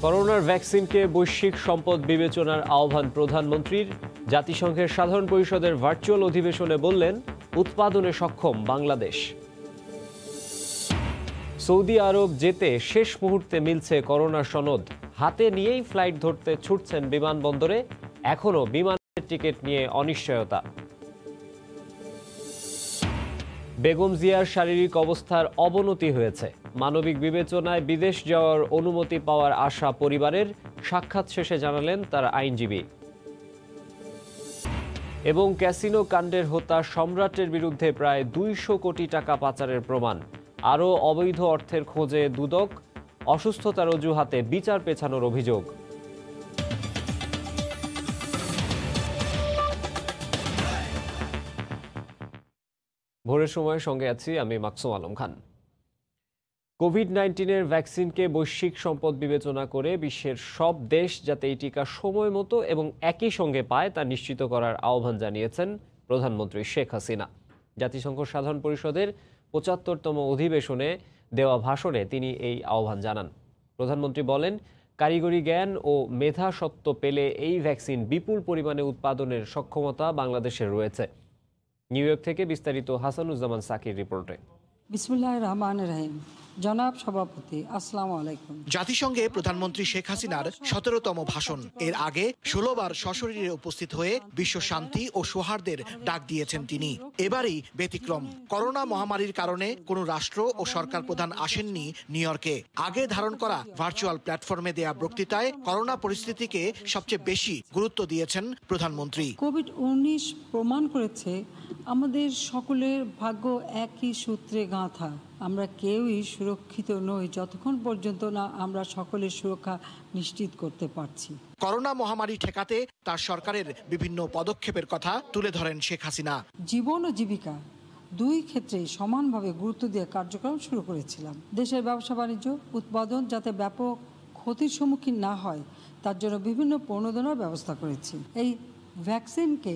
করোনার ভ্যাকসিনকে বৈশ্বিক সম্পদ বিবেচনার আহ্বান প্রধানমন্ত্রীর। জাতিসংঘের সাধারণ পরিষদের ভার্চুয়াল অধিবেশনে বললেন, উৎপাদনে সক্ষম বাংলাদেশ। সৌদি আরব যেতে শেষ মুহূর্তে মিলছে করোনা সনদ। হাতে নিয়েই ফ্লাইট ধরতে ছুটছেন বিমানবন্দরে। এখনও বিমানের টিকিট নিয়ে অনিশ্চয়তা। বেগম জিয়ার শারীরিক অবস্থার অবনতি হয়েছে। মানবিক বিবেচনায় বিদেশ যাওয়ার অনুমতি পাওয়ার আশা পরিবারের। সাক্ষাৎ শেষে জানালেন তার আইনজীবী। এবং ক্যাসিনো কাণ্ডের হোতা সম্রাটের বিরুদ্ধে প্রায় 200 কোটি টাকা পাচারের প্রমাণ। আরও অবৈধ অর্থের খোঁজে দুদক। অসুস্থতার অজুহাতে বিচার পেছানোর অভিযোগ। ভোরের সময় সঙ্গে আছি আমি মাকসুম আলম খান। কোভিড-19-এর ভ্যাকসিনকে বৈশ্বিক সম্পদ বিবেচনা করে বিশ্বের সব দেশ যাতে এই টিকা সময় মতো এবং একই সঙ্গে পায় তা নিশ্চিত করার আহ্বান জানিয়েছেন প্রধানমন্ত্রী শেখ হাসিনা। জাতিসংঘ সাধারণ পরিষদের 75তম অধিবেশনে দেওয়া ভাষণে তিনি এই আহ্বান জানান। প্রধানমন্ত্রী বলেন, কারিগরি জ্ঞান ও মেধাসত্ত্ব পেলে এই ভ্যাকসিন বিপুল পরিমাণে উৎপাদনের সক্ষমতা বাংলাদেশের রয়েছে। নিউ ইয়র্ক থেকে বিস্তারিত হাসানুজ্জামান সাকির রিপোর্টে। বিসমিল্লাহির রহমানির রহিম। জনাব সভাপতি, আসসালামু আলাইকুম। জাতিসংঘে প্রধানমন্ত্রী শেখ হাসিনার 17তম ভাষণ। এর আগে 16 বার সশরীরে উপস্থিত হয়ে বিশ্ব শান্তি ও সৌহার্দ্যের ডাক দিয়েছেন তিনি। এবারই ব্যতিক্রম। করোনা মহামারীর কারণে কোনো রাষ্ট্র ও সরকার প্রধান আসেননি নিউ ইয়র্কে। আগে ধারণ করা ভার্চুয়াল প্ল্যাটফর্মে দেয়া বক্তৃতায় করোনা পরিস্থিতিকে সবচেয়ে বেশি গুরুত্ব দিয়েছেন প্রধানমন্ত্রী। কোভিড-19 প্রমাণ করেছে আমাদের সকলের ভাগ্য একই সূত্রে গাঁথা। আমরা কেউই সুরক্ষিত নই যতক্ষণ পর্যন্ত না আমরা সকলের সুরক্ষা নিশ্চিত করতে পারছি। করোনা মহামারী ঠেকাতে তার সরকারের বিভিন্ন পদক্ষেপের কথা তুলে ধরেন শেখ হাসিনা। জীবন ও জীবিকা দুই ক্ষেত্রেই সমানভাবে গুরুত্ব দিয়ে কার্যক্রম শুরু করেছিলাম। দেশের ব্যবসা বাণিজ্য উৎপাদন যাতে ব্যাপক ক্ষতির সম্মুখীন না হয় তার জন্য বিভিন্ন প্রণোদনার ব্যবস্থা করেছি। এই ভ্যাকসিনকে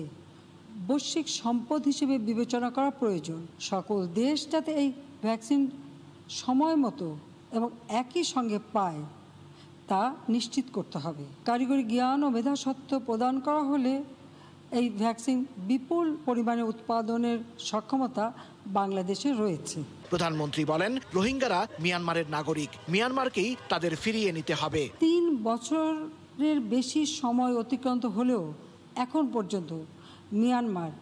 বৈশ্বিক সম্পদ হিসেবে বিবেচনা করা প্রয়োজন। সকল দেশ যাতে এই ভ্যাকসিন সময় মতো এবং একই সঙ্গে পায় তা নিশ্চিত করতে হবে। কারিগরি জ্ঞান ও মেধাসত্ত্ব প্রদান করা হলে এই ভ্যাকসিন বিপুল পরিমাণে উৎপাদনের সক্ষমতা বাংলাদেশে রয়েছে। প্রধানমন্ত্রী বলেন, রোহিঙ্গারা মিয়ানমারের নাগরিক। মিয়ানমারকেই তাদের ফিরিয়ে নিতে হবে। 3 বছরের বেশি সময় অতিক্রান্ত হলেও এখন পর্যন্ত মিয়ানমার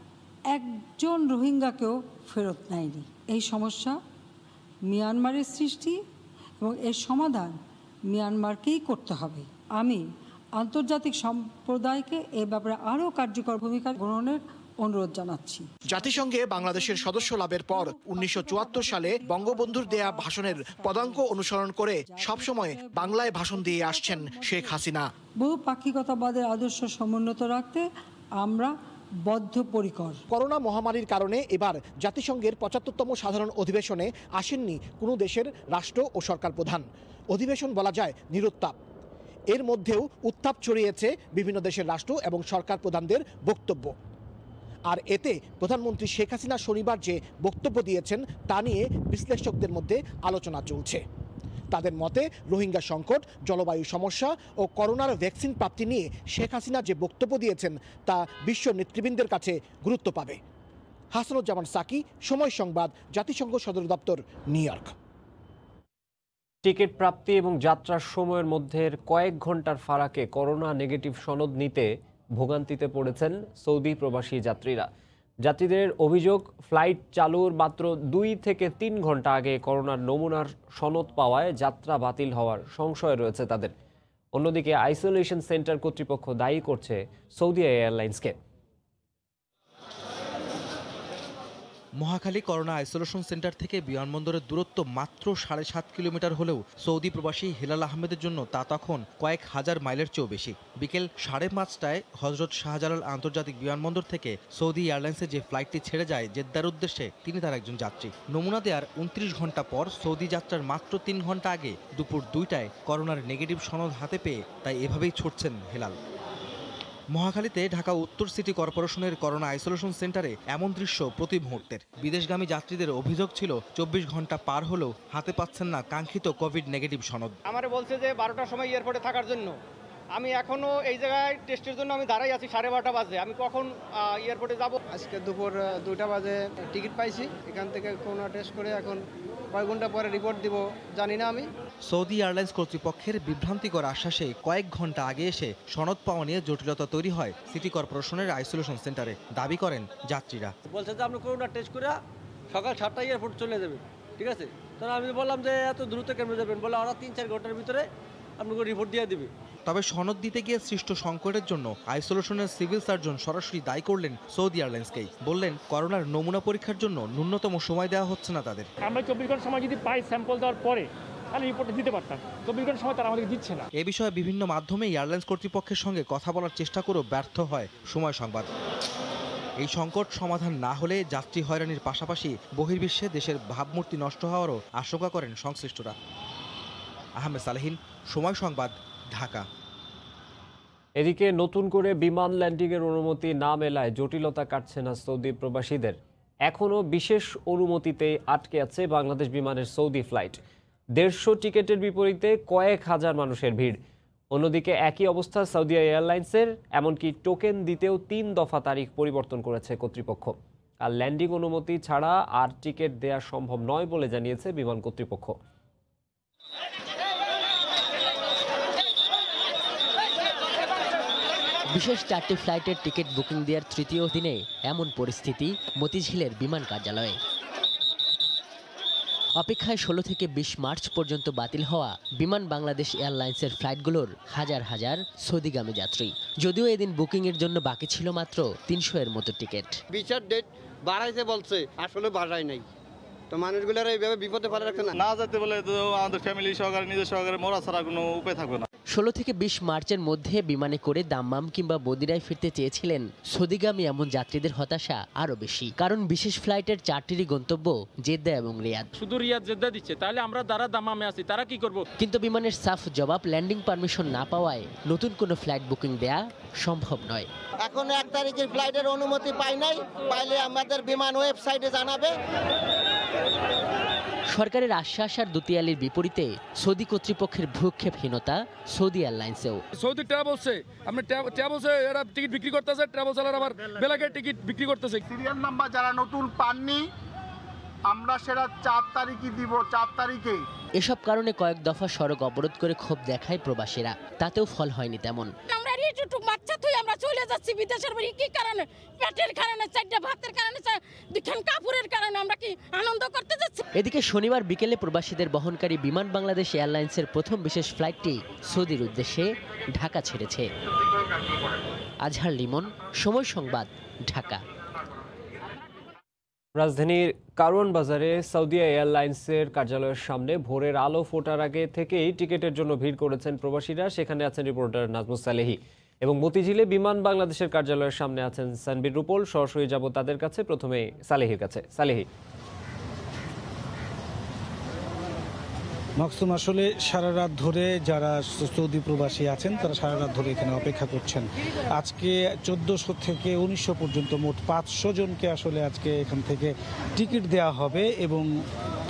একজন রোহিঙ্গাকেও ফেরত নেয়নি। এই সমস্যা মিয়ানমারের সৃষ্টি এবং এর সমাধান মিয়ানমারকেই করতে হবে। আমি আন্তর্জাতিক সম্প্রদায়কে এ ব্যাপারে আরও কার্যকর ভূমিকা গ্রহণের অনুরোধ জানাচ্ছি। জাতিসংঘে বাংলাদেশের সদস্য লাভের পর 1974 সালে বঙ্গবন্ধুর দেয়া ভাষণের পদাঙ্ক অনুসরণ করে সবসময় বাংলায় ভাষণ দিয়ে আসছেন শেখ হাসিনা। বহুপাক্ষিকতাবাদের আদর্শ সমুন্নত রাখতে আমরা বদ্ধপরিকর। করোনা মহামারীর কারণে এবার জাতিসংঘের 75তম সাধারণ অধিবেশনে আসেননি কোনো দেশের রাষ্ট্র ও সরকার প্রধান। অধিবেশন বলা যায় নিরুত্তাপ। এর মধ্যেও উত্তাপ ছড়িয়েছে বিভিন্ন দেশের রাষ্ট্র এবং সরকার প্রধানদের বক্তব্য। আর এতে প্রধানমন্ত্রী শেখ হাসিনা শনিবার যে বক্তব্য দিয়েছেন তা নিয়ে বিশ্লেষকদের মধ্যে আলোচনা চলছে। তাদের মতে, রোহিঙ্গা সংকট, জলবায়ু সমস্যা ও করোনার ভ্যাকসিন প্রাপ্তি নিয়ে শেখ হাসিনা যে বক্তব্য দিয়েছেন তা বিশ্ব নেতৃবৃন্দের কাছে গুরুত্ব পাবে। হাসানুজ্জামান সাকি, সময় সংবাদ, জাতিসংঘ সদর দপ্তর, নিউ ইয়র্ক। টিকিট প্রাপ্তি এবং যাত্রার সময়ের মধ্যে কয়েক ঘন্টার ফারাকে করোনা নেগেটিভ সনদ নিতে ভোগান্তিতে পড়েছেন সৌদি প্রবাসী যাত্রীরা। যাত্রীদের অভিযোগ, ফ্লাইট চালুর মাত্র 2 থেকে 3 ঘন্টা আগে করোনার নমুনার সনদ পাওয়ায় যাত্রা বাতিল হওয়ার সংশয় রয়েছে তাদের। অন্যদিকে আইসোলেশন সেন্টার কর্তৃপক্ষ দায়ী করছে সৌদি এয়ারলাইন্সকে। মহাখালী করোনা আইসোলেশন সেন্টার থেকে বিমানবন্দরের দূরত্ব মাত্র 7.5 কিলোমিটার হলেও সৌদি প্রবাসী হেলাল আহমেদের জন্য তা তখন কয়েক হাজার মাইলের চেয়েও বেশি। বিকেল 5:30টায় হজরত শাহজালাল আন্তর্জাতিক বিমানবন্দর থেকে সৌদি এয়ারলাইন্সে যে ফ্লাইটটি ছেড়ে যায় জেদ্দার উদ্দেশ্যে, তিনি তার একজন যাত্রী। নমুনা দেওয়ার 29 ঘন্টা পর সৌদি যাত্রার মাত্র 3 ঘন্টা আগে দুপুর 2টায় করোনার নেগেটিভ সনদ হাতে পেয়ে তাই এভাবেই ছুটছেন হেলাল। মহাখালীতে ঢাকা উত্তর সিটি কর্পোরেশনের করোনা আইসোলেশন সেন্টারে এমন দৃশ্য প্রতি মুহূর্তের। বিদেশগামী যাত্রীদের অভিযোগ ছিল 24 ঘন্টা পার হলেও হাতে পাচ্ছেন না কাঙ্ক্ষিত কোভিড নেগেটিভ সনদ। আমারে বলছে যে 12টার সময় এয়ারপোর্টে থাকার জন্য। আমি এখনো এই জায়গায় টেস্টের জন্য আমি দাঁড়াই আছি 12:30 বাজে। আমি কখন এয়ারপোর্টে যাব? আজকে দুপুর 2টা বাজে টিকিট পাইছি। এখান থেকে কোনো টেস্ট করে এখন কয়েক ঘন্টা পরে রিপোর্ট দিব জানি না আমি। সৌদি এয়ারলাইন্স কর্তৃপক্ষের বিভ্রান্তিকর আশ্বাসে কয়েক ঘন্টা আগে এসে সনদ পাওয়া নিয়ে জটিলতা তৈরি হয় সিটি কর্পোরেশনের আইসোলেশন সেন্টারে, দাবি করেন যাত্রীরা। বলছে যে আপনি করোনা টেস্ট করে সকাল 7টায় এয়ারপোর্ট চলে যাবেন, ঠিক আছে? তখন আমি বললাম যে এত দ্রুত কেন যাবেন? বলে ওরা 3-4 ঘন্টার ভিতরে আপনাকে রিপোর্ট দিয়ে দিবে। তবে সনদ দিতে গিয়ে সৃষ্ট সংকটের জন্য আইসোলেশনের সিভিল সার্জন সরাসরি দায়ী করলেন সৌদি এয়ারলাইন্সকেই। বললেন করোনার নমুনা পরীক্ষার জন্য ন্যূনতম সময় দেওয়া হচ্ছে না তাদের। আমরা 24 ঘন্টা সময় যদি পাই স্যাম্পল দেওয়ার পরে তাহলে রিপোর্টটা দিতে পারতাম। 24 ঘন্টা সময় তারা আমাদের দিচ্ছে না। এ বিষয়ে বিভিন্ন মাধ্যমে এয়ারলাইন্স কর্তৃপক্ষের সঙ্গে কথা বলার চেষ্টা করেও ব্যর্থ হয় সময় সংবাদ। এই সংকট সমাধান না হলে যাত্রী হয়রানির পাশাপাশি বহির্বিশ্বে দেশের ভাবমূর্তি নষ্ট হওয়ারও আশঙ্কা করেন সংশ্লিষ্টরা। আহমেদ সালেহীন, সময় সংবাদ, ঢাকা। এদিকে নতুন করে বিমান ল্যান্ডিংয়ের অনুমতি না মেলায় জটিলতা কাটছে না সৌদি প্রবাসীদের। এখনও বিশেষ অনুমতিতে আটকে আছে বাংলাদেশ বিমানের সৌদি ফ্লাইট। 150 টিকিটের বিপরীতে কয়েক হাজার মানুষের ভিড়। অন্যদিকে একই অবস্থা সৌদি এয়ারলাইন্সের, এমনকি টোকেন দিতেও 3 দফা তারিখ পরিবর্তন করেছে কর্তৃপক্ষ। আর ল্যান্ডিং অনুমতি ছাড়া আর টিকিট দেওয়া সম্ভব নয় বলে জানিয়েছে বিমান কর্তৃপক্ষ। বিশেষ 4টি ফ্লাইটের টিকিট বুকিং দেওয়ার তৃতীয় দিনে এমন পরিস্থিতি মতিঝিলের বিমান কার্যালয়ে। অপেক্ষায় 16 থেকে 20 মার্চ পর্যন্ত বাতিল হওয়া বিমান বাংলাদেশ এয়ারলাইন্সের ফ্লাইটগুলোর হাজার হাজার সৌদিগামী যাত্রী। যদিও এদিন বুকিংয়ের জন্য বাকি ছিল মাত্র 300 এর মতো টিকিট। বিচার ডেট বাড়াইছে বলছে, আসলে বাড়াই নাই। তো মানুষগুলোর এইভাবে বিপদে ফেলে রাখছে না যেতে বলে তো আমাদের ফ্যামিলি সহকারে নিজের সহকারে মরা ছাড়া কোনো উপায় থাকবে না। 16 থেকে 20 মার্চের মধ্যে বিমানে করে দাম্মাম কিংবা বদিরায় ফিরতে চেয়েছিলেন সৌদিগামী এমন যাত্রীদের হতাশা আরও বেশি। কারণ বিশেষ ফ্লাইটের 4টিরই গন্তব্য জেদ্দা এবং রিয়াদ। শুধু রিয়াদ জেদ্দা দিচ্ছে, তাহলে আমরা যারা দাম্মামে আছি তারা কি করব? কিন্তু বিমানের সাফ জবাব, ল্যান্ডিং পারমিশন না পাওয়ায় নতুন কোনো ফ্লাইট বুকিং দেয়া সম্ভব নয়। এখন 1 তারিখের ফ্লাইটের অনুমতি পাই নাই, পাইলে আমাদের বিমান ওয়েবসাইটে জানাবে। সরকারের আশ্বাস আর দুতিয়ালির বিপরীতে সৌদি কর্তৃপক্ষের ভ্রুক্ষেপহীনতা সৌদি এয়ারলাইন্সেও। সৌদি ট্রাভেলসে আপনি ট্রাভেলসে এরা টিকিট বিক্রি করতেছে, ট্রাভেলস আলার আবার বেলাকে টিকিট বিক্রি করতেছে। সিরিয়াল নাম্বার যারা নতুন পাননি আমরা সেটা 4 তারিখই দিব, 4 তারিখে। এসব কারণে কয়েক দফা সড়ক অবরোধ করে ক্ষোভ দেখায় প্রবাসীরা, তাতেও ফল হয়নি তেমন। আমরা রিটুটু বাচ্চা তুই আমরা চলে যাচ্ছি বিদেশের বাড়ি, কি কারণে? পেটের কারণে, 4টা ভাতের কারণে, 2খান কাপড়ের কারণে আমরা কি আনন্দ করতে যাচ্ছি? এদিকে শনিবার বিকেলে প্রবাসীদের বহনকারী বিমান বাংলাদেশ এয়ারলাইন্সের প্রথম বিশেষ ফ্লাইটটি সৌদির উদ্দেশ্যে ঢাকা ছেড়েছে। আজহার লিমন, সময় সংবাদ, ঢাকা। রাজধানীর কারওয়ান বাজারে সৌদি এয়ারলাইন্সের কার্যালয়ের সামনে ভোরের আলো ফোটার আগে থেকেই টিকিটের জন্য ভিড় করেছেন প্রবাসীরা। সেখানে আছেন রিপোর্টার নাজমুস সালেহী। এবং মতিঝিলে বিমান বাংলাদেশের কার্যালয়ের সামনে আছেন সানবির রুপল। সরাসরি যাব তাদের কাছে, প্রথমে সালেহীর কাছে। সালেহী, মাকসুম, আসলে সারা রাত ধরে যারা সৌদি প্রবাসী আছেন তারা সারা রাত ধরে এখানে অপেক্ষা করছেন। আজকে 1400 থেকে 1900 পর্যন্ত মোট 500 জনকে আসলে আজকে এখান থেকে টিকিট দেওয়া হবে এবং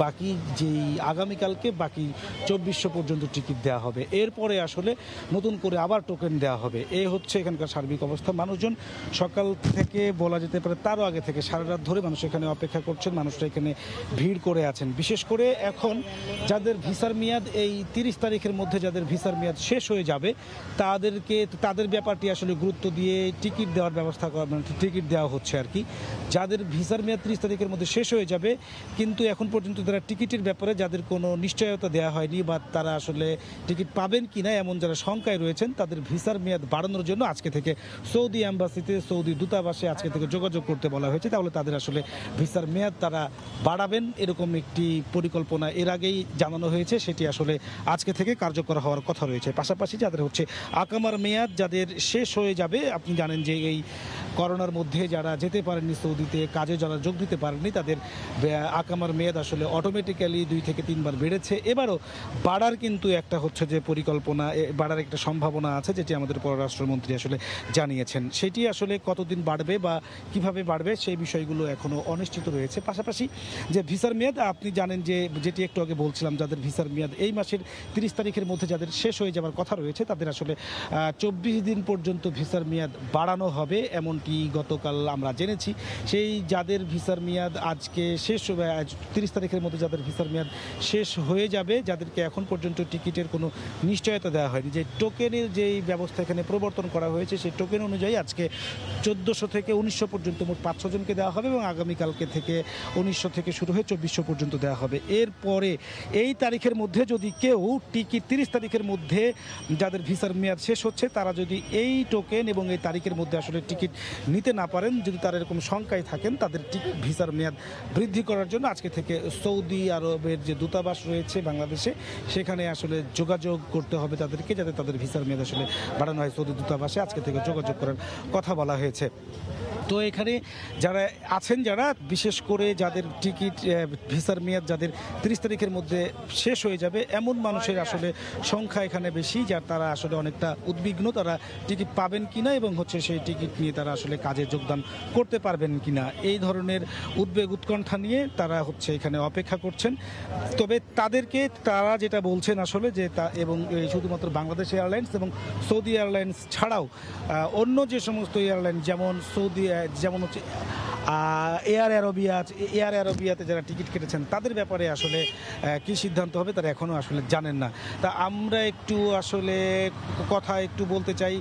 বাকি যেই আগামীকালকে বাকি 2400 পর্যন্ত টিকিট দেওয়া হবে। এরপরে আসলে নতুন করে আবার টোকেন দেওয়া হবে। এই হচ্ছে এখানকার সার্বিক অবস্থা। মানুষজন সকাল থেকে বলা যেতে পারে তারও আগে থেকে সারা রাত ধরে মানুষ এখানে অপেক্ষা করছেন, মানুষরা এখানে ভিড় করে আছেন। বিশেষ করে এখন যাদের ভিসার মেয়াদ এই 30 তারিখের মধ্যে যাদের ভিসার মেয়াদ শেষ হয়ে যাবে তাদের ব্যাপারটি আসলে গুরুত্ব দিয়ে টিকিট দেওয়ার ব্যবস্থা করা, মানে টিকিট দেওয়া হচ্ছে আর কি। যাদের ভিসার মেয়াদ 30 তারিখের মধ্যে শেষ হয়ে যাবে কিন্তু এখন পর্যন্ত তারা টিকিটের ব্যাপারে যাদের কোনো নিশ্চয়তা দেওয়া হয়নি বা তারা আসলে টিকিট পাবেন কিনা এমন যারা শঙ্কায় রয়েছেন তাদের ভিসার মেয়াদ বাড়ানোর জন্য আজকে থেকে সৌদি অ্যাম্বাসিতে, সৌদি দূতাবাসে আজকে থেকে যোগাযোগ করতে বলা হয়েছে। তাহলে তাদের আসলে ভিসার মেয়াদ তারা বাড়াবেন এরকম একটি পরিকল্পনা এর আগেই জানানো হয়েছে, সেটি আসলে আজকে থেকে কার্যকর হওয়ার কথা রয়েছে। পাশাপাশি যাদের হচ্ছে আকামার মেয়াদ যাদের শেষ হয়ে যাবে, আপনি জানেন যে এই করোনার মধ্যে যারা যেতে পারেননি সৌদিতে, কাজে যারা যোগ দিতে পারেননি, তাদের আকামার মেয়াদ আসলে অটোমেটিক্যালি 2 থেকে 3 বার বেড়েছে। এবারও বাড়ার কিন্তু একটা হচ্ছে যে পরিকল্পনা, বাড়ার একটা সম্ভাবনা আছে, যেটি আমাদের পররাষ্ট্রমন্ত্রী আসলে জানিয়েছেন। সেটি আসলে কতদিন বাড়বে বা কিভাবে বাড়বে সেই বিষয়গুলো এখনও অনিশ্চিত রয়েছে। পাশাপাশি যে ভিসার মেয়াদ, আপনি জানেন যে যেটি একটু আগে বলছিলাম, যাদের ভিসার মেয়াদ এই মাসের 30 তারিখের মধ্যে যাদের শেষ হয়ে যাওয়ার কথা রয়েছে, তাদের আসলে 24 দিন পর্যন্ত ভিসার মেয়াদ বাড়ানো হবে, এমনটি গতকাল আমরা জেনেছি। সেই যাদের ভিসার মেয়াদ আজকে শেষ 30 তারিখের মধ্যে যাদের ভিসার মেয়াদ শেষ হয়ে যাবে, যাদেরকে এখন পর্যন্ত টিকিটের কোনো নিশ্চয়তা দেওয়া হয়নি, যে টোকেনের যেই ব্যবস্থা এখানে প্রবর্তন করা হয়েছে, সেই টোকেন অনুযায়ী আজকে 1400 থেকে 1900 পর্যন্ত মোট 500 জনকে দেওয়া হবে এবং আগামীকালকে থেকে 1900 থেকে শুরু হয়ে 2400 পর্যন্ত দেওয়া হবে। এরপরে এই তারিখের মধ্যে যদি কেউ টিকিট 30 তারিখের মধ্যে যাদের ভিসার মেয়াদ শেষ হচ্ছে, তারা যদি এই টোকেন এবং এই তারিখের মধ্যে আসলে টিকিট নিতে না পারেন, যদি তারা এরকম শঙ্কায় থাকেন, তাদের ভিসার মেয়াদ বৃদ্ধি করার জন্য আজকে থেকে সৌদি আরবের যে দূতাবাস রয়েছে বাংলাদেশে, সেখানে আসলে যোগাযোগ করতে হবে তাদেরকে, যাতে তাদের ভিসার মেয়াদ আসলে বাড়ানো হয়। সৌদি দূতাবাসে আজকে থেকে যোগাযোগ করার কথা বলা হয়েছে। তো এখানে যারা আছেন, যারা বিশেষ করে যাদের টিকিট ভিসার মেয়াদ যাদের 30 তারিখের মধ্যে শেষ হয়ে যাবে, এমন মানুষের আসলে সংখ্যা এখানে বেশি, যার তারা আসলে অনেকটা উদ্বিগ্ন, তারা টিকিট পাবেন কিনা এবং হচ্ছে সেই টিকিট নিয়ে তারা আসলে কাজে যোগদান করতে পারবেন কিনা, এই ধরনের উদ্বেগ উৎকণ্ঠা নিয়ে তারা হচ্ছে এখানে অপেক্ষা করছেন। তবে তাদেরকে তারা যেটা বলছেন আসলে যে এবং শুধুমাত্র বাংলাদেশ এয়ারলাইন্স এবং সৌদি এয়ারলাইন্স ছাড়াও অন্য যে সমস্ত এয়ারলাইন, যেমন হচ্ছে এয়ার অ্যারোবিয়াতে যারা টিকিট কেটেছেন, তাদের ব্যাপারে আসলে কি সিদ্ধান্ত হবে তারা এখনও আসলে জানেন না। তা আমরা একটু আসলে কথা একটু বলতে চাই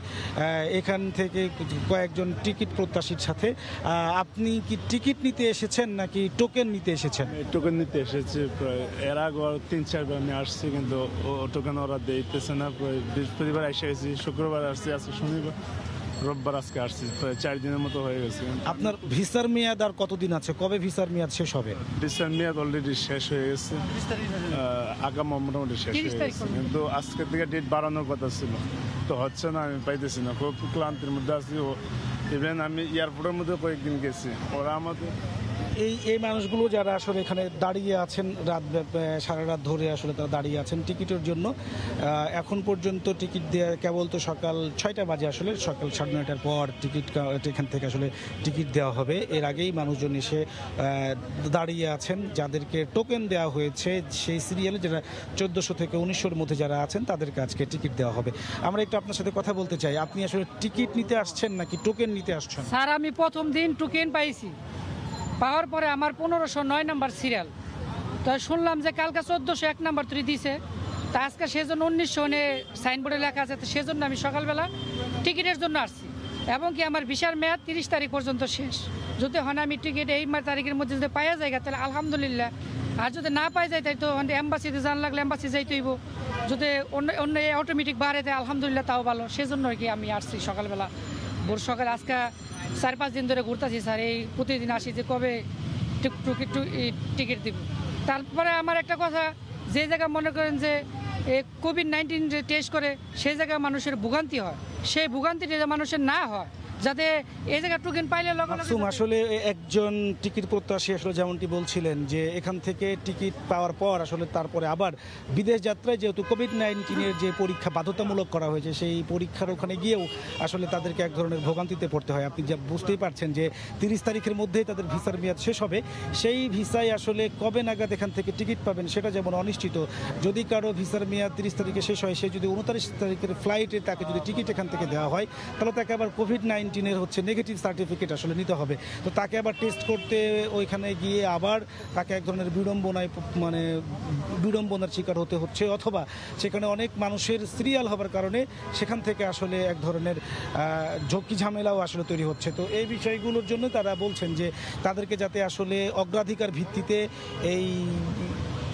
এখান থেকে কয়েকজন টিকিট প্রত্যাশীর সাথে। আপনি কি টিকিট নিতে এসেছেন নাকি টোকেন নিতে এসেছেন? টোকেন নিতে এসেছি। প্রায় এর আগে 3-4 বার আমি আসছি, কিন্তু টোকেন ওরা দিতেছে না। প্রায় বৃহস্পতিবার এসে গেছি, শুক্রবার আসছি, আজকে শনিবার, রোববার আজকে আসছি। প্রায় 4 দিনের মতো হয়ে গেছে। আপনার ভিসার মেয়াদ আর কতদিন আছে? কবে ভিসার মেয়াদ শেষ হবে? ভিসার মেয়াদ অলরেডি শেষ হয়ে গেছে, আগাম মোটামুটি শেষ হয়ে গেছে, কিন্তু আজকে থেকে ডেট বাড়ানোর কথা ছিল, তো হচ্ছে না। আমি পাইতেছি না, খুব ক্লান্তির মধ্যে আছি। ইভেন আমি এয়ারপোর্টের মধ্যে কয়েকদিন গেছি, ওরা আমাদের এই মানুষগুলো যারা আসলে এখানে দাঁড়িয়ে আছেন, সারা রাত ধরে আসলে তারা দাঁড়িয়ে আছেন টিকিটের জন্য। এখন পর্যন্ত টিকিট দেওয়া কেবল তো সকাল 6টা বাজে, আসলে সকাল 9:30টার পর টিকিট এখান থেকে আসলে টিকিট দেওয়া হবে। এর আগেই মানুষজন এসে দাঁড়িয়ে আছেন, যাদেরকে টোকেন দেওয়া হয়েছে সেই সিরিয়ালে, যারা 1400 থেকে 1900-র মধ্যে যারা আছেন, তাদেরকে আজকে টিকিট দেওয়া হবে। আমরা একটু আপনার সাথে কথা বলতে চাই, আপনি আসলে টিকিট নিতে আসছেন নাকি টোকেন নিতে আসছেন? স্যার, আমি প্রথম দিন টোকেন পাইছি, পাওয়ার পরে আমার 1509 নাম্বার সিরিয়াল, তো শুনলাম যে কালকে 1401 নাম্বার তুই দিছে, তা আজকে সেজন্য 1900 সাইনবোর্ডে লেখা আছে, সেজন্য আমি সকালবেলা টিকিটের জন্য আসছি। এবং কি আমার ভিসার মেয়াদ 30 তারিখ পর্যন্ত শেষ। যদি হয় আমি টিকিট এই তারিখের মধ্যে যদি পাওয়া যায় তাহলে আলহামদুলিল্লাহ, আর যদি না পাই যায় তাই তো এম্বাসিতে জান লাগলে এম্বাসি যাইতে হইব, যদি অন্য অটোমেটিক বাড়ে দেয় আলহামদুলিল্লাহ, তাও ভালো। সেজন্য আর কি আমি আসছি সকালবেলা, ভোর সকালে। আজকে 4-5 দিন ধরে ঘুরতেছি স্যার, এই প্রতিদিন আসি যে কবে টিকিট দিব। তারপরে আমার একটা কথা, যে জায়গায় মনে করেন যে কোভিড-19 যে টেস্ট করে, সেই জায়গায় মানুষের ভোগান্তি হয়, সেই ভোগান্তিটা মানুষের না হয়, যাতে এই জায়গায় টোকেন পাইলে আসলে একজন টিকিট প্রত্যাশী আসলে যেমনটি বলছিলেন যে এখান থেকে টিকিট পাওয়ার পর আসলে তারপরে আবার বিদেশ যাত্রায়, যেহেতু কোভিড-19-এর যে পরীক্ষা বাধ্যতামূলক করা হয়েছে, সেই পরীক্ষার ওখানে গিয়েও আসলে তাদেরকে এক ধরনের ভোগান্তিতে পড়তে হয়। আপনি যা বুঝতেই পারছেন যে 30 তারিখের মধ্যেই তাদের ভিসার মেয়াদ শেষ হবে, সেই ভিসায় আসলে কবে নাগাদ এখান থেকে টিকিট পাবেন সেটা যেমন অনিশ্চিত। যদি কারো ভিসার মেয়াদ 30 তারিখে শেষ হয়, সে যদি 29 তারিখের ফ্লাইটে তাকে যদি টিকিট এখান থেকে দেওয়া হয়, তাহলে তাকে আবার কোভিড-19 হচ্ছে নেগেটিভ সার্টিফিকেট আসলে নিতে হবে। তো তাকে আবার টেস্ট করতে ওইখানে গিয়ে আবার তাকে এক ধরনের বিড়ম্বনার শিকার হতে হচ্ছে, অথবা সেখানে অনেক মানুষের সিরিয়াল হবার কারণে সেখান থেকে আসলে এক ধরনের ঝক্কি ঝামেলাও আসলে তৈরি হচ্ছে। তো এই বিষয়গুলোর জন্য তারা বলছেন যে তাদেরকে যাতে আসলে অগ্রাধিকার ভিত্তিতে এই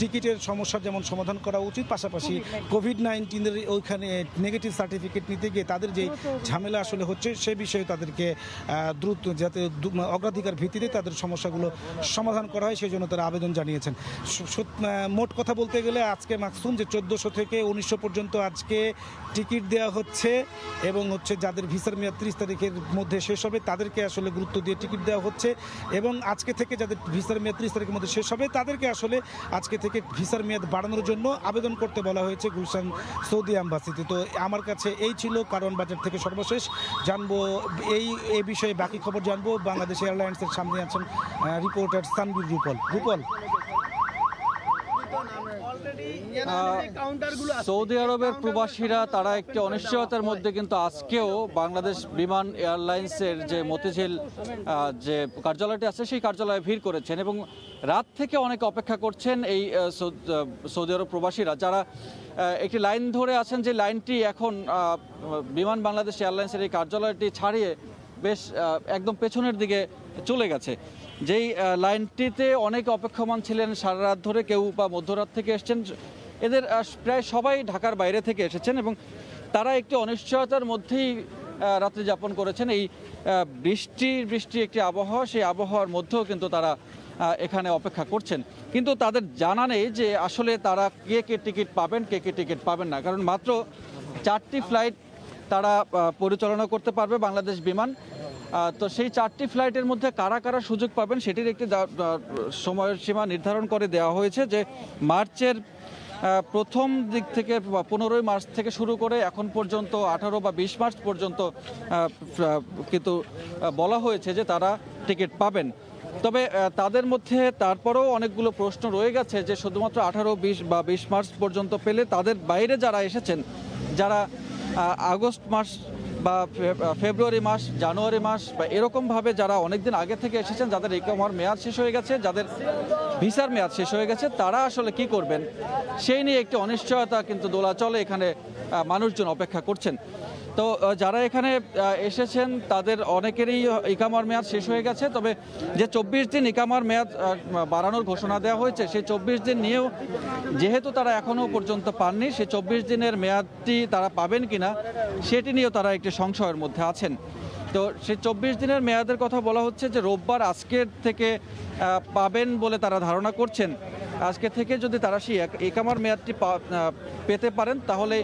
টিকিটের সমস্যার যেমন সমাধান করা উচিত, পাশাপাশি কোভিড-19 ওইখানে নেগেটিভ সার্টিফিকেট নিতে গিয়ে তাদের যে ঝামেলা আসলে হচ্ছে সে বিষয়ে তাদেরকে দ্রুত যাতে অগ্রাধিকার ভিত্তিতে তাদের সমস্যাগুলো সমাধান করা হয় সেই জন্য তারা আবেদন জানিয়েছেন। মোট কথা বলতে গেলে আজকে মাকসুম যে 1400 থেকে 1900 পর্যন্ত আজকে টিকিট দেওয়া হচ্ছে এবং যাদের ভিসার মেয়াদ 30 তারিখের মধ্যে শেষ হবে তাদেরকে আসলে গুরুত্ব দিয়ে টিকিট দেওয়া হচ্ছে এবং আজকে থেকে যাদের ভিসার মেয়াদ 30 তারিখের মধ্যে শেষ হবে তাদেরকে আসলে আজকে থেকে ভিসার মেয়াদ বাড়ানোর জন্য আবেদন করতে বলা হয়েছে গুলশান সৌদি অ্যাম্বাসিতে। তো আমার কাছে এই ছিল কারণ বাজার থেকে সর্বশেষ জানবো এই বিষয়ে বাকি খবর জানবো। বাংলাদেশ এয়ারলাইন্সের সামনে আছেন রিপোর্টার সানবীর রূপল। সৌদি আরবের প্রবাসীরা তারা একটি অনিশ্চয়তার মধ্যে কিন্তু আজকেও বাংলাদেশ বিমান এয়ারলাইন্সের যে মতিঝিল যে কার্যালয়টি আছে সেই কার্যালয়ে ভিড় করেছেন এবং রাত থেকে অনেকে অপেক্ষা করছেন এই সৌদি আরব প্রবাসীরা যারা একটি লাইন ধরে আছেন, যে লাইনটি এখন বিমান বাংলাদেশ এয়ারলাইন্সের এই কার্যালয়টি ছাড়িয়ে বেশ একদম পেছনের দিকে চলে গেছে। যেই লাইনটিতে অনেক অপেক্ষমান ছিলেন সারা রাত ধরে, কেউ বা মধ্যরাত থেকে এসছেন, এদের প্রায় সবাই ঢাকার বাইরে থেকে এসেছেন এবং তারা একটি অনিশ্চয়তার মধ্যেই রাত্রি যাপন করেছেন। এই বৃষ্টি একটি আবহাওয়া, সেই আবহাওয়ার মধ্যেও কিন্তু তারা এখানে অপেক্ষা করছেন, কিন্তু তাদের জানা নেই যে আসলে তারা কে টিকিট পাবেন, কে টিকিট পাবেন না। কারণ মাত্র 4টি ফ্লাইট তারা পরিচালনা করতে পারবে বাংলাদেশ বিমান। তো সেই 4টি ফ্লাইটের মধ্যে কারা কারা সুযোগ পাবেন সেটির একটি সময়সীমা নির্ধারণ করে দেওয়া হয়েছে, যে মার্চের প্রথম দিক থেকে 15 মার্চ থেকে শুরু করে এখন পর্যন্ত 18 বা 20 মার্চ পর্যন্ত কিন্তু বলা হয়েছে যে তারা টিকিট পাবেন। তবে তাদের মধ্যে তারপরেও অনেকগুলো প্রশ্ন রয়ে গেছে যে শুধুমাত্র 18, 20 বা 20 মার্চ পর্যন্ত পেলে তাদের বাইরে যারা এসেছেন, যারা আগস্ট মাস বা ফেব্রুয়ারি মাস, জানুয়ারি মাস বা এরকমভাবে যারা অনেকদিন আগে থেকে এসেছেন, যাদের ইকামার মেয়াদ শেষ হয়ে গেছে, যাদের ভিসার মেয়াদ শেষ হয়ে গেছে, তারা আসলে কি করবেন সেই নিয়ে একটি অনিশ্চয়তা কিন্তু দোলাচলে এখানে মানুষজন অপেক্ষা করছেন। তো যারা এখানে এসেছেন তাদের অনেকেরই ইকামার মেয়াদ শেষ হয়ে গেছে, তবে যে 24 দিন ইকামার মেয়াদ বাড়ানোর ঘোষণা দেওয়া হয়েছে সেই 24 দিন নিয়েও যেহেতু তারা এখনও পর্যন্ত পাননি, সেই 24 দিনের মেয়াদটি তারা পাবেন কিনা সেটি নিয়েও তারা একটি সংশয়ের মধ্যে আছেন। তো সেই 24 দিনের মেয়াদের কথা বলা হচ্ছে যে রোববার আজকের থেকে পাবেন বলে তারা ধারণা করছেন। আজকে থেকে যদি তারা সেই ইকামার মেয়াদটি পেতে পারেন তাহলে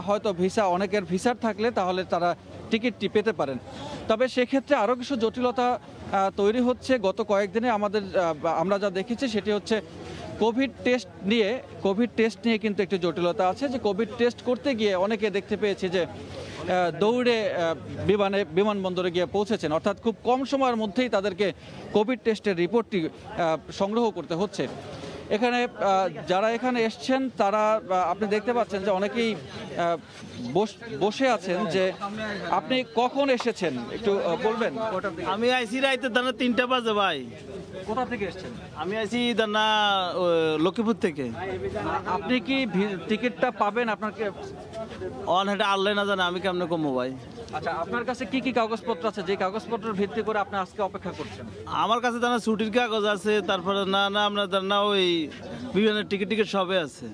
হয়তো অনেকের ভিসার থাকলে তাহলে তারা টিকিটটি পেতে পারেন। তবে সেক্ষেত্রে আরও কিছু জটিলতা তৈরি হচ্ছে। গত কয়েকদিনে আমরা যা দেখেছি সেটি হচ্ছে কোভিড টেস্ট নিয়ে কিন্তু একটি জটিলতা আছে, যে কোভিড টেস্ট করতে গিয়ে অনেকে দেখতে পেয়েছে যে দৌড়ে বিমানবন্দরে গিয়ে পৌঁছেছেন, অর্থাৎ খুব কম সময়ের মধ্যেই তাদেরকে কোভিড টেস্টের রিপোর্টটি সংগ্রহ করতে হচ্ছে। এখানে যারা এখানে এসছেন তারা আপনি দেখতে পাচ্ছেন যে অনেকেই বসে আছেন। যে আপনি কখন এসেছেন একটু বলবেন? আমি আইসি রাইতে দানা 3টা বাজে। ভাই কোথা থেকে এসেছেন? আমি আইসি দানা লক্ষ্মীপুর থেকে। আপনি কি টিকিটটা পাবেন? আপনাকে এটা আল্লাহ না জানে, আমি কেমনে কমবো ভাই। আচ্ছা, আপনার কাছে কি কি কাগজপত্র আছে যে কাগজপত্রের ভিত্তি করে আপনি আজকে অপেক্ষা করছেন? আমার কাছে জানা ছুটির কাগজ আছে, তারপরে আপনার জানা ওই বিভিন্ন টিকিট সবে আছে।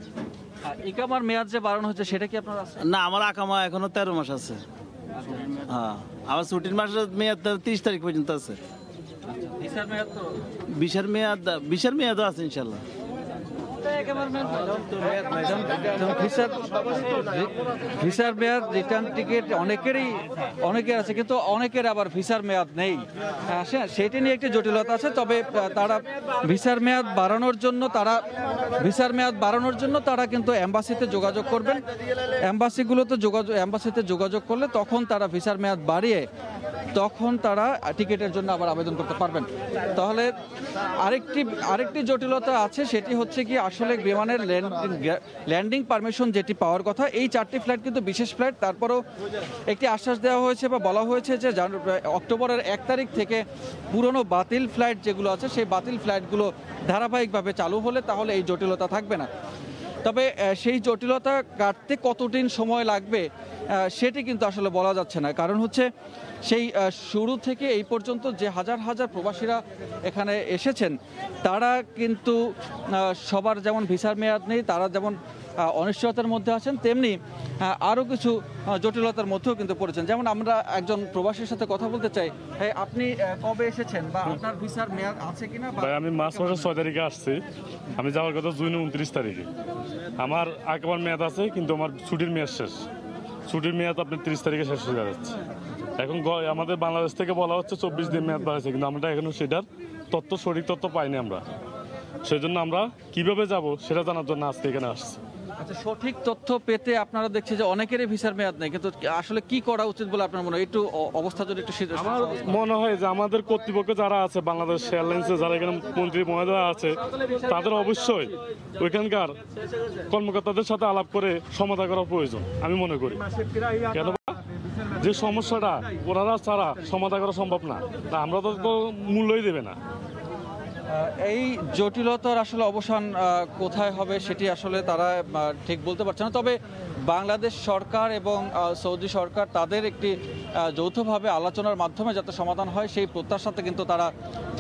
ইকামার মেয়াদ যে বাড়ানো হচ্ছে সেটা কি আপনার আছে? না, আমার আকামা এখনো 13 মাস আছে। হ্যাঁ, আমার ছুটির মাসের মেয়াদ 30 তারিখ পর্যন্ত আছে। ভিসার মেয়াদও আছে ইনশাল্লাহ। ভিসার মেয়াদ, রিটার্ন টিকিট অনেকের আছে, কিন্তু অনেকের আবার ভিসার মেয়াদ নেই। সেটি নিয়ে একটি জটিলতা আছে। তবে তারা ভিসার মেয়াদ বাড়ানোর জন্য তারা কিন্তু এম্বাসিতে যোগাযোগ করবেন। এম্বাসিতে যোগাযোগ করলে তখন তারা ভিসার মেয়াদ বাড়িয়ে তখন তারা টিকিটের জন্য আবার আবেদন করতে পারবেন। তাহলে আরেকটি জটিলতা আছে, সেটি হচ্ছে কি আসলে বিমানের ল্যান্ডিং পারমিশন যেটি পাওয়ার কথা, এই 4টি ফ্লাইট কিন্তু বিশেষ ফ্লাইট। তারপরেও একটি আশ্বাস দেওয়া হয়েছে বা বলা হয়েছে যে অক্টোবরের 1 তারিখ থেকে পুরনো বাতিল ফ্লাইট যেগুলো আছে সেই বাতিল ফ্লাইটগুলো ধারাবাহিকভাবে চালু হলে তাহলে এই জটিলতা থাকবে না। তবে সেই জটিলতা কাটতে কতদিন সময় লাগবে সেটি কিন্তু আসলে বলা যাচ্ছে না। কারণ হচ্ছে সেই শুরু থেকে এই পর্যন্ত যে হাজার হাজার প্রবাসীরা এখানে এসেছেন তারা কিন্তু সবার যেমন ভিসার মেয়াদ নেই, তারা যেমন অনিশ্চয়তার মধ্যে আছেন, তেমনি আরও কিছু জটিলতার মধ্যেও কিন্তু পড়েছেন। যেমন আমরা একজন প্রবাসীর সাথে কথা বলতে চাই। আপনি কবে এসেছেন বা আপনার ভিসার মেয়াদ আছে কিনা? ভাই আমি মার্চ মাসের 6 তারিখে আসছি। আমি যাওয়ার কথা জুন 29 তারিখে। আমার একবার মেয়াদ আছে, কিন্তু আমার ছুটির মেয়াদ শেষ। ছুটির মেয়াদ আপনার 30 তারিখে শেষ হয়ে যাচ্ছে। এখন আমাদের বাংলাদেশ থেকে বলা হচ্ছে 24 দিন মেয়াদ বাড়াচ্ছে, কিন্তু আমরা এখনো সেটার সঠিক তথ্য পাইনি আমরা। সেই জন্য আমরা কিভাবে যাব সেটা জানার জন্য আজকে এখানে আসছি। আচ্ছা, সঠিক তথ্য পেতে আপনারা দেখছি যে অনেকেরই ভিসার মেয়াদ নেই, কিন্তু আসলে কি করা উচিত বলে আপনার মনে হয়? একটু অবস্থা যদি একটু আমার মনে হয় যে আমাদের কর্তৃপক্ষ যারা আছে, বাংলাদেশ এয়ারলাইন্সে যারা এখানে মন্ত্রী মহোদয় আছে, তাদের অবশ্যই ওইখানকার কর্মকর্তাদের সাথে আলাপ করে সমাধান করা প্রয়োজন আমি মনে করি। কেন যে সমস্যাটা ওনারা ছাড়া সমাধান করা সম্ভব না, আমরা তো মূল্যই দেবে না। এই জটিলতার আসলে অবসান কোথায় হবে সেটি আসলে তারা ঠিক বলতে পারছে না। তবে বাংলাদেশ সরকার এবং সৌদি সরকার তাদের একটি যৌথভাবে আলোচনার মাধ্যমে যাতে সমাধান হয় সেই প্রত্যাশাতে কিন্তু তারা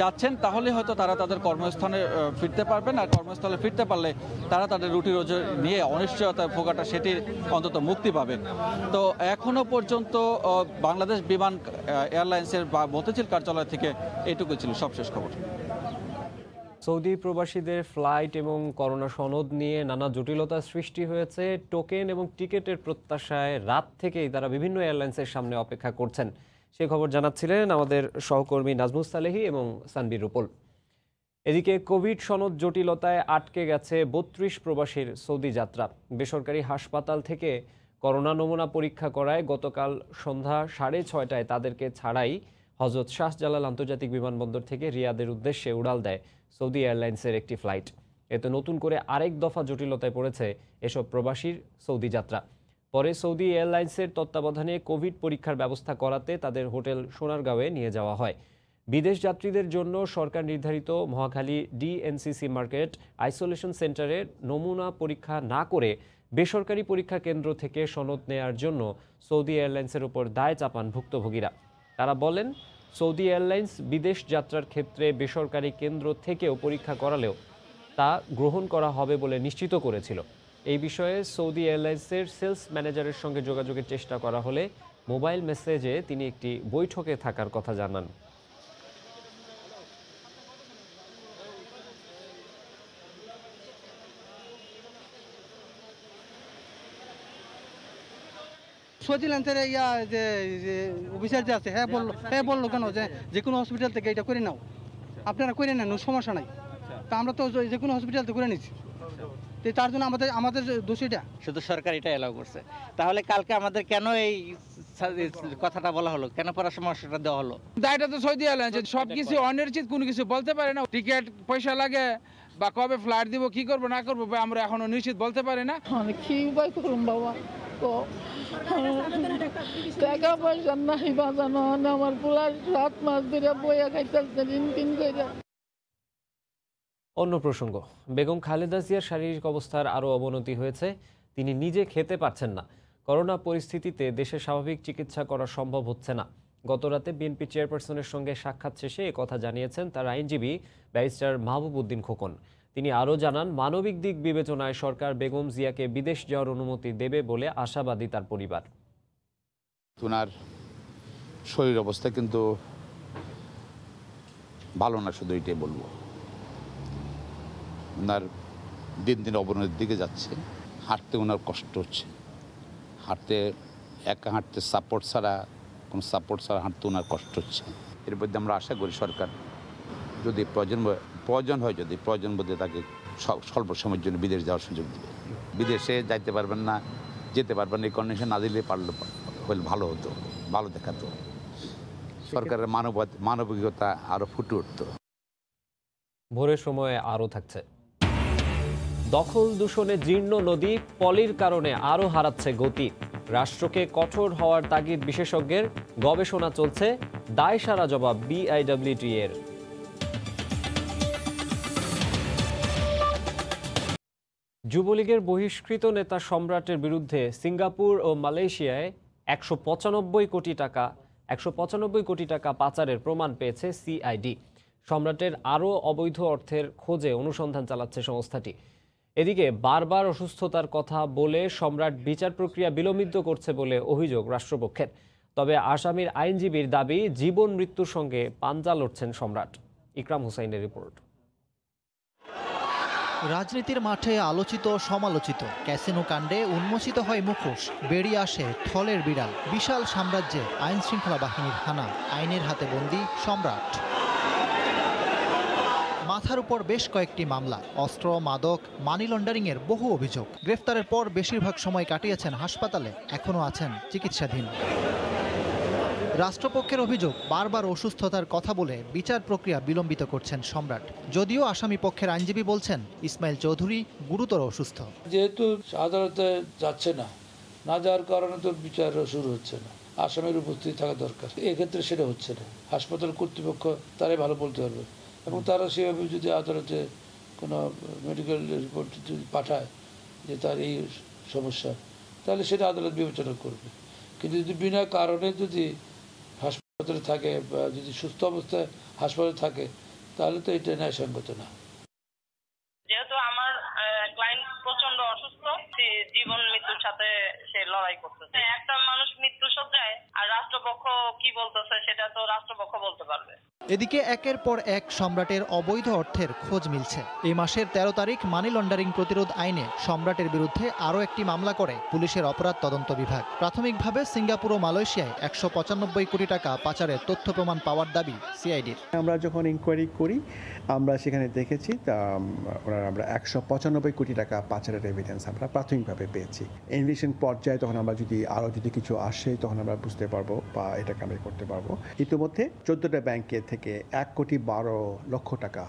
যাচ্ছেন। তাহলে হয়তো তারা তাদের কর্মস্থানে ফিরতে পারবেন, আর কর্মস্থলে ফিরতে পারলে তারা তাদের রুটি রোজি নিয়ে অনিশ্চয়তায় ভোগাটা সেটির অন্তত মুক্তি পাবে। তো এখনও পর্যন্ত বাংলাদেশ বিমান এয়ারলাইন্সের বা মতিঝিল কার্যালয় থেকে এইটুকু ছিল সবশেষ খবর। সৌদি প্রবাসীদের ফ্লাইট এবং করোনা সনদ নিয়ে নানা জটিলতার সৃষ্টি হয়েছে। টোকেন এবং টিকিটের প্রত্যাশায় রাত থেকেই তারা বিভিন্ন এয়ারলাইন্সের সামনে অপেক্ষা করছেন। সেই খবর জানাচ্ছিলেন আমাদের সহকর্মী নাজমুস সালেহি এবং সানবীর রুপল। এদিকে কোভিড সনদ জটিলতায় আটকে গেছে 32 প্রবাসীর সৌদি যাত্রা। বেসরকারি হাসপাতাল থেকে করোনা নমুনা পরীক্ষা করায় গতকাল সন্ধ্যা 6:30টায় তাদেরকে ছাড়াই হজরত শাহজালাল আন্তর্জাতিক বিমানবন্দর থেকে রিয়াদের উদ্দেশ্যে উড়াল দেয় সৌদি এয়ারলাইন্সের একটি ফ্লাইট। এতে নতুন করে আরেক দফা জটিলতায় পড়েছে এসব প্রবাসীর সৌদি যাত্রা। পরে সৌদি এয়ারলাইন্সের তত্ত্বাবধানে কোভিড পরীক্ষার ব্যবস্থা করাতে তাদের হোটেল সোনারগাঁওয়ে নিয়ে যাওয়া হয়। বিদেশ যাত্রীদের জন্য সরকার নির্ধারিত মহাখালী ডিএনসিসি মার্কেট আইসোলেশন সেন্টারে নমুনা পরীক্ষা না করে বেসরকারি পরীক্ষা কেন্দ্র থেকে সনদ নেয়ার জন্য সৌদি এয়ারলাইন্সের উপর দায় চাপান ভুক্তভোগীরা। তারা বলেন, সৌদি এয়ারলাইন্স বিদেশ যাত্রার ক্ষেত্রে বেসরকারি কেন্দ্র থেকেও পরীক্ষা করালেও তা গ্রহণ করা হবে বলে নিশ্চিত করেছিল। এই বিষয়ে সৌদি এয়ারলাইন্সের সেলস ম্যানেজারের সঙ্গে যোগাযোগের চেষ্টা করা হলে মোবাইল মেসেজে তিনি একটি বৈঠকে থাকার কথা জানান। সৌদি ল্যান্সের যে অফিসার যে আছে হ্যাঁ বললো কেন যে কোনো হসপিটাল থেকে এটা করে নাও, আপনারা করে নেন, সমস্যা নাই। তা আমরা তো যে কোনো হসপিটাল থেকে করে নিচ্ছি, তার জন্য আমাদের দোষীটা শুধু সরকার এটা এলাও করছে। তাহলে কালকে আমাদের কেন এই কথাটা বলা হলো, কেন পরামর্শটা দেওয়া হলো? দায়টা তো সৌদি এয়ারলাইন্স, সবকিছু অনিশ্চিত, কোনো কিছু বলতে পারে না। টিকিট পয়সা লাগে বা কবে ফ্লাইট দিব, কি করবো না করবো আমরা এখনো নিশ্চিত বলতে পারি না। কি উপায় করুন বাবা, টাকা পয়সা নাই বাজানো, আমার পুরা রাত মাস ধরে বইয়া খাইতেছে দিন করে। অন্য প্রসঙ্গ, বেগম খালেদা জিয়ার শারীরিক অবস্থার আরও অবনতি হয়েছে। তিনি নিজে খেতে পারছেন না। করোনা পরিস্থিতিতে দেশে স্বাভাবিক চিকিৎসা করা সম্ভব হচ্ছে না। গতরাতে বিএনপি চেয়ারপারসনের সঙ্গে সাক্ষাৎ শেষে একথা জানিয়েছেন তার আইনজীবী ব্যারিস্টার মাহবুব উদ্দিন খোকন। তিনি আরও জানান, মানবিক দিক বিবেচনায় সরকার বেগম জিয়াকে বিদেশ যাওয়ার অনুমতি দেবে বলে আশাবাদী তার পরিবার। ওনার শরীর অবস্থা কিন্তু ভালো না, শুধু এটাই বলবো। ওনার দিন দিন অবনতির দিকে যাচ্ছে, হাঁটতে ওনার কষ্ট হচ্ছে, একা হাঁটতে সাপোর্ট ছাড়া হাঁটতে ওনার কষ্ট হচ্ছে। এর মধ্যে আমরা আশা করি সরকার যদি প্রয়োজন হয়, যদি প্রয়োজন বোধে তাকে স্বল্প সময়ের জন্য বিদেশ যাওয়ার সুযোগ দেবে। বিদেশে যেতে পারবেন না এই কন্ডিশন না দিলে হলে ভালো হতো, ভালো দেখাতো, সরকারের মানবিকতা আরও ফুটে উঠত। ভোরের সময় আরও থাকছে। দখল দূষণে জীর্ণ নদী পলির কারণে আরও হারাচ্ছে গতি। রাষ্ট্রকে কঠোর হওয়ার তাগিদ বিশেষজ্ঞের, গবেষণা চলছে, দায়সারা জবাব বিআইডব্লিউটি এর। যুবলীগের বহিষ্কৃত নেতা সম্রাটের বিরুদ্ধে সিঙ্গাপুর ও মালয়েশিয়ায় 195 কোটি টাকা পাচারের প্রমাণ পেয়েছে সিআইডি। সম্রাটের আরও অবৈধ অর্থের খোঁজে অনুসন্ধান চালাচ্ছে সংস্থাটি। এদিকে বারবার অসুস্থতার কথা বলে সম্রাট বিচার প্রক্রিয়া বিলম্বিত করছে বলে অভিযোগ রাষ্ট্রপক্ষের। তবে আসামির আইনজীবীর দাবি, জীবন মৃত্যুর সঙ্গে পাঞ্জা লড়ছেন সম্রাট। ইকরাম হুসাইনের রিপোর্ট। রাজনীতির মাঠে আলোচিত সমালোচিত ক্যাসিনো কাণ্ডে উন্মোচিত হয় মুখোশ, বেরিয়ে আসে থলের বিড়াল। বিশাল সাম্রাজ্যে আইন শৃঙ্খলা বাহিনীর হানা, আইনের হাতে বন্দী সম্রাট। মাথার উপর বেশ কয়েকটি মামলা, অস্ত্র, মাদক, মানি লন্ডারিংয়ের বহু অভিযোগ। গ্রেফতারের পর বেশিরভাগ সময় কাটিয়েছেন হাসপাতালে, এখনও আছেন চিকিৎসাধীন। রাষ্ট্রপক্ষের অভিযোগ, বারবার অসুস্থতার কথা বলে বিচার প্রক্রিয়া বিলম্বিত করছেন সম্রাট। যদিও আসামি পক্ষের আইনজীবী বলছেন ইসমাইল চৌধুরী গুরুতর অসুস্থ। যেহেতু আদালতে যাচ্ছে না যাওয়ার কারণে তো বিচার শুরু হচ্ছে না, আসামির উপস্থিতি থাকা দরকার। এক্ষেত্রে সেটা হচ্ছে না। হাসপাতাল কর্তৃপক্ষ তারাই ভালো বলতে পারবে, এবং তারা সেভাবে যদি আদালতে কোনো মেডিকেল রিপোর্ট যদি পাঠায় যে তার এই সমস্যা, তাহলে সেটা আদালত বিবেচনা করবে। কিন্তু যদি বিনা কারণে যদি হাসপাতালে থাকে বা যদি সুস্থ অবস্থায় হাসপাতালে থাকে, তাহলে তো এটা ন্যায়সঙ্গত না। যেহেতু আমার ক্লায়েন্ট প্রচন্ড অসুস্থ, জীবন মৃত্যুর সাথে সে লড়াই করতেছে। একটা মানুষ মৃত্যু সজ্জায়, আর রাষ্ট্রপক্ষ কি বলতেছে সেটা তো রাষ্ট্রপক্ষ বলতে পারবে। এদিকে একের পর এক সম্রাটের অবৈধ অর্থের খোঁজ মিলছে। এই মাসের 13 তারিখ মানি লন্ডারিং প্রতিরোধ আইনে সম্রাটের বিরুদ্ধে আরও একটি মামলা করে পুলিশের অপরাধ তদন্ত বিভাগ। প্রাথমিকভাবে সিঙ্গাপুর ও মালয়েশিয়ায় 195 কোটি টাকা পাচারের তথ্য প্রমাণ পাওয়ার দাবি সিআইডির। আমরা যখন ইনকোয়ারি করি, আমরা সেখানে দেখেছি আমরা 195 কোটি টাকা পাচারের এভিডেন্স আমরা প্রাথমিকভাবে পেয়েছি। ইনভেস্টিগেশন পর্যায়ে তখন আমরা যদি কিছু আসে, তখন আমরা বুঝতে পারবো বা এটাকে আমরা করতে পারবো। ইতিমধ্যে 14টা ব্যাংকে থেকে 1,12,00,000 টাকা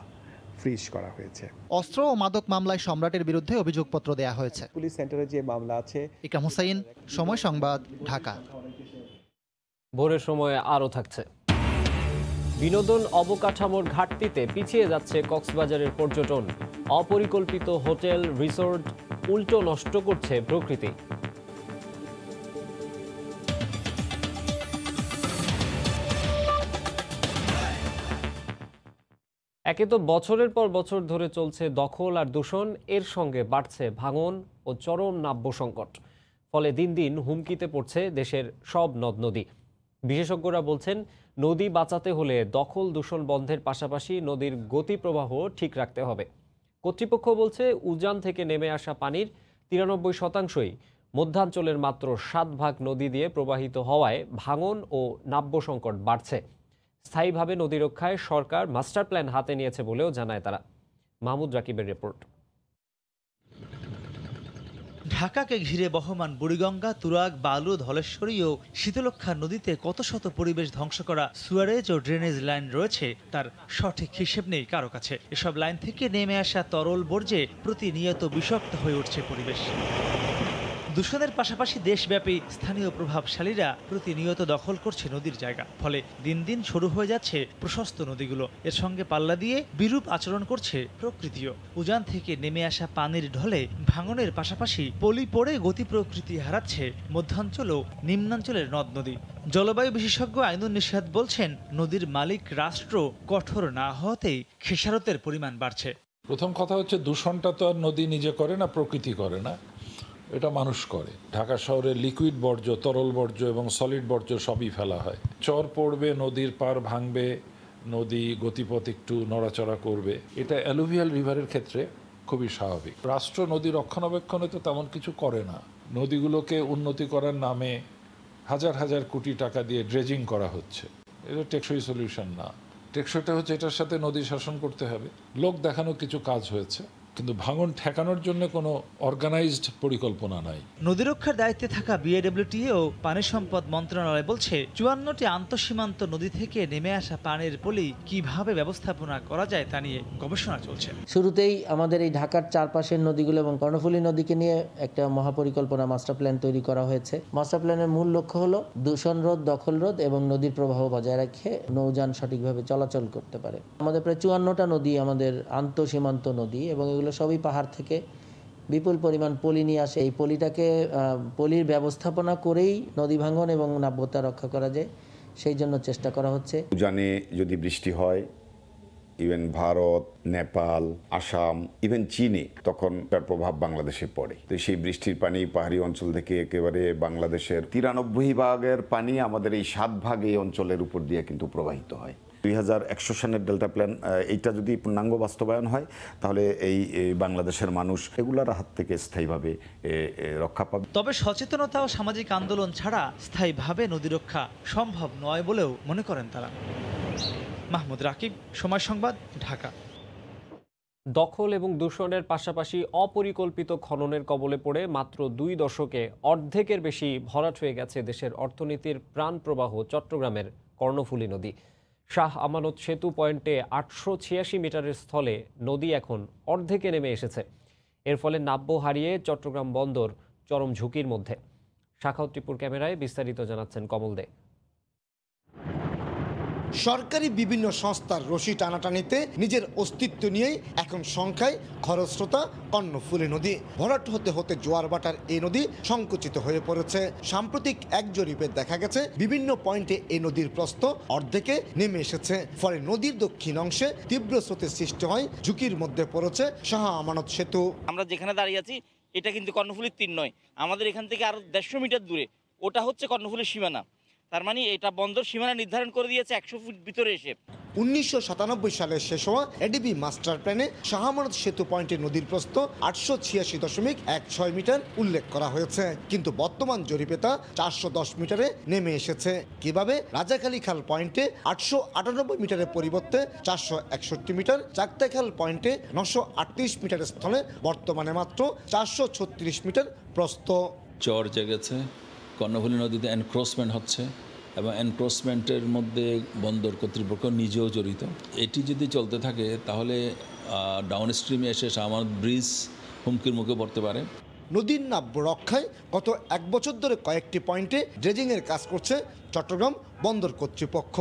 ফ্রিজ করা হয়েছে। অস্ত্র ও মাদক মামলায় সম্রাটের বিরুদ্ধে অভিযোগপত্র দেয়া হয়েছে। পুলিশ সেন্টারে যে মামলা আছে। ইকরাম হুসাইন, সময় সংবাদ, ঢাকা। ভোরের সময় আরও থাকছে। বিনোদন অবকাঠামোর ঘাটতিতে পিছিয়ে যাচ্ছে কক্সবাজারের পর্যটন। অপরিকল্পিত হোটেল, রিসোর্ট উল্টো নষ্ট করছে প্রকৃতি। একে তো বছরের পর বছর ধরে চলছে দখল আর দূষণ, এর সঙ্গে বাড়ছে ভাঙন ও চরম নাব্য সংকট। ফলে দিন দিন হুমকিতে পড়ছে দেশের সব নদ নদী। বিশেষজ্ঞরা বলছেন, নদী বাঁচাতে হলে দখল দূষণ বন্ধের পাশাপাশি নদীর গতি প্রবাহ ঠিক রাখতে হবে। কর্তৃপক্ষ বলছে, উজান থেকে নেমে আসা পানির 93% মধ্যাঞ্চলের মাত্র 7 নদী দিয়ে প্রবাহিত হওয়ায় ভাঙন ও নাব্য সংকট বাড়ছে। স্থায়ীভাবে নদী রক্ষায় সরকার মাস্টার প্ল্যান হাতে নিয়েছে বলেও জানায় তারা। মাহমুদ রাকিবের রিপোর্ট। ঢাকাকে ঘিরে বহমান বুড়িগঙ্গা, তুরাগ, বালু, ধলেশ্বরী ও শীতলক্ষা নদীতে কত শত পরিবেশ ধ্বংস করা সুয়ারেজ ও ড্রেনেজ লাইন রয়েছে, তার সঠিক হিসেব নেই কারো কাছে। এসব লাইন থেকে নেমে আসা তরল বর্জ্যে প্রতিনিয়ত বিষাক্ত হয়ে উঠছে পরিবেশ। দূষণের পাশাপাশি দেশব্যাপী স্থানীয় প্রভাবশালীরা প্রতিনিয়ত দখল করছে নদীর জায়গা। ফলে দিন দিন শুরু হয়ে যাচ্ছে প্রশস্ত নদীগুলো। এর সঙ্গে পাল্লা দিয়ে বিরূপ আচরণ করছে প্রকৃতিও। উজান থেকে নেমে আসা পানির ঢলে ভাঙনের পাশাপাশি পলি পড়ে গতি প্রকৃতি হারাচ্ছে মধ্যাঞ্চল ও নিম্নাঞ্চলের নদ নদী। জলবায়ু বিশেষজ্ঞ আইনুন নিশাত বলছেন, নদীর মালিক রাষ্ট্র কঠোর না হওয়াতেই খেসারতের পরিমাণ বাড়ছে। প্রথম কথা হচ্ছে, দূষণটা তো আর নদী নিজে করে না, প্রকৃতি করে না, এটা মানুষ করে। ঢাকা শহরে লিকুইড বর্জ্য, তরল বর্জ্য এবং সলিড বর্জ্য সবই ফেলা হয়। চর পড়বে, নদীর পার ভাঙবে, নদী গতিপথ একটু নড়াচড়া করবে। এটা অ্যালুভিয়াল রিভারের ক্ষেত্রে খুবই স্বাভাবিক। রাষ্ট্র নদী রক্ষণাবেক্ষণে তো তেমন কিছু করে না। নদীগুলোকে উন্নতি করার নামে হাজার হাজার কোটি টাকা দিয়ে ড্রেজিং করা হচ্ছে। এটা টেকসই সলিউশন না। টেকসইটা হচ্ছে এটার সাথে নদী শাসন করতে হবে। লোক দেখানো কিছু কাজ হয়েছে, কিন্তু ভাঙন ঠেকানোর জন্য কোনো অর্গানাইজড পরিকল্পনা নাই। নদী রক্ষার দায়িত্বে থাকা বিএডব্লিউটিএ ও পানি সম্পদ মন্ত্রণালয় বলছে, 54টি আন্তঃসীমান্ত নদী থেকে নেমে আসা পানির পলি কিভাবে ব্যবস্থাপনা করা যায় তা নিয়ে গবেষণা চলছে। শুরুতেই আমাদের এই ঢাকার চারপাশের নদীগুলো এবং কর্ণফুলী নদীকে নিয়ে একটা মহাপরিকল্পনা মাস্টার প্ল্যান তৈরি করা হয়েছে। মাস্টার প্ল্যানের মূল লক্ষ্য হলো দূষণ রোধ, দখল রোধ এবং নদীর প্রবাহ বজায় রেখে নৌযান সঠিকভাবে চলাচল করতে পারে। আমাদের প্রায় 54টা নদী আমাদের আন্তঃসীমান্ত নদী, এবং এগুলো সবই পাহাড় থেকে বিপুল পরিমাণ পলি নিয়ে আসে। এই পলিটাকে পলির ব্যবস্থাপনা করেই নদী ভাঙন এবং নাব্যতা রক্ষা করা যায়, সেই জন্য চেষ্টা করা হচ্ছে। উজানে যদি বৃষ্টি হয়, ইভেন ভারত, নেপাল, আসাম, ইভেন চীনে, তখন তার প্রভাব বাংলাদেশে পড়ে। তো সেই বৃষ্টির পানি পাহাড়ি অঞ্চল থেকে একেবারে বাংলাদেশের 93 ভাগের পানি আমাদের এই 7 ভাগ এই অঞ্চলের উপর দিয়ে কিন্তু প্রবাহিত হয়। 2100 সনের ডেল্টা প্ল্যান এইটা যদি পূর্ণাঙ্গ বাস্তবায়ন হয়, তাহলে এই বাংলাদেশের মানুষ এগুলোর হাত থেকে স্থায়ীভাবে রক্ষা পাবে। তবে সচেতনতা ও সামাজিক আন্দোলন ছাড়া স্থায়ীভাবে নদী রক্ষা সম্ভব নয় বলেও মনে করেন তারা। মাহমুদ রাকিব, সময় সংবাদ, ঢাকা। দখল এবং দূষণের পাশাপাশি অপরিকল্পিত খননের কবলে পড়ে মাত্র 2 দশকে অর্ধেকের বেশি ভরাট হয়ে গেছে দেশের অর্থনীতির প্রাণপ্রবাহ চট্টগ্রামের কর্ণফুলী নদী। শাহ আমানত সেতু পয়েন্টে 886 মিটারের স্থলে নদী এখন অর্ধেকে নেমে এসেছে। এর ফলে নাব্য হারিয়ে চট্টগ্রাম বন্দর চরম ঝুঁকির মধ্যে। শাখাউত টিপুর ক্যামেরায় বিস্তারিত জানাচ্ছেন কমল দে। সরকারি বিভিন্ন সংস্থার রশি টানাটানিতে নিজের অস্তিত্ব নিয়েই এখন সংখ্যায় খরস্রোতা কর্ণফুলী নদী। ভরাট হতে হতে জোয়ার ভাটার এই নদী সংকুচিত হয়ে পড়েছে। সাম্প্রতিক এক জরিপে দেখা গেছে বিভিন্ন পয়েন্টে এই নদীর প্রস্থ অর্ধেকে নেমে এসেছে। ফলে নদীর দক্ষিণ অংশে তীব্র স্রোতের সৃষ্টি হয়। ঝুঁকির মধ্যে পড়েছে শাহ আমানত সেতু। আমরা যেখানে দাঁড়িয়ে আছি এটা কিন্তু কর্ণফুলীর তীর নয়, আমাদের এখান থেকে আরো 150 মিটার দূরে ওটা হচ্ছে কর্ণফুলীর সীমানা। তার মানে এটা বন্দর সীমানা নির্ধারণ করে দিয়েছে 100 ফুট ভিতরে এসে। 1997 সালে শেষ হওয়া এডিবি মাস্টার প্ল্যানে শাহ আমানত সেতু পয়েন্টে নদীর প্রস্থ 886.16 মিটার উল্লেখ করা হয়েছে, কিন্তু বর্তমান জরিপে তা 410 মিটারে নেমে এসেছে। কিভাবে? রাজাখালী খাল পয়েন্টে 898 মিটারের পরিবর্তে 461 মিটার, চাকতাখাল পয়েন্টে 938 মিটারের স্থলে বর্তমানে মাত্র 436 মিটার প্রস্থ। চর জেগেছে, কর্ণফুলী নদীতে এনক্রোচমেন্ট হচ্ছে এবং এনক্রোচমেন্টের মধ্যে বন্দর কর্তৃপক্ষ নিজেও জড়িত। এটি যদি চলতে থাকে তাহলে ডাউন স্ট্রিমে এসে আমার ব্রিজ হুমকির মুখে পড়তে পারে। নদীর নাব্য রক্ষায় গত 1 বছর ধরে কয়েকটি পয়েন্টে ড্রেজিংয়ের কাজ করছে চট্টগ্রাম বন্দর কর্তৃপক্ষ,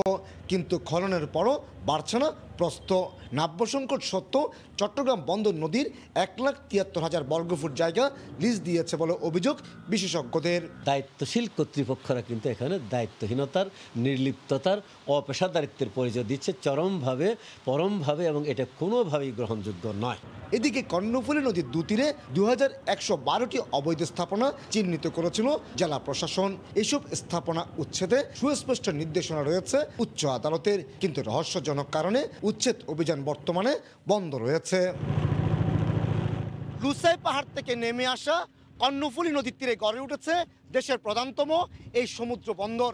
কিন্তু খননের পরও বাড়ছে না প্রস্থ। নাব্য সংকট সত্ত্বেও চট্টগ্রাম বন্দর নদীর 1,73,000 বর্গফুট জায়গা লিজ দিয়েছে বলে অভিযোগ বিশেষজ্ঞদের। দায়িত্বশীল কর্তৃপক্ষরা কিন্তু এখানে দায়িত্বহীনতার, নির্লিপ্ততার, অপেশাদারিত্বের পরিচয় দিচ্ছে চরমভাবে, পরমভাবে, এবং এটা কোনোভাবেই গ্রহণযোগ্য নয়। এদিকে কর্ণফুলী নদীর দুতীরে 2112টি অবৈধ স্থাপনা চিহ্নিত করেছিল জেলা প্রশাসন। এসব স্থাপনা উচ্ছেদে সুস্পষ্ট নির্দেশনা রয়েছে উচ্চ আদালতের, কিন্তু রহস্যজনক কারণে উচ্ছেদ অভিযান বর্তমানে বন্ধ রয়েছে। লুসাই পাহাড় থেকে নেমে আসা কর্ণফুলী নদীর তীরে গড়ে উঠেছে দেশের প্রধানতম এই সমুদ্র বন্দর।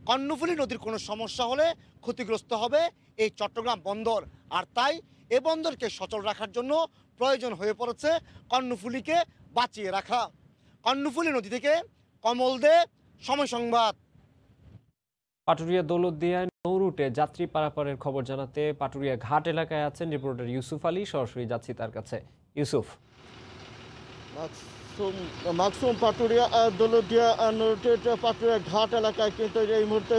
কর্ণফুলী নদীর কোনো সমস্যা হলে ক্ষতিগ্রস্ত হবে এই চট্টগ্রাম বন্দর, আর তাই এ বন্দরকে সচল রাখার জন্য প্রয়োজন হয়ে পড়েছে কর্ণফুলীকে বাঁচিয়ে রাখা। কর্ণফুলী নদী থেকে কমল দে, সময় সংবাদ। পাটুরিয়া দৌলতদিয়ায় নৌ রুটে যাত্রী পারাপারের খবর জানাতে পাটুরিয়া ঘাট এলাকায় আছেন রিপোর্টার ইউসুফ আলী। সরাসরি যাচ্ছি তার কাছে। ইউসুফ। মাকসুম, পাটুরিয়া দৌলতদিয়া রুটের পাটুরিয়া ঘাট এলাকায় কিন্তু এই মুহূর্তে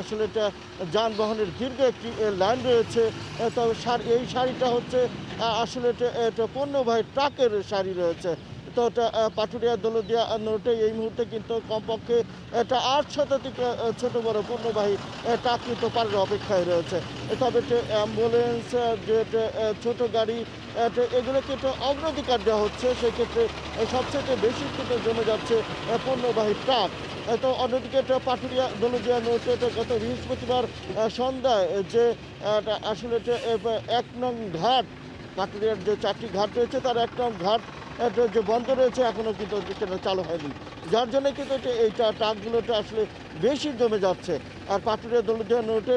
আসলে এটা যানবাহনের দীর্ঘ একটি লাইন রয়েছে। তবে এই সারিটা হচ্ছে আসলে এটা পণ্যবাহী ট্রাকের সারি রয়েছে। তো পাটুরিয়া দৌলতদিয়া রুটে এই মুহূর্তে কিন্তু কমপক্ষে এটা 8 শতাধিক ছোট বড় পণ্যবাহী ট্রাক কিন্তু পারের অপেক্ষায় রয়েছে। তবে অ্যাম্বুলেন্স, যে ছোট গাড়ি, এগুলোকে একটু অগ্রাধিকার দেওয়া হচ্ছে। সেক্ষেত্রে সবচেয়ে বেশি কিন্তু জমে যাচ্ছে পণ্যবাহী ট্রাক। তো অন্যদিকে পাটুরিয়া দৌলতদিয়া রুটে গত বৃহস্পতিবার সন্ধ্যায় যে আসলে 1 নং ঘাট, পাটুরিয়ার যে 4টি ঘাট রয়েছে তার 1 নং ঘাট যে বন্ধ রয়েছে এখনও কিন্তু সেটা চালু হয়নি, যার জন্য কিন্তু এই ট্রাকগুলোটা আসলে বেশি জমে যাচ্ছে। আর পাটুরিয়া দৌলতদিয়া রুটে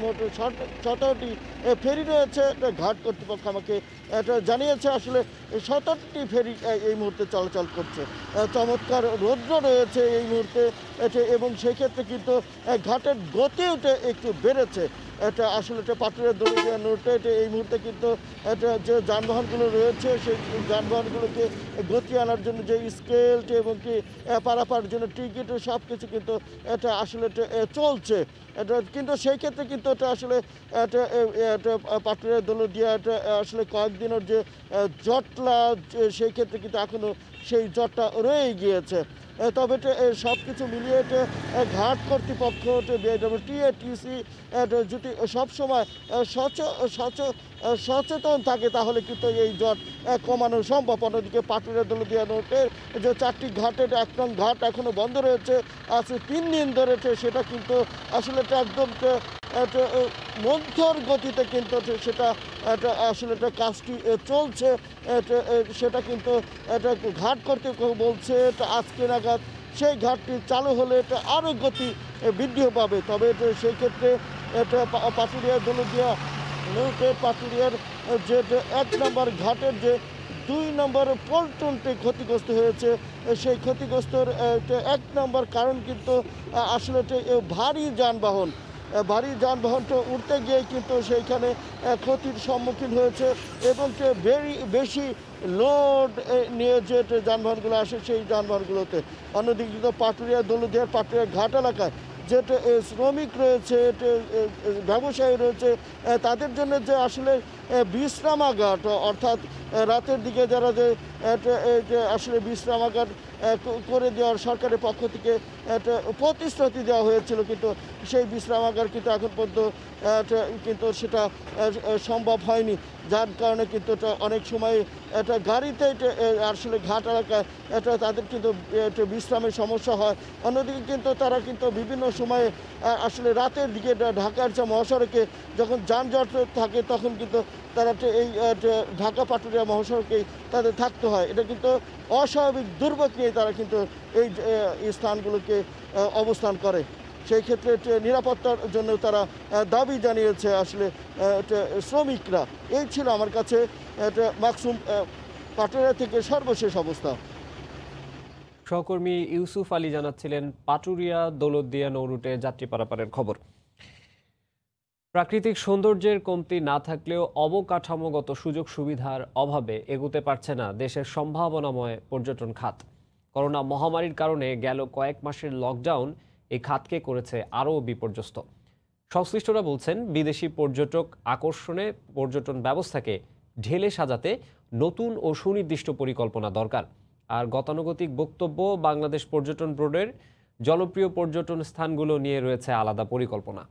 মোট 17টি ফেরি রয়েছে। ঘাট কর্তৃপক্ষ আমাকে এটা জানিয়েছে আসলে 17টি ফেরি এই মুহূর্তে চলাচল করছে। চমৎকার রৌদ্র রয়েছে এই মুহূর্তে এবং সেক্ষেত্রে কিন্তু ঘাটের গতিও একটু বেড়েছে। এটা আসলে পাটুরিয়া দৌলতদিয়া রুটে এই মুহূর্তে কিন্তু এটা যে যানবাহনগুলো রয়েছে সেই যানবাহনগুলোকে গতি আনার জন্য যে স্কেল এবং কি পারাপারের জন্য টিকিট সব কিছু কিন্তু এটা আসলে চলছে। এটা কিন্তু সেই ক্ষেত্রে কিন্তু এটা আসলে পাটুরিয়া দৌলতদিয়া আসলে কয়েক কয়েকদিনের যে জটলা, সেই ক্ষেত্রে কিন্তু এখনও সেই জটটা রয়ে গিয়েছে। তবে সব কিছু মিলিয়ে ঘাট কর্তৃপক্ষ বিআইডব্লিউটিএটিসি যদি সবসময় সচেতন থাকে তাহলে কিন্তু এই জট কমানো সম্ভব। অন্যদিকে পাটুরিয়া দৌলতদিয়া রোডের যে 4টি ঘাটের 1 নং ঘাট এখনও বন্ধ রয়েছে, আজ 3 দিন ধরে, সেটা কিন্তু আসলে একদম মন্থর গতিতে কিন্তু সেটা আসলে কাজটি চলছে। সেটা কিন্তু ঘাট কর্তৃপক্ষ বলছে আজকে নাগাদ সেই ঘাটটি চালু হলে আরও গতি বৃদ্ধি পাবে। তবে সেই ক্ষেত্রে পাটুরিয়া দৌলতদিয়া পাটুরিয়ার যে 1 নম্বর ঘাটের যে 2 নম্বর পল্টনটি ক্ষতিগ্রস্ত হয়েছে, সেই ক্ষতিগ্রস্তর 1 নম্বর কারণ কিন্তু আসলে ভারী যানবাহনটা উঠতে গিয়ে কিন্তু সেইখানে ক্ষতির সম্মুখীন হয়েছে এবং বেশি লোড নিয়ে যে যানবাহনগুলো আসে সেই যানবাহনগুলোতে। অন্যদিকে কিন্তু পাটুরিয়া দৌলতদিয়ার পাটুরিয়া ঘাট এলাকায় যেটা শ্রমিক রয়েছে, ব্যবসায়ী রয়েছে, তাদের জন্য যে আসলে বিশ্রামাগার, অর্থাৎ রাতের দিকে যারা যে আসলে বিশ্রামাগার করে দেওয়ার সরকারের পক্ষ থেকে একটা প্রতিশ্রুতি দেওয়া হয়েছিল, কিন্তু সেই বিশ্রামাগার কিন্তু এখন পর্যন্ত কিন্তু সেটা সম্ভব হয়নি, যার কারণে কিন্তু অনেক সময় এটা গাড়িতে আসলে ঘাট এলাকায় তাদের কিন্তু বিশ্রামের সমস্যা হয়। অন্যদিকে কিন্তু তারা কিন্তু বিভিন্ন সময়ে আসলে রাতের দিকে ঢাকার যে মহাসড়কে যখন যানজট থাকে তখন কিন্তু তারা এই ঢাকা পাটুরিয়া মহাসড়কেই তাদের থাকতে হয়। এটা কিন্তু অস্বাভাবিক দুর্ভোগ নিয়ে তারা কিন্তু এই স্থানগুলোকে অবস্থান করে। সেই ক্ষেত্রে নিরাপত্তার জন্য তারা দাবি জানিয়েছে আসলে শ্রমিকরা। এই ছিল আমার কাছে মাকসুম পাটুরিয়া থেকে সর্বশেষ অবস্থা। সহকর্মী ইউসুফ আলী জানাচ্ছিলেন পাটুরিয়া দৌলতদিয়া নৌরুটে যাত্রী পারাপারের খবর। প্রাকৃতিক সৌন্দর্যের কমতি না থাকলেও অবকাঠামোগত সুযোগ সুবিধার অভাবে এগোতে পারছে না দেশের সম্ভাবনাময় পর্যটন খাত। করোনা মহামারীর কারণে গেল কয়েক মাসের লকডাউন এই খাতকে করেছে আরও বিপর্যস্ত। সংশ্লিষ্টরা বলছেন বিদেশি পর্যটক আকর্ষণে পর্যটন ব্যবস্থাকে ঢেলে সাজাতে নতুন ও সুনির্দিষ্ট পরিকল্পনা দরকার। আর গতানুগতিক বক্তব্য বাংলাদেশ পর্যটন বোর্ডের জনপ্রিয় পর্যটন স্থানগুলো নিয়ে রয়েছে আলাদা পরিকল্পনা।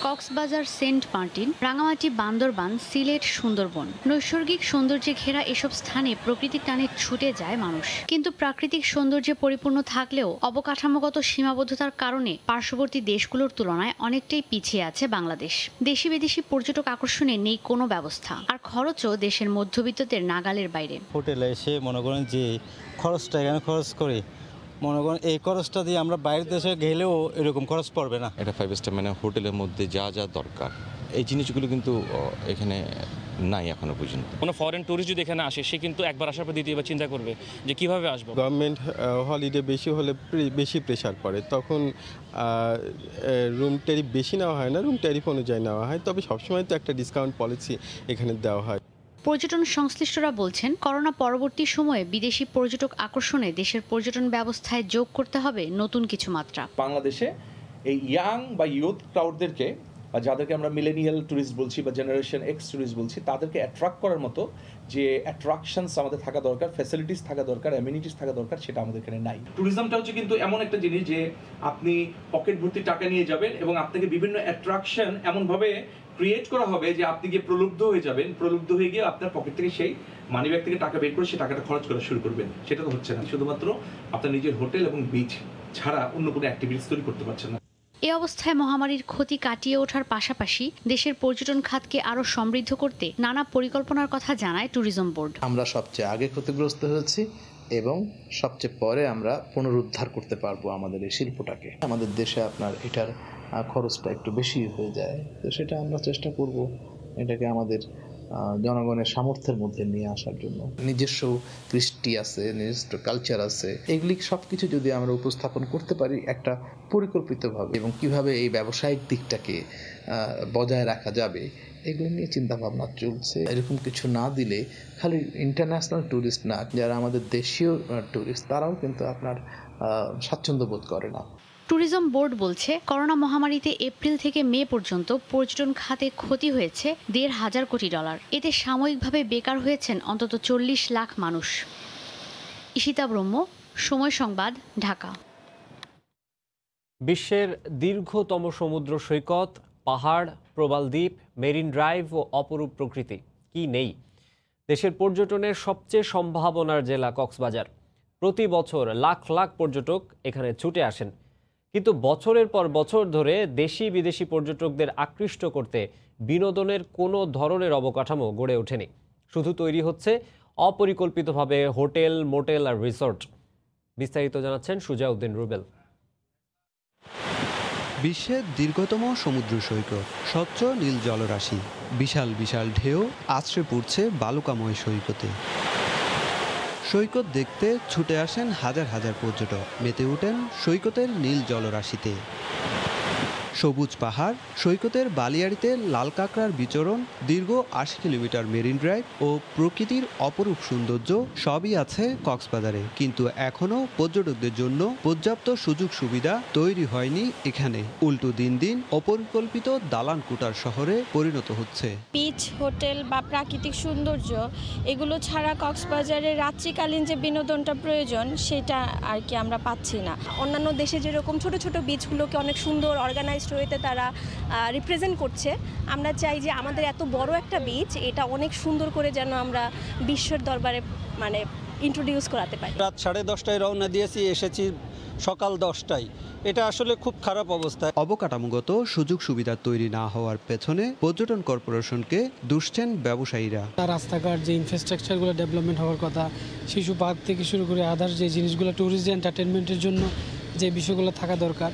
কক্সবাজার, সেন্ট মার্টিন, রাঙামাটি, বান্দরবান, সিলেট, সুন্দরবন, নৈসর্গিক সৌন্দর্যে ঘেরা এসব স্থানে প্রকৃতির টানে ছুটে যায় মানুষ। কিন্তু প্রাকৃতিক সৌন্দর্যে পরিপূর্ণ থাকলেও অবকাঠামোগত সীমাবদ্ধতার কারণে পার্শ্ববর্তী দেশগুলোর তুলনায় অনেকটাই পিছিয়ে আছে বাংলাদেশ। দেশি বিদেশি পর্যটক আকর্ষণে নেই কোনো ব্যবস্থা, আর খরচও দেশের মধ্যবিত্তদের নাগালের বাইরে। হোটেলে এসে মনে করেন যে খরচটা এখানে খরচ করে মনে করেন এই খরচটা দিয়ে আমরা বাইরের দেশে গেলেও এরকম খরচ পড়বে না। এটা 5 স্টার মানে হোটেলের মধ্যে যা যা দরকার এই জিনিসগুলো কিন্তু এখানে নাই এখনো পর্যন্ত। কোনো ফরেন ট্যুরিস্ট যদি এখানে আসে সে কিন্তু একবার আসার পর দ্বিতীয়বার চিন্তা করবে যে কিভাবে আসবো। গভর্নমেন্ট হলিডে বেশি হলে বেশি প্রেশার পড়ে, তখন রুম ট্যারিফ বেশি নেওয়া হয় না, রুম ট্যারিফ অনুযায়ী নেওয়া হয়। তবে সবসময় তো একটা ডিসকাউন্ট পলিসি এখানে দেওয়া হয়। পর্যটন সংশ্লিষ্টরা বলছেন করোনা পরবর্তী সময়ে বিদেশি পর্যটক আকর্ষণে দেশের পর্যটন ব্যবস্থায় যোগ করতে হবে নতুন কিছু মাত্রা। বাংলাদেশে এই ইয়াং বা ইউথ ক্রাউডদেরকে বা যাদেরকে আমরা মিলেনিয়াল ট্যুরিস্ট বলছি বা জেনারেশন এক্স ট্যুরিস্ট বলছি তাদেরকে অ্যাট্রাক্ট করার মতো যে অ্যাট্রাকশনস আমাদের থাকা দরকার, ফ্যাসিলিটিস থাকা দরকার, অ্যামিনিটিস থাকা দরকার, সেটা আমাদের এখানে নাই। ট্যুরিজমটা হচ্ছে কিন্তু এমন একটা জিনিস যে আপনি পকেট ভর্তি টাকা নিয়ে যাবেন এবং আপনাকে বিভিন্ন অ্যাট্রাকশন এমনভাবে ক্রিয়েট করা হবে যে আপনি গিয়ে প্রলুব্ধ হয়ে যাবেন, প্রলুব্ধ হয়ে গিয়ে আপনার পকেট থেকে সেই মানি ব্যাগ থেকে টাকা বের করে সেই টাকাটা খরচ করা শুরু করবেন। সেটা তো হচ্ছে না, শুধুমাত্র আপনার নিজের হোটেল এবং বিচ ছাড়া অন্য কোনো অ্যাক্টিভিটিস তৈরি করতে পারছেন না। এ অবস্থায় মহামারীর ক্ষতি কাটিয়ে ওঠার পাশাপাশি দেশের পর্যটন খাতকে আরও সমৃদ্ধ করতে নানা পরিকল্পনার কথা জানায় ট্যুরিজম বোর্ড। আমরা সবচেয়ে আগে ক্ষতিগ্রস্ত হয়েছি এবং সবচেয়ে পরে আমরা পুনরুদ্ধার করতে পারবো আমাদের এই শিল্পটাকে। আমাদের দেশে আপনার এটার খরচটা একটু বেশি হয়ে যায়, তো সেটা আমরা চেষ্টা করব এটাকে আমাদের জনগণের সামর্থ্যের মধ্যে নিয়ে আসার জন্য। নিজস্ব কৃষ্টি আছে, নিজস্ব কালচার আছে, এগুলি সব কিছু যদি আমরা উপস্থাপন করতে পারি একটা পরিকল্পিতভাবে এবং কিভাবে এই ব্যবসায়িক দিকটাকে বজায় রাখা যাবে এগুলো নিয়ে চিন্তা ভাবনা চলছে। এরকম কিছু না দিলে খালি ইন্টারন্যাশনাল ট্যুরিস্ট না, যারা আমাদের দেশীয় ট্যুরিস্ট তারাও কিন্তু আপনার স্বাচ্ছন্দ্য বোধ করে না। ট্যুরিজম বোর্ড বলছে, করোনা মহামারীতে এপ্রিল থেকে মে পর্যন্ত পর্যটন খাতে ক্ষতি হয়েছে $1,500 কোটি। এতে সাময়িকভাবে বেকার হয়েছেন অন্তত 40 লাখ মানুষ। ঈশিতা ব্রহ্ম, সময় সংবাদ, ঢাকা। বিশ্বের দীর্ঘতম সমুদ্র সৈকত, পাহাড়, প্রবাল দ্বীপ, মেরিন ড্রাইভ ও অপরূপ প্রকৃতি কি নেই? দেশের পর্যটনের সবচেয়ে সম্ভাবনার জেলা কক্সবাজার। প্রতি বছর লাখ লাখ পর্যটক এখানে ছুটে আসেন, কিন্তু বছরের পর বছর ধরে দেশি বিদেশি পর্যটকদের আকৃষ্ট করতে বিনোদনের কোনো ধরনের অবকাঠামো গড়ে ওঠেনি। শুধু তৈরি হচ্ছে অপরিকল্পিতভাবে হোটেল, মোটেল আর রিসর্ট। বিস্তারিত জানাচ্ছেন সুজাউদ্দিন রুবেল। বিশ্বের দীর্ঘতম সমুদ্র সৈকত, স্বচ্ছ নীল জলরাশি, বিশাল বিশাল ঢেউ আছড়ে পড়ছে বালুকাময় সৈকতে। সৈকত দেখতে ছুটে আসেন হাজার হাজার পর্যটক, মেতে ওঠেন সৈকতের নীল জলরাশিতে। সবুজ পাহাড়, সৈকতের বালিয়াড়িতে লাল কাঁকড়ার বিচরণ, দীর্ঘ 80 কিলোমিটার মেরিন ড্রাইভ ও প্রকৃতির অপরূপ সৌন্দর্য সবই আছে কক্সবাজারে, কিন্তু এখনও পর্যটকদের জন্য পর্যাপ্ত সুযোগ সুবিধা তৈরি হয়নি এখানে। উল্টো দিন দিন অপরিকল্পিত দালান কোটার শহরে পরিণত হচ্ছে। বিচ, হোটেল বা প্রাকৃতিক সৌন্দর্য এগুলো ছাড়া কক্সবাজারে রাত্রিকালীন যে বিনোদনটা প্রয়োজন সেটা আর কি আমরা পাচ্ছি না। অন্যান্য দেশে যেরকম ছোট ছোট বিচগুলোকে অনেক সুন্দর অর্গানাইজড ওয়েতে তারা রিপ্রেজেন্ট করছে, আমরা চাই যে আমাদের এত বড় একটা বিচ এটা অনেক সুন্দর করে যেন আমরা বিশ্বের দরবারে মানে ইন্ট্রোডিউস করাতে পারি। রাত 10:30টায় রওনা দিয়েছি, এসেছি সকাল 10টায়। এটা আসলে খুব খারাপ অবস্থা। অবকাঠামোগত সুযোগ সুবিধা তৈরি না হওয়ার পেছনে পর্যটন কর্পোরেশনকে দুষছেন ব্যবসায়ীরা। রাস্তাঘাট যে ইনফ্রাস্ট্রাকচারগুলো ডেভেলপমেন্ট হওয়ার কথা, শিশু পার্ক থেকে শুরু করে আদার্স যে জিনিসগুলো ট্যুরিস্ট এন্টারটেনমেন্টের জন্য যে বিষয়গুলো থাকা দরকার,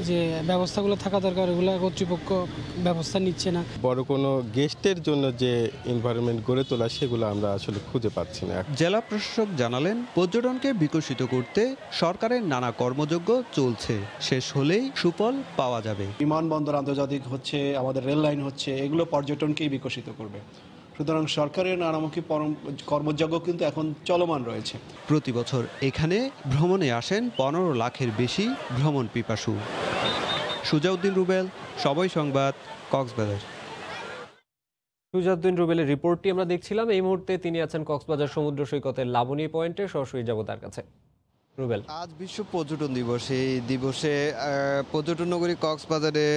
যে ব্যবস্থাগুলো থাকা দরকার, ওগুলো কর্তৃপক্ষ ব্যবস্থা নিচ্ছে না। বড় কোনো গেস্টের জন্য যে এনভায়রনমেন্ট গড়ে তোলা সেগুলো আমরা আসলে খুঁজে পাচ্ছি না। জেলা প্রশাসক জানালেন, পর্যটনকে বিকশিত করতে সরকারের নানা কর্মযজ্ঞ চলছে, শেষ হলেই সুফল পাওয়া যাবে। বিমানবন্দর আন্তর্জাতিক হচ্ছে, আমাদের রেল লাইন হচ্ছে, এগুলো পর্যটনকেই বিকশিত করবে। সুতরাং সরকারের নানামুখী কর্মযজ্ঞ কিন্তু এখন চলমান রয়েছে। প্রতি বছর এখানে ভ্রমণে আসেন 15 লাখের বেশি ভ্রমণ পিপাসু। সুজাউদ্দিন রুবেল, সময় সংবাদ, কক্সবাজার। সুজাউদ্দিন রুবেলের রিপোর্টটি আমরা দেখছিলাম। এই মুহূর্তে তিনি আছেন কক্সবাজার সমুদ্র সৈকতের লাবণী পয়েন্টে। সরাসরি যাব তার কাছে। রুবেল, আজ বিশ্ব পর্যটন দিবস। এই দিবসে পর্যটন নগরী কক্সবাজারে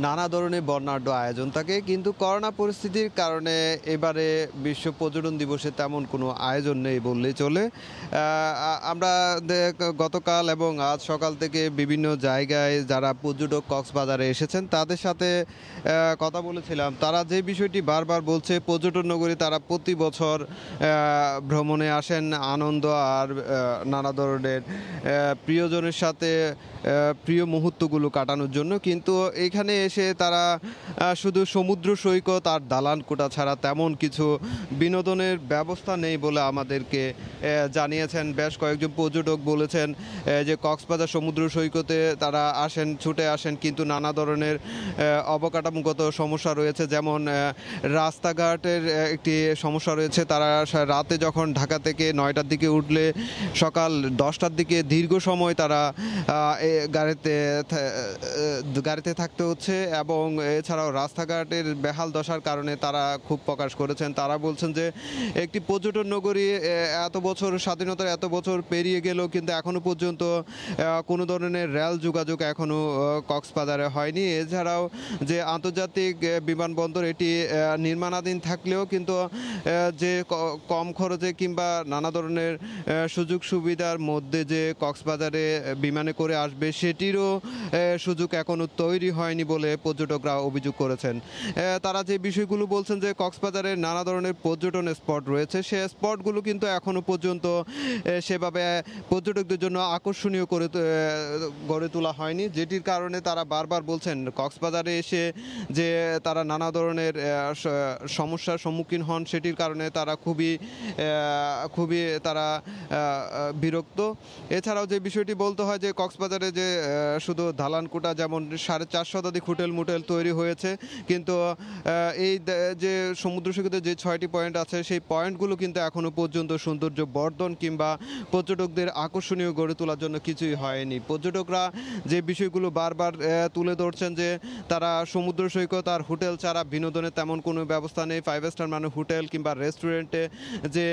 নানা ধরনের বর্ণাঢ্য আয়োজন থাকে, কিন্তু করোনা পরিস্থিতির কারণে এবারে বিশ্ব পর্যটন দিবসে তেমন কোনো আয়োজন নেই বললেই চলে। আমরা গতকাল এবং আজ সকাল থেকে বিভিন্ন জায়গায় যারা পর্যটক কক্সবাজারে এসেছেন তাদের সাথে কথা বলেছিলাম। তারা যে বিষয়টি বারবার বলছে, পর্যটন নগরী তারা প্রতি বছর ভ্রমণে আসেন আনন্দ আর নানা ধরনের প্রিয়জনের সাথে প্রিয় মুহূর্তগুলো কাটানোর জন্য, কিন্তু এখানে এসে তারা শুধু সমুদ্র সৈকত আর দালান কোটা ছাড়া তেমন কিছু বিনোদনের ব্যবস্থা নেই বলে আমাদেরকে জানিয়েছেন বেশ কয়েকজন পর্যটক। বলেছেন যে কক্সবাজার সমুদ্র সৈকতে তারা আসেন, ছুটে আসেন, কিন্তু নানা ধরনের অবকাঠামোগত সমস্যা রয়েছে, যেমন রাস্তাঘাটের একটি সমস্যা রয়েছে। তারা রাতে যখন ঢাকা থেকে 9টার দিকে উঠলে সকাল 10টার দিকে দীর্ঘ সময় তারা গাড়িতে থাকতে হচ্ছে, এবং এছাড়াও রাস্তাঘাটের বেহাল দশার কারণে তারা খুব প্রকাশ করেছেন। তারা বলছেন যে একটি পর্যটন নগরী এত বছর স্বাধীনতার এত বছর পেরিয়ে গেলেও কিন্তু এখনো পর্যন্ত কোনো ধরনের রেল যোগাযোগ এখনো কক্সবাজারে হয়নি। এছাড়াও যে আন্তর্জাতিক বিমানবন্দর এটি নির্মাণাধীন থাকলেও কিন্তু যে কম খরচে কিংবা নানা ধরনের সুযোগ সুবিধার মধ্যে যে কক্সবাজারে বিমানে করে আসবে সেটিরও সুযোগ এখনো তৈরি হয়নি বলে পর্যটকরা অভিযোগ করেছেন। তারা যে বিষয়গুলো বলছেন যে কক্সবাজারে নানা ধরনের পর্যটন স্পট রয়েছে, সে স্পটগুলো কিন্তু এখনো পর্যন্ত সেভাবে পর্যটকদের জন্য আকর্ষণীয় করে গড়ে তোলা হয়নি, যেটির কারণে তারা বারবার বলছেন কক্সবাজারে এসে যে তারা নানা ধরনের সমস্যার সম্মুখীন হন, সেটির কারণে তারা খুবই তারা বিরক্ত। এছাড়াও যে বিষয়টি বলতে হয় যে কক্সবাজারে যে শুধু দালানকোটা যেমন 450 শতাধিক অনেক হোটেল মোটেল তৈরি হয়েছে, কিন্তু এই যে সমুদ্র সৈকতে যে 6টি পয়েন্ট আছে সেই পয়েন্টগুলো কিন্তু এখনো পর্যন্ত সৌন্দর্য বর্ধন কিংবা পর্যটকদের আকর্ষণীয় গড়ে তোলার জন্য কিছুই হয়নি। পর্যটকরা যে বিষয়গুলো বারবার তুলে ধরছেন যে তারা সমুদ্র সৈকত আর হোটেল ছাড়া বিনোদনের তেমন কোনো ব্যবস্থা নেই। 5 স্টার মানে হোটেল কিংবা রেস্টুরেন্টে যে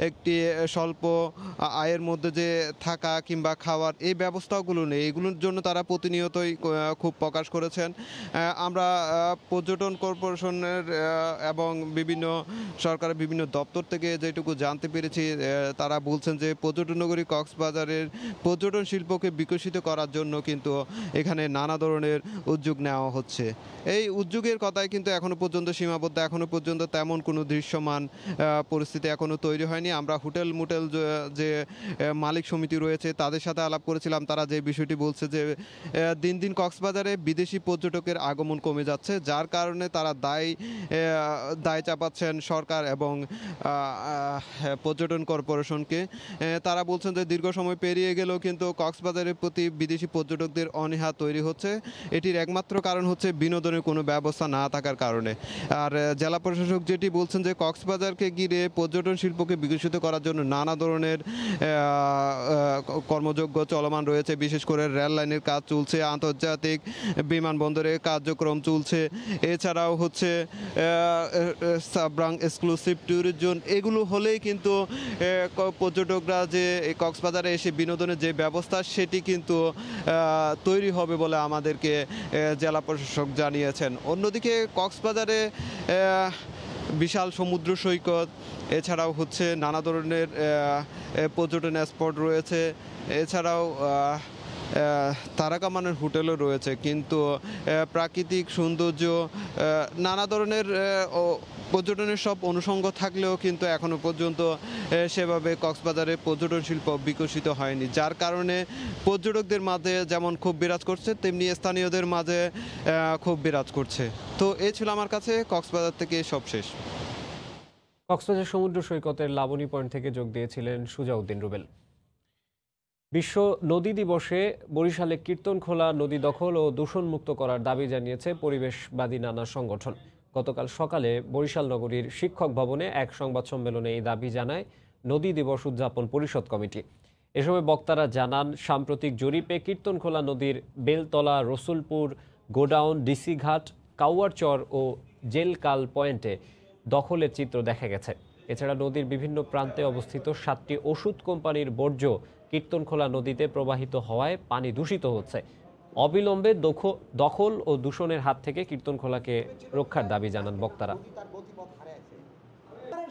একটি স্বল্প আয়ের মধ্যে যে থাকা কিংবা খাওয়ার এই ব্যবস্থাগুলো নেই, এগুলোর জন্য তারা প্রতিনিয়তই খুব প্রকাশ করেছেন। আমরা পর্যটন কর্পোরেশনের এবং বিভিন্ন সরকারের বিভিন্ন দপ্তর থেকে যেটুকু জানতে পেরেছি, তারা বলছেন যে পর্যটন নগরী কক্সবাজারের পর্যটন শিল্পকে বিকশিত করার জন্য কিন্তু এখানে নানা ধরনের উদ্যোগ নেওয়া হচ্ছে। এই উদ্যোগের কথাই কিন্তু এখনো পর্যন্ত সীমাবদ্ধ, এখনো পর্যন্ত তেমন কোনো দৃশ্যমান পরিস্থিতি এখনো তৈরি হয়নি। আমরা হোটেল মোটেল যে মালিক সমিতি রয়েছে তাদের সাথে আলাপ করেছিলাম, তারা যে বিষয়টি বলছে যে দিন দিন কক্সবাজারে বিদেশি পর্যটকের আগমন কমে যাচ্ছে, যার কারণে তারা দায় চাপাচ্ছেন সরকার এবং পর্যটন কর্পোরেশনকে। তারা বলছেন যে দীর্ঘ সময় পেরিয়ে গেলেও কিন্তু কক্সবাজারের প্রতি বিদেশি পর্যটকদের অনীহা তৈরি হচ্ছে। এটির একমাত্র কারণ হচ্ছে বিনোদনের কোনো ব্যবস্থা না থাকার কারণে। আর জেলা প্রশাসক যেটি বলছেন যে কক্সবাজারকে ঘিরে পর্যটন শিল্পকে বিকশিত করার জন্য নানা ধরনের কর্মযজ্ঞ চলমান রয়েছে, বিশেষ করে রেল লাইনের কাজ চলছে, আন্তর্জাতিক বিমানবন্দরের কার্যক্রম চলছে, এছাড়াও হচ্ছে সাবরাং এক্সক্লুসিভ ট্যুরিস্ট জোন। এগুলো হলেই কিন্তু পর্যটকরা যে কক্সবাজারে এসে বিনোদনের যে ব্যবস্থা সেটি কিন্তু তৈরি হবে বলে আমাদেরকে জেলা প্রশাসক জানিয়েছেন। অন্যদিকে কক্সবাজারে বিশাল সমুদ্র সৈকত, এছাড়াও হচ্ছে নানা ধরনের পর্যটন স্পট রয়েছে, এছাড়াও তারাকামানের হোটেলও রয়েছে, কিন্তু প্রাকৃতিক সৌন্দর্য নানা ধরনের পর্যটনের সব অনুষঙ্গ থাকলেও কিন্তু এখনো পর্যন্ত সেভাবে কক্সবাজারে পর্যটন শিল্প বিকশিত হয়নি, যার কারণে পর্যটকদের মাঝে যেমন ক্ষোভ বিরাজ করছে তেমনি স্থানীয়দের মাঝে ক্ষোভ বিরাজ করছে। তো এই ছিল আমার কাছে কক্সবাজার থেকে সব শেষ। কক্সবাজার সমুদ্র সৈকতের লাবণী পয়েন্ট থেকে যোগ দিয়েছিলেন সুজাউদ্দিন রুবেল। বিশ্ব নদী দিবসে বরিশালে কীর্তনখোলা নদী দখল ও দূষণমুক্ত করার দাবি জানিয়েছে পরিবেশবাদী নানা সংগঠন। গতকাল সকালে বরিশাল নগরীর শিক্ষক ভবনে এক সংবাদ সম্মেলনে এই দাবি জানায় নদী দিবস উদযাপন পরিষদ কমিটি। এ সময় বক্তারা জানান, সাম্প্রতিক জরিপে কীর্তনখোলা নদীর বেলতলা, রসুলপুর, গোডাউন, ডিসিঘাট, কাউয়ারচর ও জেলকাল পয়েন্টে দখলের চিত্র দেখা গেছে। এছাড়া নদীর বিভিন্ন প্রান্তে অবস্থিত 7টি ওষুধ কোম্পানির বর্জ্য কীর্তনখোলা নদীতে প্রবাহিত হওয়ায় পানি দূষিত হচ্ছে। অবিলম্বে দখল ও দূষণের হাত থেকে কীর্তনখোলাকে রক্ষার দাবি জানান বক্তারা।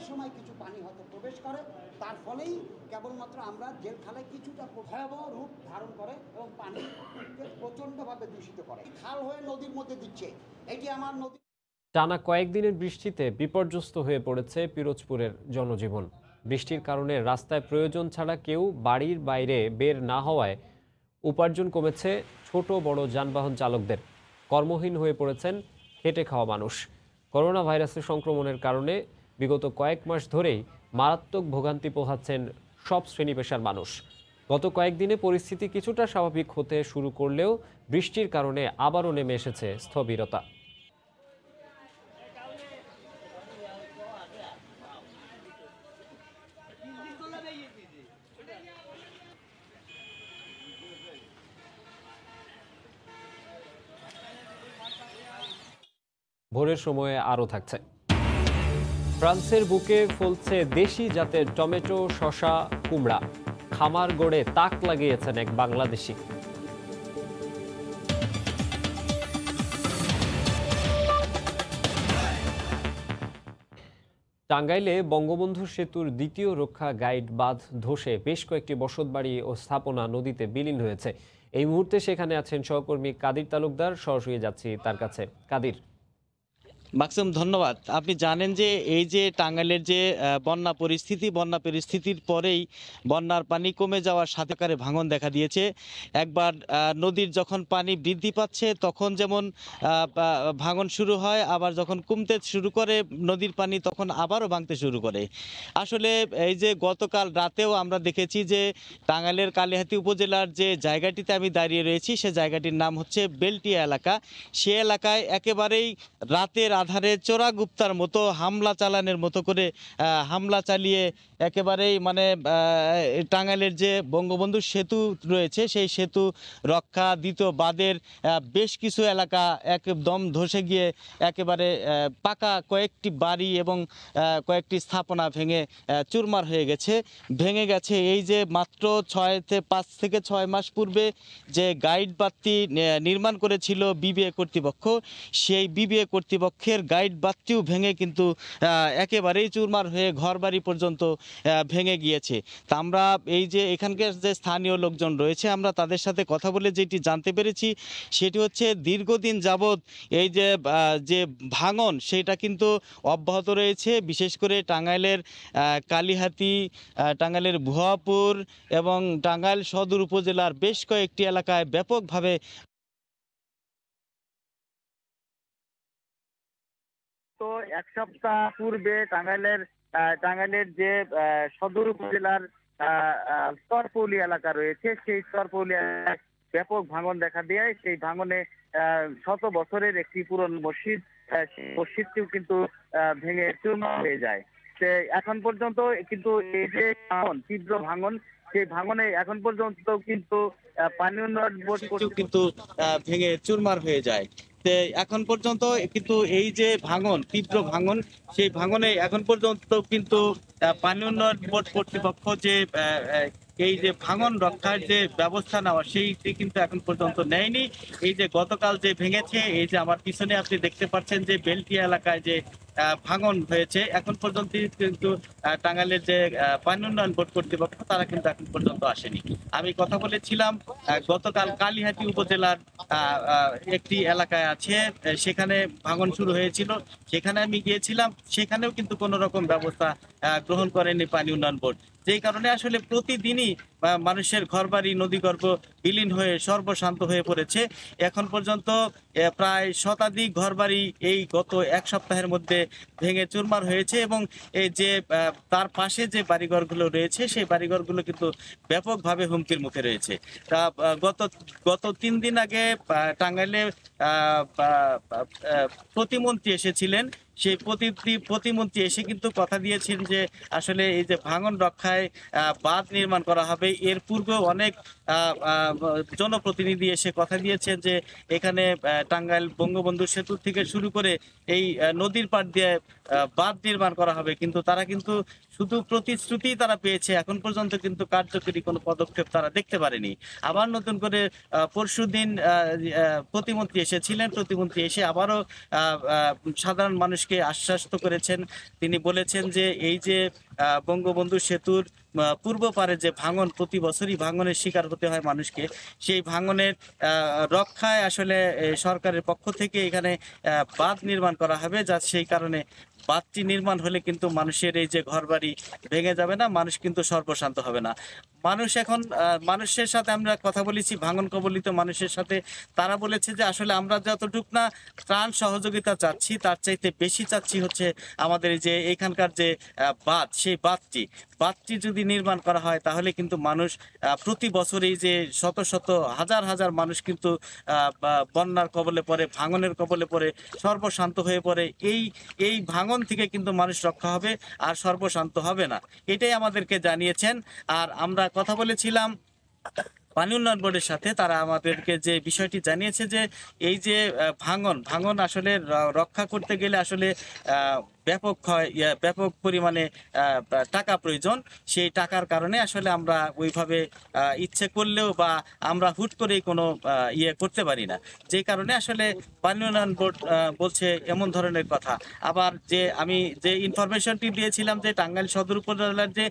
সময় কিছু পানি হয়তো প্রবেশ করে, তার ফলেই কেবলমাত্র আমরা জেলখালে কিছুটা ভয়াবহ রূপ ধারণ করে এবং পানি প্রচণ্ডভাবে দূষিত করে, খাল হয়ে নদীর মধ্যে দিচ্ছে। এটি আমার নদী। টানা কয়েকদিনের বৃষ্টিতে বিপর্যস্ত হয়ে পড়েছে পিরোজপুরের জনজীবন। বৃষ্টির কারণে রাস্তায় প্রয়োজন ছাড়া কেউ বাড়ির বাইরে বের না হওয়ায় উপার্জন কমেছে ছোট বড় যানবাহন চালকদের। কর্মহীন হয়ে পড়েছেন খেটে খাওয়া মানুষ। করোনা ভাইরাসের সংক্রমণের কারণে বিগত কয়েক মাস ধরেই মারাত্মক ভোগান্তি পোহাচ্ছেন সব শ্রেণী পেশার মানুষ। গত কয়েকদিনে পরিস্থিতি কিছুটা স্বাভাবিক হতে শুরু করলেও বৃষ্টির কারণে আবারও নেমে এসেছে স্থবিরতা। ভোরের সময়ে আরও থাকছে। ফ্রান্সের বুকে ফলছে দেশি জাতের টমেটো, শসা, কুমড়া। খামার গড়ে তাক লাগিয়েছেন এক বাংলাদেশি। টাঙ্গাইলে বঙ্গবন্ধু সেতুর দ্বিতীয় রক্ষা গাইড বাঁধ ধসে বেশ কয়েকটি বসতবাড়ি ও স্থাপনা নদীতে বিলীন হয়েছে। এই মুহূর্তে সেখানে আছেন সহকর্মী কাদির তালুকদার। সরাসরি যাচ্ছি তার কাছে। কাদির, মাকসুম, ধন্যবাদ। আপনি জানেন যে এই যে টাঙ্গাইলের যে বন্যা পরিস্থিতির পরেই বন্যার পানি কমে যাওয়ার সাথে করে ভাঙন দেখা দিয়েছে। একবার নদীর যখন পানি বৃদ্ধি পাচ্ছে তখন যেমন ভাঙন শুরু হয়, আবার যখন কমতে শুরু করে নদীর পানি তখন আবারও ভাঙতে শুরু করে। আসলে এই যে গতকাল রাতেও আমরা দেখেছি যে টাঙ্গাইলের কালিহাতী উপজেলার যে জায়গাটিতে আমি দাঁড়িয়ে রয়েছি সে জায়গাটির নাম হচ্ছে বেলটিয়া এলাকা। সে এলাকায় একেবারেই রাতের আধারে চোরাগুপ্তার মতো হামলা চালানোর মতো করে হামলা চালিয়ে একেবারেই মানে টাঙ্গাইলের যে বঙ্গবন্ধু সেতু রয়েছে সেই সেতু রক্ষা দ্বিতীয় বাঁধের বেশ কিছু এলাকা একদম ধসে গিয়ে একেবারে পাকা কয়েকটি বাড়ি এবং কয়েকটি স্থাপনা ভেঙে চুরমার হয়ে ভেঙে গেছে। এই যে মাত্র 5 থেকে 6 মাস পূর্বে যে গাইড বাঁধটি নির্মাণ করেছিল বিবিএ কর্তৃপক্ষ, সেই বিবিএ কর্তৃপক্ষের গাইড বাঁধটিও ভেঙে কিন্তু একেবারেই চুরমার হয়ে ঘরবাড়ি পর্যন্ত ভেঙে গিয়েছে। তা আমরা এই যে এখানকার যে স্থানীয় লোকজন রয়েছে আমরা তাদের সাথে কথা বলে যেটি জানতে পেরেছি সেটি হচ্ছে দীর্ঘদিন যাবৎ এই যে ভাঙন সেটা কিন্তু অব্যাহত রয়েছে। বিশেষ করে টাঙ্গাইলের কালিহাতী, টাঙ্গাইলের ভুয়াপুর এবং টাঙ্গাইল সদর উপজেলার বেশ কয়েকটি এলাকায় ব্যাপকভাবে তো এক সপ্তাহ পূর্বে টাঙ্গাইলের যে সদর উপজেলার চরপৌলি এলাকা রয়েছে সেই চরপৌলি এলাকায় ব্যাপক ভাঙন দেখা দেয়। সেই ভাঙনে 100 বছরের একটি পুরনো মসজিদটিও কিন্তু ভেঙে চূর্ণ হয়ে যায়। এখন পর্যন্ত কিন্তু এই যে তীব্র ভাঙন, সেই ভাঙনে এখন পর্যন্ত কিন্তু পানি উন্নয়ন বোর্ড কিন্তু ভেঙে চুরমার হয়ে যায়। এখন পর্যন্ত কিন্তু এই যে ভাঙন, তীব্র ভাঙন, সেই ভাঙনে এখন পর্যন্ত কিন্তু পানি উন্নয়ন বোর্ড কর্তৃপক্ষ যে এই যে ভাঙন রক্ষার যে ব্যবস্থা নেওয়া সেইটি কিন্তু এখন পর্যন্ত নেয়নি। এই যে গতকাল যে ভেঙেছে, এই যে আমার পিছনে আপনি দেখতে পাচ্ছেন যে বেলটিয়া এলাকায় যে ভাঙন হয়েছে, এখন পর্যন্ত কিন্তু টাঙ্গাইলের যে পানি উন্নয়ন বোর্ড কর্তৃপক্ষ তারা কিন্তু এখন পর্যন্ত আসেনি। আমি কথা বলেছিলাম গতকাল কালিহাতী উপজেলার একটি এলাকায় আছে, সেখানে ভাঙন শুরু হয়েছিল, সেখানে আমি গিয়েছিলাম, সেখানেও কিন্তু কোনো রকম ব্যবস্থা গ্রহণ করেনি পানি উন্নয়ন বোর্ড। যেই কারণে আসলে প্রতিদিনই মানুষের ঘরবাড়ি নদীগর্ভ বিলীন হয়ে সর্বশান্ত হয়ে পড়েছে। এখন পর্যন্ত প্রায় শতাধিক ঘরবাড়ি এই গত এক সপ্তাহের মধ্যে ভেঙে চুরমার হয়েছে এবং এই যে তার পাশে যে বাড়িঘরগুলো রয়েছে সেই বাড়িঘরগুলো কিন্তু ব্যাপকভাবে হুমকির মুখে রয়েছে। তা গত 3 দিন আগে টাঙ্গাইলে প্রতিমন্ত্রী এসেছিলেন, সেই প্রতিমন্ত্রী এসে কিন্তু কথা দিয়েছেন যে আসলে এই যে ভাঙন রক্ষায় বাঁধ নির্মাণ করা হবে। এর পূর্বে অনেক জনপ্রতিনিধি এসে কথা দিয়েছেন যে এখানে টাঙ্গাইল বঙ্গবন্ধু সেতু থেকে শুরু করে এই নদীর পাড় দিয়ে বাঁধ নির্মাণ করা হবে, কিন্তু তারা কিন্তু শুধু প্রতিশ্রুতি তারা পেয়েছে, এখন পর্যন্ত কিন্তু কার্যকরী কোনো পদক্ষেপ তারা দেখতে পারেনি। আবার নতুন করে পরশুদিন প্রতিমন্ত্রী এসেছিলেন, প্রতিমন্ত্রী এসে আবারও সাধারণ মানুষকে আশ্বস্ত করেছেন। তিনি বলেছেন যে এই যে বঙ্গবন্ধু সেতুর পূর্ব পারে যে ভাঙন, প্রতি বছরই ভাঙনের শিকার হতে হয় মানুষকে, সেই ভাঙনের রক্ষায় আসলে সরকারের পক্ষ থেকে এখানে বাঁধ নির্মাণ করা হবে, যা সেই কারণে বাঁধটি নির্মাণ হলে কিন্তু মানুষের এই যে ঘরবাড়ি ভেঙে যাবে না, মানুষ কিন্তু সর্বশান্ত হবে না। মানুষ এখন মানুষের সাথে আমরা কথা বলেছি, ভাঙন কবলিত মানুষের সাথে, তারা বলেছে যে আসলে আমরা যতটুক না ত্রাণ সহযোগিতা চাচ্ছি তার চাইতে বেশি চাচ্ছি হচ্ছে আমাদের যে এখানকার যে বাঁধ, সেই বাঁধটি যদি নির্মাণ করা হয় তাহলে কিন্তু মানুষ প্রতি বছরই যে শত শত হাজার হাজার মানুষ কিন্তু বন্যার কবলে পড়ে, ভাঙনের কবলে পড়ে সর্বশান্ত হয়ে পড়ে, এই ভাঙন থেকে কিন্তু মানুষ রক্ষা হবে আর সর্বশান্ত হবে না, এটাই আমাদেরকে জানিয়েছেন। আর আমরা কথা বলেছিলাম পানি উন্নয়ন বোর্ডের সাথে, তারা আমাদেরকে যে বিষয়টি জানিয়েছে যে এই যে ভাঙন আসলে রক্ষা করতে গেলে আসলে ব্যাপক পরিমাণে টাকা প্রয়োজন। সেই টাকার কারণে আসলে আমরা ওইভাবে ইচ্ছে করলেও বা আমরা হুট করেই কোনো করতে পারি না, যে কারণে আসলে পানি উন্নয়ন বোর্ড বলছে এমন ধরনের কথা। আবার যে আমি যে ইনফরমেশনটি দিয়েছিলাম যে টাঙ্গাইল সদর উপজেলার যে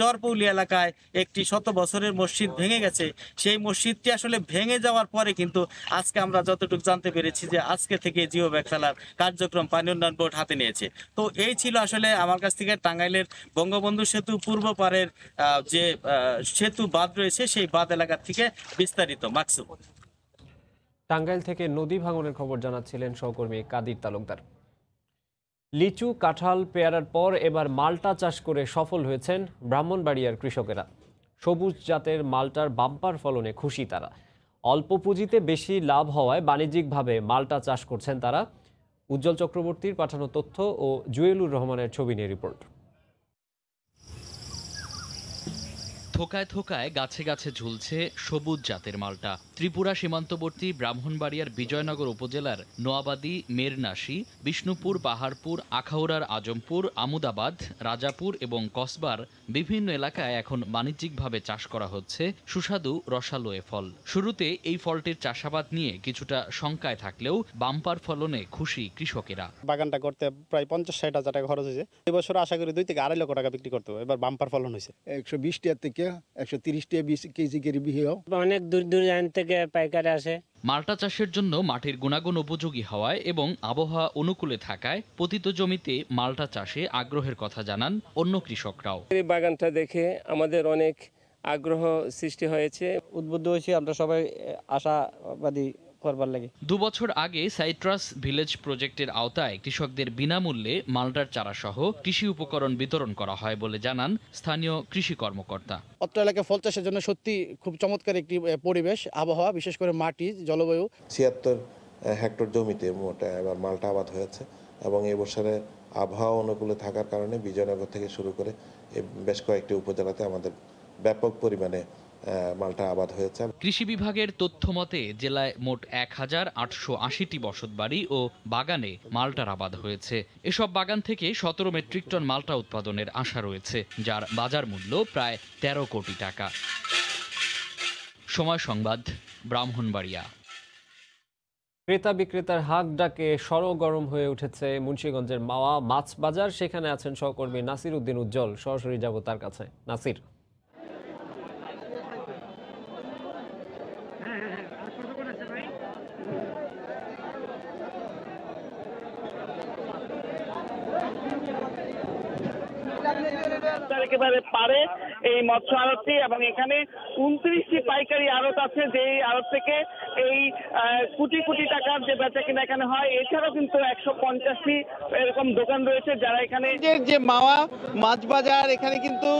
চরপৌলি এলাকায় একটি 100 বছরের মসজিদ ভেঙে গেছে, সেই মসজিদটি আসলে ভেঙে যাওয়ার পরে কিন্তু আজকে আমরা যতটুকু জানতে পেরেছি যে আজকে থেকে জিও ব্যাগ ফেলার কার্যক্রম পানি উন্নয়ন বোর্ড হাতে নিয়েছে। তো এই ছিল আসলে আমার কাছ থেকে টাঙ্গাইলের বঙ্গবন্ধু সেতু পূর্ব পারের যে সেতু বাঁধ রয়েছে সেই বাঁধ এলাকার থেকে বিস্তারিত। মাকসুম, টাঙ্গাইল থেকে নদী ভাঙনের খবর জানাচ্ছিলেন সহকর্মী কাদির তালুকদার। লিচু, কাঁঠাল, পেয়ারার পর এবার মাল্টা চাষ করে সফল হয়েছেন ব্রাহ্মণবাড়িয়ার কৃষকেরা। সবুজ জাতের মাল্টার বাম্পার ফলনে খুশি তারা। অল্প পুঁজিতে বেশি লাভ হওয়ায় বাণিজ্যিকভাবে মাল্টা চাষ করছেন তারা। উজ্জ্বল চক্রবর্তীর পাঠানো তথ্য ও জুয়েলুর রহমানের ছবি নিয়ে রিপোর্ট। থোকায় থোকায় গাছে গাছে ঝুলছে সবুজ জাতের মালটা। ত্রিপুরা সীমান্তবর্তী ব্রাহ্মণবাড়িয়ার বিজয়নগর উপজেলার নোয়াবাদী, মেরনাশি, বিষ্ণুপুর, পাহাড়পুর, আখাউড়ার আজমপুর, আমুদাবাদ, রাজাপুর এবং কসবার বিভিন্ন এলাকায় এখন বাণিজ্যিকভাবে চাষ করা হচ্ছে সুস্বাদু রসালো এ ফল। শুরুতে এই ফলটির চাষাবাদ নিয়ে কিছুটা শঙ্কায় থাকলেও বাম্পার ফলনে খুশি কৃষকেরা। বাগানটা করতে প্রায় 50-60 হাজার টাকা খরচ হয়েছে। এবছর আশা করি 2 থেকে 2.5 লক্ষ টাকা বিক্রি করতে হবে। এবার বাম্পার ফলন হয়েছে। 120 টাকা থেকে 130 টাকা কেজি করে বিক্রি হয়। অনেক দূর দূর থেকে পাইকারি আসে। মাল্টা চাষের জন্য মাটির গুণাগুণ উপযোগী হওয়ায় এবং আবহাওয়া অনুকূলে থাকায় পতিত জমিতে মাল্টা চাষে আগ্রহের কথা জানান অন্য কৃষকরাও। এই বাগানটা দেখে আমাদের অনেক আগ্রহ সৃষ্টি হয়েছে, উদ্বুদ্ধ হয়েছি আমরা সবাই আশাবাদী করবার লাগে। 2 বছর আগে সাইট্রাস ভিলেজ প্রজেক্টের আওতায় কৃষকদের বিনামূল্যে মাল্টার চারা সহ কৃষি উপকরণ বিতরণ করা হয় বলে জানান স্থানীয় কৃষি কর্মকর্তা। অত্র এলাকায় ফল চাষের জন্য সত্যি খুব চমৎকার একটি পরিবেশ, আবহাওয়া, বিশেষ করে মাটি, জলবায়ু। 76 হেক্টর জমিতে মোট এবার মাল্টা আবাদ হয়েছে এবং এবছরে আবহাওয়া অনুকূলে থাকার কারণে বিজয়নগর থেকে শুরু করে বেশ কয়েকটি উপজেলাতে আমাদের ব্যাপক পরিমাণে মাল্টা আবাদ হয়েছে। কৃষি বিভাগের তথ্য মতে জেলায় মোট 1880টি বসতবাড়ি ও বাগানে মাল্টার আবাদ হয়েছে। এসব বাগান থেকে 17 মেট্রিক টন মাল্টা উৎপাদনের আশা রয়েছে, যার বাজার মূল্য প্রায় 13 কোটি টাকা। সময় সংবাদ, ব্রাহ্মণবাড়িয়া। ক্রেতা বিক্রেতার হাক ডাকে সরগরম হয়ে উঠেছে মুন্সিগঞ্জের মাওয়া মাছ বাজার। সেখানে আছেন সহকর্মী নাসির উদ্দিন উজ্জ্বল। সরাসরি যাব তার কাছে। নাসির, একেবারে পারে এই মৎস্য আড়তটি এবং এখানে 29টি পাইকারি আড়ত আছে, যে আড়ত থেকে এই কোটি কোটি টাকার যে বেচা কিনা এখানে হয়। এছাড়াও কিন্তু 150টি এরকম দোকান রয়েছে যারা এখানে যে মাওয়া মাছ বাজার, এখানে কিন্তু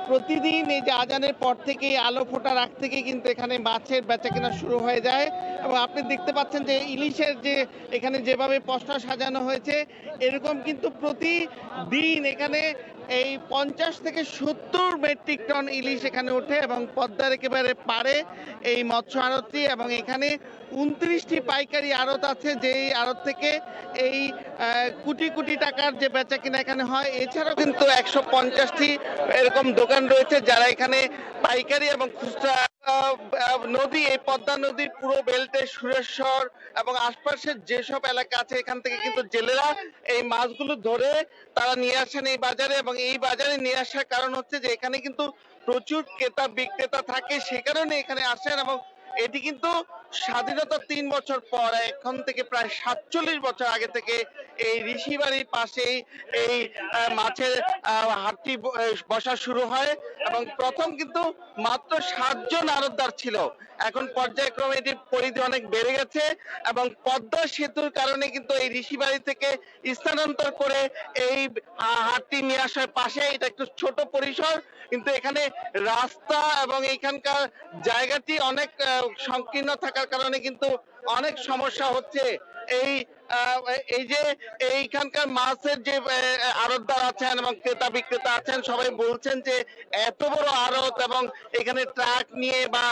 প্রতিদিন এই যে আজানের পর থেকে আলো ফোটার আগ থেকে কিন্তু এখানে মাছের বেচা কেনা শুরু হয়ে যায়। এবং আপনি দেখতে পাচ্ছেন যে ইলিশের যে এখানে যেভাবে পসরা সাজানো হয়েছে, এরকম কিন্তু প্রতিদিন এখানে এই 50 থেকে 70 মেট্রিক টন ইলিশ এখানে ওঠে এবং পদ্মার একেবারে পারে এই মৎস্য আড়তটি। এবং এখানে 29টি পাইকারি আড়ত আছে, যেই আড়ত থেকে এই কোটি কোটি টাকার যে বেচা কিনা এখানে হয়। এছাড়াও কিন্তু 150টি এরকম দোকান রয়েছে যারা এখানে পাইকারি এবং খুচরা নদী, এই পদ্মা নদীর পুরো বেল্টে সুরেশ্বর এবং আশপাশের যেসব এলাকা আছে এখান থেকে কিন্তু জেলেরা এই মাছগুলো ধরে তারা নিয়ে আসেন এই বাজারে। এবং এই বাজারে নিয়ে আসার কারণ হচ্ছে যে এখানে কিন্তু প্রচুর ক্রেতা বিক্রেতা থাকে, সে কারণে এখানে আসেন। এবং এটি কিন্তু স্বাধীনতার 3 বছর পর, এখন থেকে প্রায় 47 বছর আগে থেকে এই ঋষিবাড়ির পাশেই এই মাছের হাটটি বসা শুরু হয়। এবং প্রথম কিন্তু মাত্র 7 জন আড়তদার ছিল, এখন পর্যায়ক্রমে এটির পরিধি অনেক বেড়ে গেছে। এবং পদ্মা সেতুর কারণে কিন্তু এই ঋষিবাড়ি থেকে স্থানান্তর করে এই হাটটি নিয়ে আসার পাশে, এটা একটু ছোট পরিসর, কিন্তু এখানে রাস্তা এবং এখানকার জায়গাটি অনেক সংকীর্ণ থাকার কারণে কিন্তু অনেক সমস্যা হচ্ছে। এই যে এইখানকার মাছের যে আড়তদার আছেন এবং ক্রেতা বিক্রেতা আছেন সবাই বলছেন যে এত বড় আড়ত এবং এখানে ট্রাক নিয়ে বা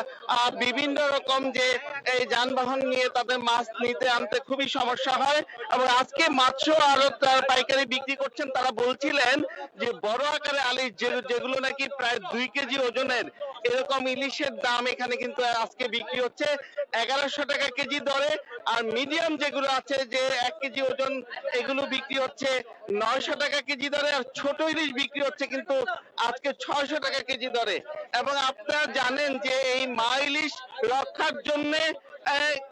বিভিন্ন রকম যে এই যানবাহন নিয়ে তাদের মাছ নিতে আনতে খুবই সমস্যা হয়। এবং আজকে মাছ আড়ত পাইকারি বিক্রি করছেন তারা বলছিলেন যে বড় আকারে ইলিশ যেগুলো নাকি প্রায় 2 কেজি ওজনের এরকম ইলিশের দাম এখানে কিন্তু আজকে বিক্রি হচ্ছে 1100 টাকা কেজি দরে, আর মিডিয়াম যেগুলো আছে যে 1 কেজি ওজন এগুলো বিক্রি হচ্ছে 900 টাকা কেজি দরে, আর ছোট ইলিশ বিক্রি হচ্ছে কিন্তু আজকে 600 টাকা কেজি দরে। এবং আপনারা জানেন যে এই মা ইলিশ রক্ষার জন্য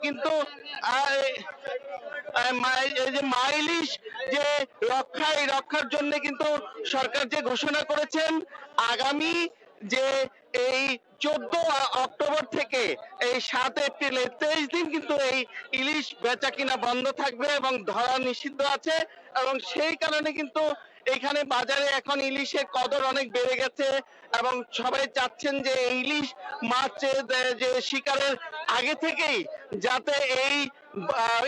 কিন্তু এই যে মা ইলিশ যে রক্ষার জন্য কিন্তু সরকার যে ঘোষণা করেছেন আগামী যে এই 14 অক্টোবর থেকে এই 7 এপ্রিল 23 দিন কিন্তু এই ইলিশ বেচা কিনা বন্ধ থাকবে এবং ধরা নিষিদ্ধ আছে। এবং সেই কারণে কিন্তু এখানে বাজারে এখন ইলিশের কদর অনেক বেড়ে গেছে এবং সবাই চাচ্ছেন যে ইলিশ মাছ যে শিকারের আগে থেকেই যাতে এই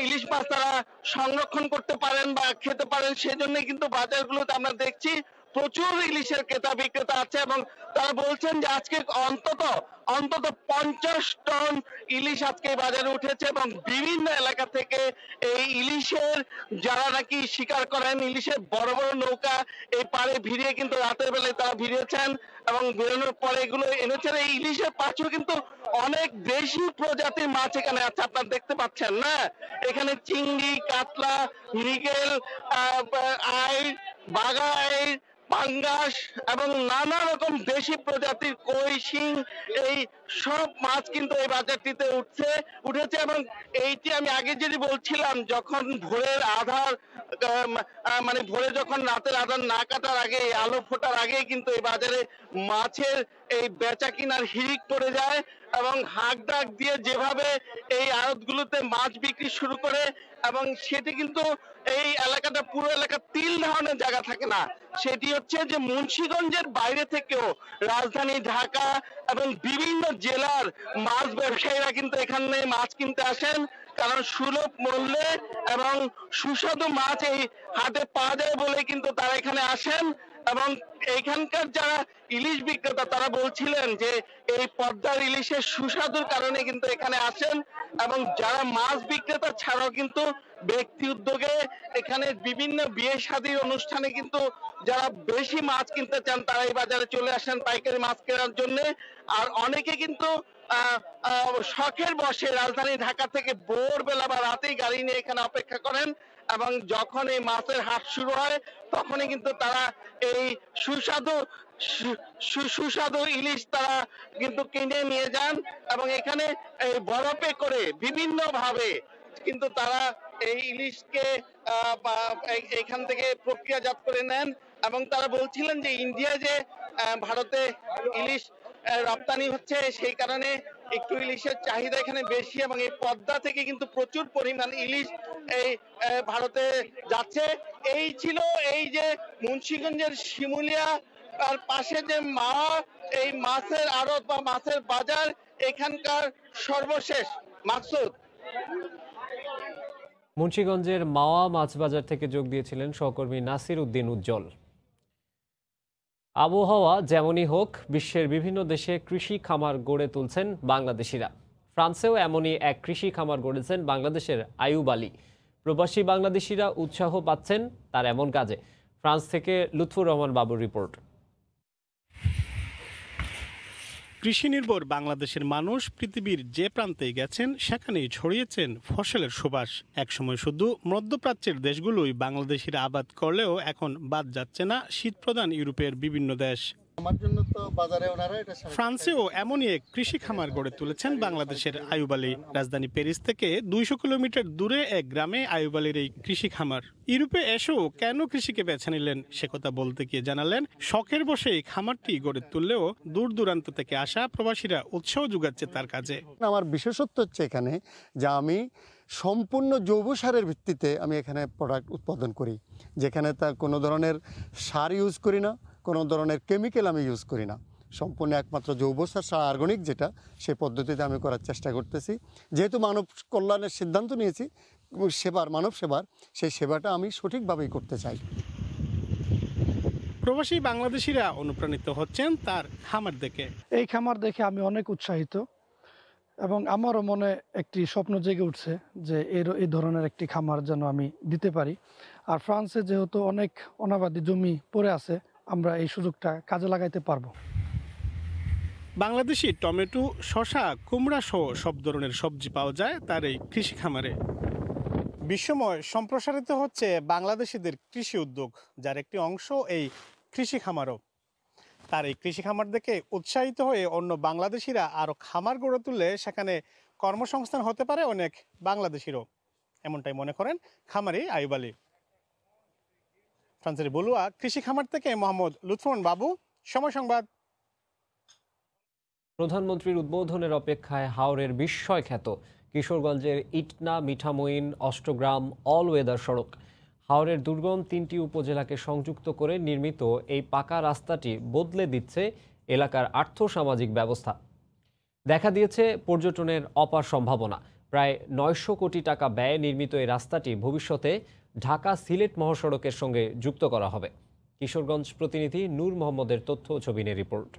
ইলিশ মাছ তারা সংরক্ষণ করতে পারেন বা খেতে পারেন, সেজন্য কিন্তু বাজারগুলোতে আমরা দেখছি প্রচুর ইলিশের ক্রেতা বিক্রেতা আছে এবং তারা বলছেন যে আজকে অন্তত 50 টন ইলিশ আজকে বাজারে উঠেছে এবং বিভিন্ন এলাকা থেকে এই ইলিশের যারা নাকি শিকার করেন ইলিশের বড় বড় নৌকা এই পাড়ে ভিড়িয়ে কিন্তু রাতের বেলায় তারা ভিড়িয়েছেন এবং বেরোনোর পরে এগুলো এনেছেন। এই ইলিশের পাশেও কিন্তু অনেক দেশি প্রজাতির মাছ এখানে আছে, আপনারা দেখতে পাচ্ছেন না, এখানে চিংড়ি, কাতলা, মৃগেল, আইড়, বাঘা আইড়, পাঙ্গাস এবং নানা রকম দেশি প্রজাতির কই, শিং এই সব মাছ কিন্তু এই বাজারটিতে উঠেছে। এবং এইটি আমি আগে যদি বলছিলাম যখন ভোরের আধার মানে ভোরে যখন রাতের আধার না কাটার আগে আলো ফোটার আগেই কিন্তু এই বাজারে মাছের এই বেচা কিনার হিড়িক পড়ে যায় এবং হাঁক ডাক দিয়ে যেভাবে এই আড়তগুলোতে মাছ বিক্রি শুরু করে এবং সেটি কিন্তু এই এলাকাটা পুরো এলাকা 3 ধরনের জায়গা থাকে না, সেটি হচ্ছে যে মুন্সিগঞ্জের বাইরে থেকেও রাজধানী ঢাকা এবং বিভিন্ন জেলার মাছ ব্যবসায়ীরা কিন্তু এখানে মাছ কিনতে আসেন, কারণ সুলভ মূল্যে এবং সুস্বাদু মাছ এই হাটে পাওয়া যায় বলে কিন্তু তারা এখানে আসেন। এবং এইখানকার যারা ইলিশ বিক্রেতা তারা বলছিলেন যে এই পদ্মার ইলিশের সুস্বাদুর কারণে কিন্তু এখানে আসেন এবং যারা মাছ বিক্রেতা ছাড়াও কিন্তু ব্যক্তি উদ্যোগে এখানে বিভিন্ন বিয়ে শাদীর অনুষ্ঠানে কিন্তু যারা বেশি মাছ কিনতে চান তারা এই বাজারে চলে আসেন পাইকারি মাছ কেনার জন্য। আর অনেকে কিন্তু শখের বসে রাজধানী ঢাকা থেকে ভোরবেলা বা রাতেই গাড়ি নিয়ে এখানে অপেক্ষা করেন এবং যখন এই মাছের হাট শুরু হয় তখনই কিন্তু তারা এই সুস্বাদু ইলিশ তারা কিন্তু কিনে নিয়ে যান এবং এখানে এই বরফে করে বিভিন্ন ভাবে কিন্তু তারা এই ইলিশকে এখান থেকে প্রক্রিয়াজাত করে নেন। এবং তারা বলছিলেন যে ইন্ডিয়া যে ভারতে ইলিশ রপ্তানি হচ্ছে সেই কারণে একটু ইলিশের চাহিদা এখানে বেশি এবং এই পদ্মা থেকে কিন্তু প্রচুর পরিমাণ ইলিশ এই ভারতে যাচ্ছে। এই ছিল এই যে মুন্সিগঞ্জের শিমুলিয়া আর পাশে যে এই মাছের আড়ত বা মাছের বাজার এখানকার সর্বশেষ। মাকসুদ। মুন্সিগঞ্জের মাওয়া মাছ বাজার থেকে যোগ দিয়েছিলেন সহকর্মী নাসির উদ্দিন উজ্জ্বল। আবহাওয়া যেমনই হোক, বিশ্বের বিভিন্ন দেশে কৃষি খামার গড়ে তুলছেন বাংলাদেশিরা। ফ্রান্সেও এমনই এক কৃষি খামার গড়েছেন বাংলাদেশের আইয়ুব আলী। প্রবাসী বাংলাদেশিরা উৎসাহ পাচ্ছেন তার এমন কাজে। ফ্রান্স থেকে লুৎফুর রহমান বাবুর রিপোর্ট। কৃষি নির্ভর বাংলাদেশের মানুষ পৃথিবীর যে প্রান্তে গেছেন সেখানেই ছড়িয়েছেন ফসলের সুবাস। একসময় শুধু মধ্যপ্রাচ্যের দেশগুলোই বাংলাদেশিরা আবাদ করলেও এখন বাদ যাচ্ছে না শীতপ্রধান ইউরোপের বিভিন্ন দেশ। ফ্রান্সেও এমনই এক কৃষি খামার গড়ে তুলেছেন বাংলাদেশের আইয়ুব আলী। রাজধানী প্যারিস থেকে 200 কিলোমিটার দূরে এক গ্রামে আইয়ুব আলীর এই কৃষি খামার। ইউরোপে এসেও কেন কৃষিকে বেছে নিলেন সে কথা বলতে গিয়ে জানালেন, শখের বসে এই খামারটি গড়ে তুললেও দূর দূরান্ত থেকে আসা প্রবাসীরা উৎসাহ যোগাচ্ছে তার কাজে। আমার বিশেষত্ব হচ্ছে এখানে যে আমি সম্পূর্ণ জৈব সারের ভিত্তিতে আমি এখানে প্রোডাক্ট উৎপাদন করি, যেখানে তা কোনো ধরনের সার ইউজ করি না, কোনো ধরনের কেমিক্যাল আমি ইউজ করি না, সম্পূর্ণ একমাত্র জৈব সার অর্গানিক যেটা সেই পদ্ধতিতে আমি করার চেষ্টা করতেছি। যেহেতু মানব কল্যাণের সিদ্ধান্ত নিয়েছি সেবার, মানব সেবার, সেই সেবাটা আমি সঠিকভাবেই করতে চাই। প্রবাসী বাংলাদেশিরা অনুপ্রাণিত হচ্ছেন তার খামার দেখে। এই খামার দেখে আমি অনেক উৎসাহিত এবং আমারও মনে একটি স্বপ্ন জেগে উঠছে যে এই ধরনের একটি খামার যেন আমি দিতে পারি। আর ফ্রান্সে যেহেতু অনেক অনাবাদি জমি পড়ে আছে, আমরা এই সুযোগটা কাজে লাগাইতে পারবো। বাংলাদেশি টমেটো, শসা, কুমড়া সহ সব ধরনের সবজি পাওয়া যায় তার এই কৃষি খামারে। বিশ্বময় সম্প্রসারিত হচ্ছে বাংলাদেশিদের কৃষি উদ্যোগ, যার একটি অংশ এই কৃষি খামারও। তার এই কৃষি খামার দেখে উৎসাহিত হয়ে অন্য বাংলাদেশিরা আরও খামার গড়ে তুললে সেখানে কর্মসংস্থান হতে পারে অনেক বাংলাদেশিরও, এমনটাই মনে করেন খামারি আইয়ুব আলী। ফ্রান্সের বলুয়া কৃষি খামার থেকে মোহাম্মদ লুৎফুন বাবু, সময় সংবাদ। প্রধানমন্ত্রীর উদ্বোধনের অপেক্ষায় হাওরের বিস্ময় খ্যাত কিশোরগঞ্জের ইটনা, মিঠামইন, অষ্টগ্রাম অল ওয়েদার সড়ক। হাওরের দুর্গম 3টি উপজেলাকে সংযুক্ত করে নির্মিত এই পাকা রাস্তাটি বদলে দিচ্ছে এলাকার আর্থসামাজিক ব্যবস্থা। দেখা দিয়েছে পর্যটনের অপার সম্ভাবনা। প্রায় 900 কোটি টাকা ব্যয়ে নির্মিত এই রাস্তাটি ভবিষ্যতে ঢাকা সিলেট মহাসড়কের সঙ্গে যুক্ত করা হবে। কিশোরগঞ্জ প্রতিনিধি নূর মোহাম্মদের তথ্য ও ছবি নিয়ে রিপোর্ট।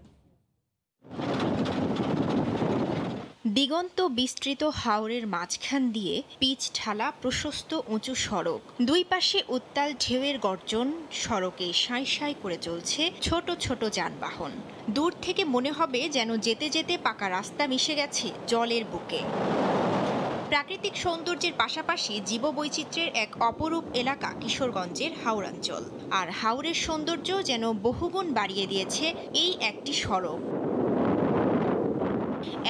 দিগন্ত বিস্তৃত হাওরের মাঝখান দিয়ে পিচ ঢালা প্রশস্ত উঁচু সড়ক, দুই পাশে উত্তাল ঢেউয়ের গর্জন, সড়কে সাঁই সাঁই করে চলছে ছোট ছোট যানবাহন। দূর থেকে মনে হবে যেন যেতে যেতে পাকা রাস্তা মিশে গেছে জলের বুকে। প্রাকৃতিক সৌন্দর্যের পাশাপাশি জীববৈচিত্র্যের এক অপরূপ এলাকা কিশোরগঞ্জের হাওরাঞ্চল। আর হাওরের সৌন্দর্য যেন বহুগুণ বাড়িয়ে দিয়েছে এই একটি সড়ক।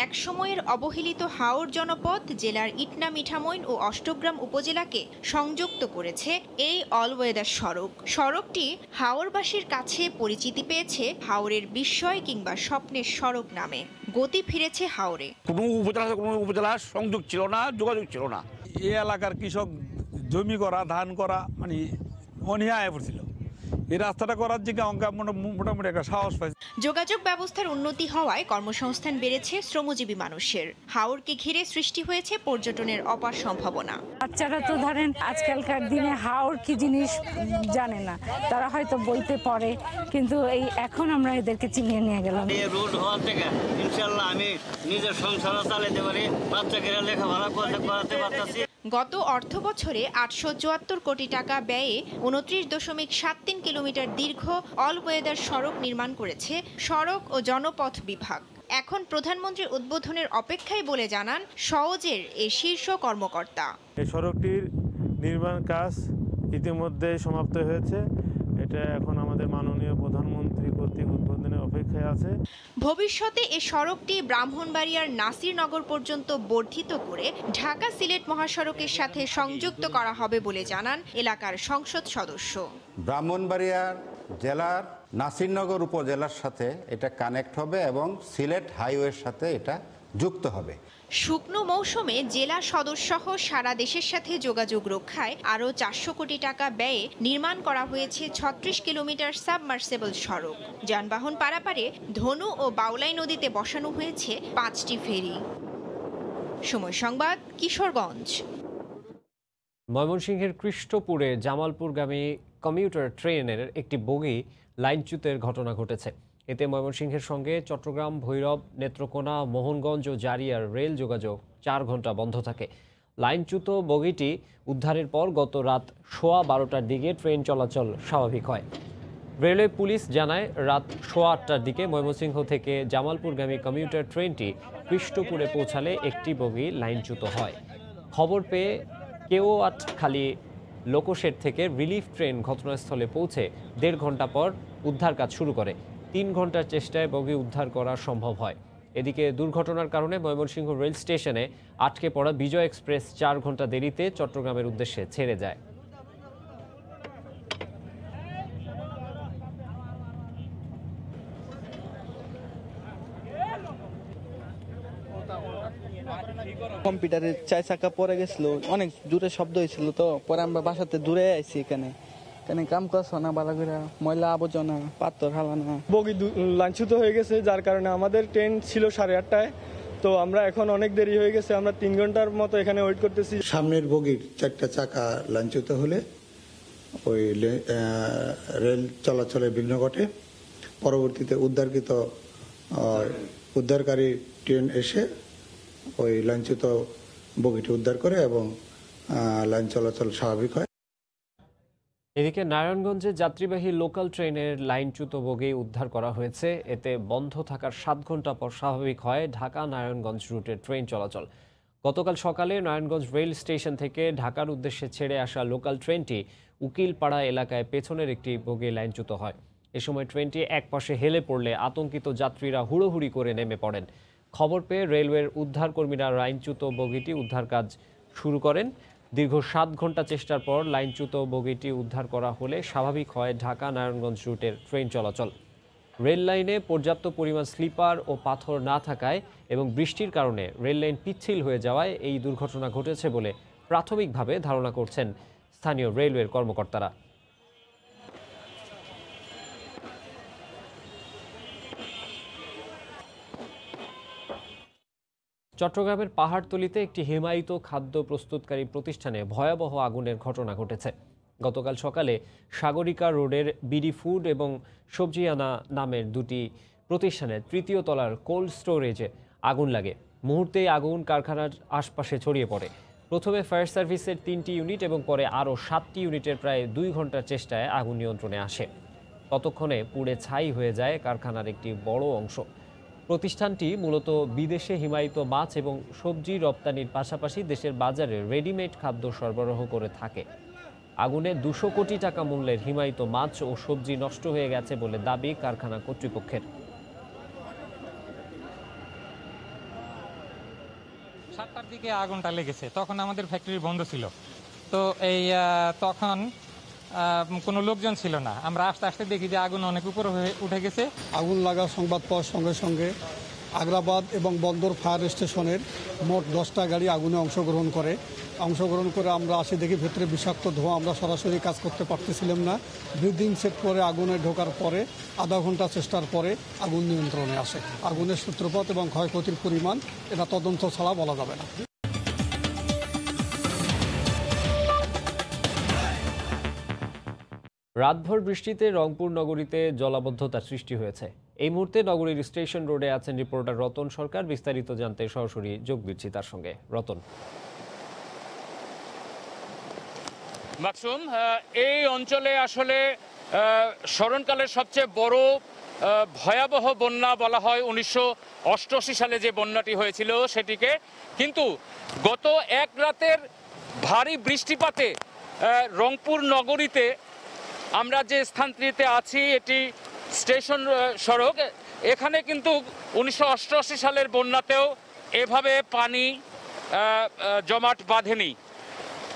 এক সময়ের অবহেলিত হাওর জনপদ জেলার ইটনা, মিঠামইন ও অষ্টগ্রাম উপজেলাকে সংযুক্ত করেছে এই অল ওয়েদার সড়ক। সড়কটি হাওরবাসীর কাছে পরিচিতি পেয়েছে হাওরের বিস্ময় কিংবা স্বপ্নের সড়ক নামে। গতি ফিরেছে হাওরে। কোনো উপজেলার সংযোগ ছিল না, যোগাযোগ ছিল না। এই এলাকার কৃষক জমি করা, ধান করা মানে অনীহায় পড়ছিল। এই রাস্তাটা করার দিকে মোটামুটি একটা সাহস পাইছে। যোগাযোগ ব্যবস্থার উন্নতি হওয়ায় কর্মসংস্থান বেড়েছে শ্রমজীবী মানুষের। হাওরকে ঘিরে সৃষ্টি হয়েছে পর্যটনের অপার সম্ভাবনা। বাচ্চারা তো ধরেন আজকালকার দিনে হাওর কি জিনিস জানে না, তারা হয়তো বইতে পড়ে, কিন্তু এই এখন আমরা এদেরকে চিনিয়ে নিয়ে গেলাম। এই রোড হওয়ার থেকে ইনশাআল্লাহ আমি নিজের সংসার চালাতে পারি, বাচ্চাকে লেখাপড়া করাতে পারতেছি। গত অর্থ বছরে 874 কোটি টাকা ব্যয়ে 29.73 কিলোমিটার দীর্ঘ অল ওয়েদার সড়ক নির্মাণ করেছে সড়ক ও জনপথ বিভাগ। এখন প্রধানমন্ত্রীর উদ্বোধনের অপেক্ষায় বলে জানান সওজের এই শীর্ষ কর্মকর্তা। এই সড়কটির নির্মাণ কাজ ইতিমধ্যে সমাপ্ত হয়েছে। এটা এখন আমাদের মাননীয় প্রধানমন্ত্রী কর্তৃক উদ্বোধনের অপেক্ষায় আছে। ভবিষ্যতে এই সড়কটি ব্রাহ্মণবাড়িয়ার নাসিরনগর পর্যন্ত বর্ধিত করে ঢাকা সিলেট মহাসড়কের সাথে সংযুক্ত করা হবে বলে জানান এলাকার সংসদ সদস্য। ব্রাহ্মণবাড়িয়া জেলার নাসিরনগর উপজেলার সাথে এটা কানেক্ট হবে এবং সিলেট হাইওয়ের সাথে এটা যুক্ত হবে। শুকনো মৌসুমে জেলা সদর সহ সারা দেশের সাথে যোগাযোগ রক্ষায় আরও 400 কোটি টাকা ব্যয়ে নির্মাণ করা হয়েছে 36 কিলোমিটার সাবমার্সেবল সড়ক। যানবাহন পারাপারে ধনু ও বাউলাই নদীতে বসানো হয়েছে 5টি ফেরি। সময় সংবাদ, কিশোরগঞ্জ। ময়মনসিংহের কৃষ্টপুরে জামালপুরগামী কমিউটার ট্রেনের একটি বগি লাইনচ্যুতের ঘটনা ঘটেছে। এতে ময়মনসিংহের সঙ্গে চট্টগ্রাম, ভৈরব, নেত্রকোনা, মোহনগঞ্জ ও জারিয়ার রেল যোগাযোগ 4 ঘন্টা বন্ধ থাকে। লাইনচ্যুত বগিটি উদ্ধারের পর গত রাত 12:15টার দিকে ট্রেন চলাচল স্বাভাবিক হয়। রেলওয়ে পুলিশ জানায় রাত 8:15টার দিকে ময়মনসিংহ থেকে জামালপুরগামী কমিউটার ট্রেনটি কৃষ্টপুরে পৌঁছালে একটি বগি লাইনচ্যুত হয়। খবর পেয়ে কেওয়াটখালী লোকোশেড থেকে রিলিফ ট্রেন ঘটনাস্থলে পৌঁছে 1.5 ঘন্টা পর উদ্ধার কাজ শুরু করে। 3 ঘন্টার চেষ্টায় বগি উদ্ধার করা সম্ভব হয়। এদিকে দুর্ঘটনার কারণে ময়মনসিংহ রেল স্টেশনে আটকে পড়া বিজয় এক্সপ্রেস 4 ঘন্টা দেরিতে চট্টগ্রামের উদ্দেশ্যে ছেড়ে যায়। কম্পিউটারের 4 চাকা পরে গেছিল, অনেক জোরে শব্দ হয়েছিল, তো পরে আমরা বাসাতে দূরে আইছি। এখানে কাম করছো না, ভালো করে ময়লা আবর্জনা, পাথর হালানা। বগি লাইনচ্যুত হয়ে গেছে, যার কারণে আমাদের ট্রেন ছিল 8:30টায়, তো আমরা এখন অনেক দেরি হয়ে গেছে, আমরা 3 ঘন্টার মতো এখানে ওয়েট করতেছি। সামনের বগির 4টা চাকা লাঞ্ছিত হলে ওই রেল চলাচলে বিঘ্ন ঘটে। পরবর্তীতে উদ্ধারকারী ট্রেন এসে ওই লাঞ্ছিত বগিটি উদ্ধার করে এবং লাইন চলাচল স্বাভাবিক হয়। এদিকে নারায়ণগঞ্জে যাত্রীবাহী লোকাল ট্রেনের লাইনচ্যুত বগি উদ্ধার করা হয়েছে। এতে বন্ধ থাকার 7 ঘন্টা পর স্বাভাবিক হয় ঢাকা নারায়ণগঞ্জ রুটের ট্রেন চলাচল। গতকাল সকালে নারায়ণগঞ্জ রেল স্টেশন থেকে ঢাকার উদ্দেশ্যে ছেড়ে আসা লোকাল ট্রেনটি উকিলপাড়া এলাকায় পেছনের একটি বগি লাইনচ্যুত হয়। এ সময় ট্রেনটি একপাশে হেলে পড়লে আতঙ্কিত যাত্রীরা হুড়োহুড়ি করে নেমে পড়েন। খবর পেয়ে রেলওয়ের উদ্ধারকর্মীরা লাইনচ্যুত বগিটি উদ্ধার কাজ শুরু করেন। দীর্ঘ 7 ঘন্টা চেষ্টার পর লাইনচ্যুত বগিটি উদ্ধার করা হলে স্বাভাবিক হয় ঢাকা নারায়ণগঞ্জ রুটের ট্রেন চলাচল। রেল লাইনে পর্যাপ্ত পরিমাণ স্লিপার ও পাথর না থাকায় এবং বৃষ্টির কারণে রেল লাইন পিচ্ছিল হয়ে যাওয়ায় এই দুর্ঘটনা ঘটেছে বলে প্রাথমিকভাবে ধারণা করছেন স্থানীয় রেলওয়ের কর্মকর্তারা। চট্টগ্রামের পাহাড়তলীতে একটি হিমায়িত খাদ্য প্রস্তুতকারী প্রতিষ্ঠানে ভয়াবহ আগুনের ঘটনা ঘটেছে। গতকাল সকালে সাগরিকা রোডের বিডি ফুড এবং সবজিয়ানা নামের দুটি প্রতিষ্ঠানের 3য় তলার কোল্ড স্টোরেজে আগুন লাগে। মুহূর্তেই আগুন কারখানার আশপাশে ছড়িয়ে পড়ে। প্রথমে ফায়ার সার্ভিসের 3টি ইউনিট এবং পরে আরও 7টি ইউনিটের প্রায় 2 ঘন্টার চেষ্টায় আগুন নিয়ন্ত্রণে আসে। ততক্ষণে পুড়ে ছাই হয়ে যায় কারখানার একটি বড় অংশ। প্রতিষ্ঠানটি মূলত বিদেশে হিমায়িত মাছ এবং সবজি রপ্তানির পাশাপাশি দেশের বাজারে রেডিমেড খাদ্য সরবরাহ করে থাকে। আগুনে 200 কোটি টাকা মূল্যের হিমায়িত মাছ ও সবজি নষ্ট হয়ে গেছে বলে দাবি কারখানা কর্তৃপক্ষের। 7টার দিকে আগুনটা লেগেছে, তখন আমাদের ফ্যাক্টরি বন্ধ ছিল। তো তখন কোনো লোকজন ছিল না। আমরা আস্তে আস্তে দেখি যে আগুন অনেক উপরে উঠে গেছে। আগুন লাগার সংবাদ পাওয়ার সঙ্গে সঙ্গে আগ্রাবাদ এবং বন্দর ফায়ার স্টেশনের মোট 10টা গাড়ি আগুনে অংশগ্রহণ করে আমরা আসি, দেখি ভেতরে বিষাক্ত ধোঁয়া। আমরা সরাসরি কাজ করতে পারতেছিলাম না। ব্রিদিং সেট করে আগুনে ঢোকার পরে আধা ঘন্টা চেষ্টার পরে আগুন নিয়ন্ত্রণে আসে। আগুনের সূত্রপাত এবং ক্ষয়ক্ষতির পরিমাণ এটা তদন্ত ছাড়া বলা যাবে না। রাতভর বৃষ্টিতে রংপুর নগরীতে জলাবদ্ধতা সৃষ্টি হয়েছে। এই মুহূর্তে নগরীর স্টেশন রোডে আছেন রিপোর্টার রতন সরকার। বিস্তারিত জানতে সরাসরি যোগ দিচ্ছি তার সঙ্গে। রতন। মাকসুম, এই অঞ্চলে আসলে স্মরণকালের সবচেয়ে বড় ভয়াবহ বন্যা বলা হয় 1988 সালে যে বন্যাটি হয়েছিল সেটিকে। কিন্তু গত এক রাতের ভারী বৃষ্টিপাতে রংপুর নগরীতে আমরা যে স্থানটিতে আছি এটি স্টেশন সড়ক। এখানে কিন্তু 1988 সালের বন্যাতেও এভাবে পানি জমাট বাঁধেনি।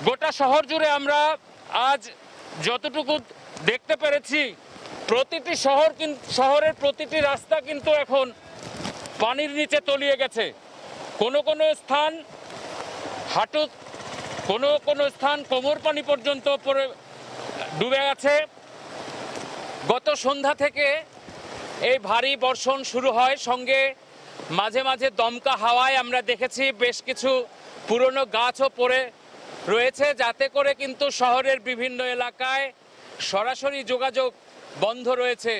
গোটা শহর জুড়ে আমরা আজ যতটুকু দেখতে পেরেছি প্রতিটি শহরের প্রতিটি রাস্তা কিন্তু এখন পানির নিচে তলিয়ে গেছে। কোনো কোনো স্থান হাঁটু, কোনো স্থান কোমর পানি পর্যন্ত পড়ে ডুবে গেছে। গত সন্ধ্যা থেকে এই ভারী বর্ষণ শুরু হয়, সঙ্গে মাঝে মাঝে দমকা হাওয়ায় আমরা দেখেছি বেশ কিছু পুরনো গাছও পড়ে রয়েছে, যাতে করে কিন্তু শহরের বিভিন্ন এলাকায় সরাসরি যোগাযোগ বন্ধ রয়েছে।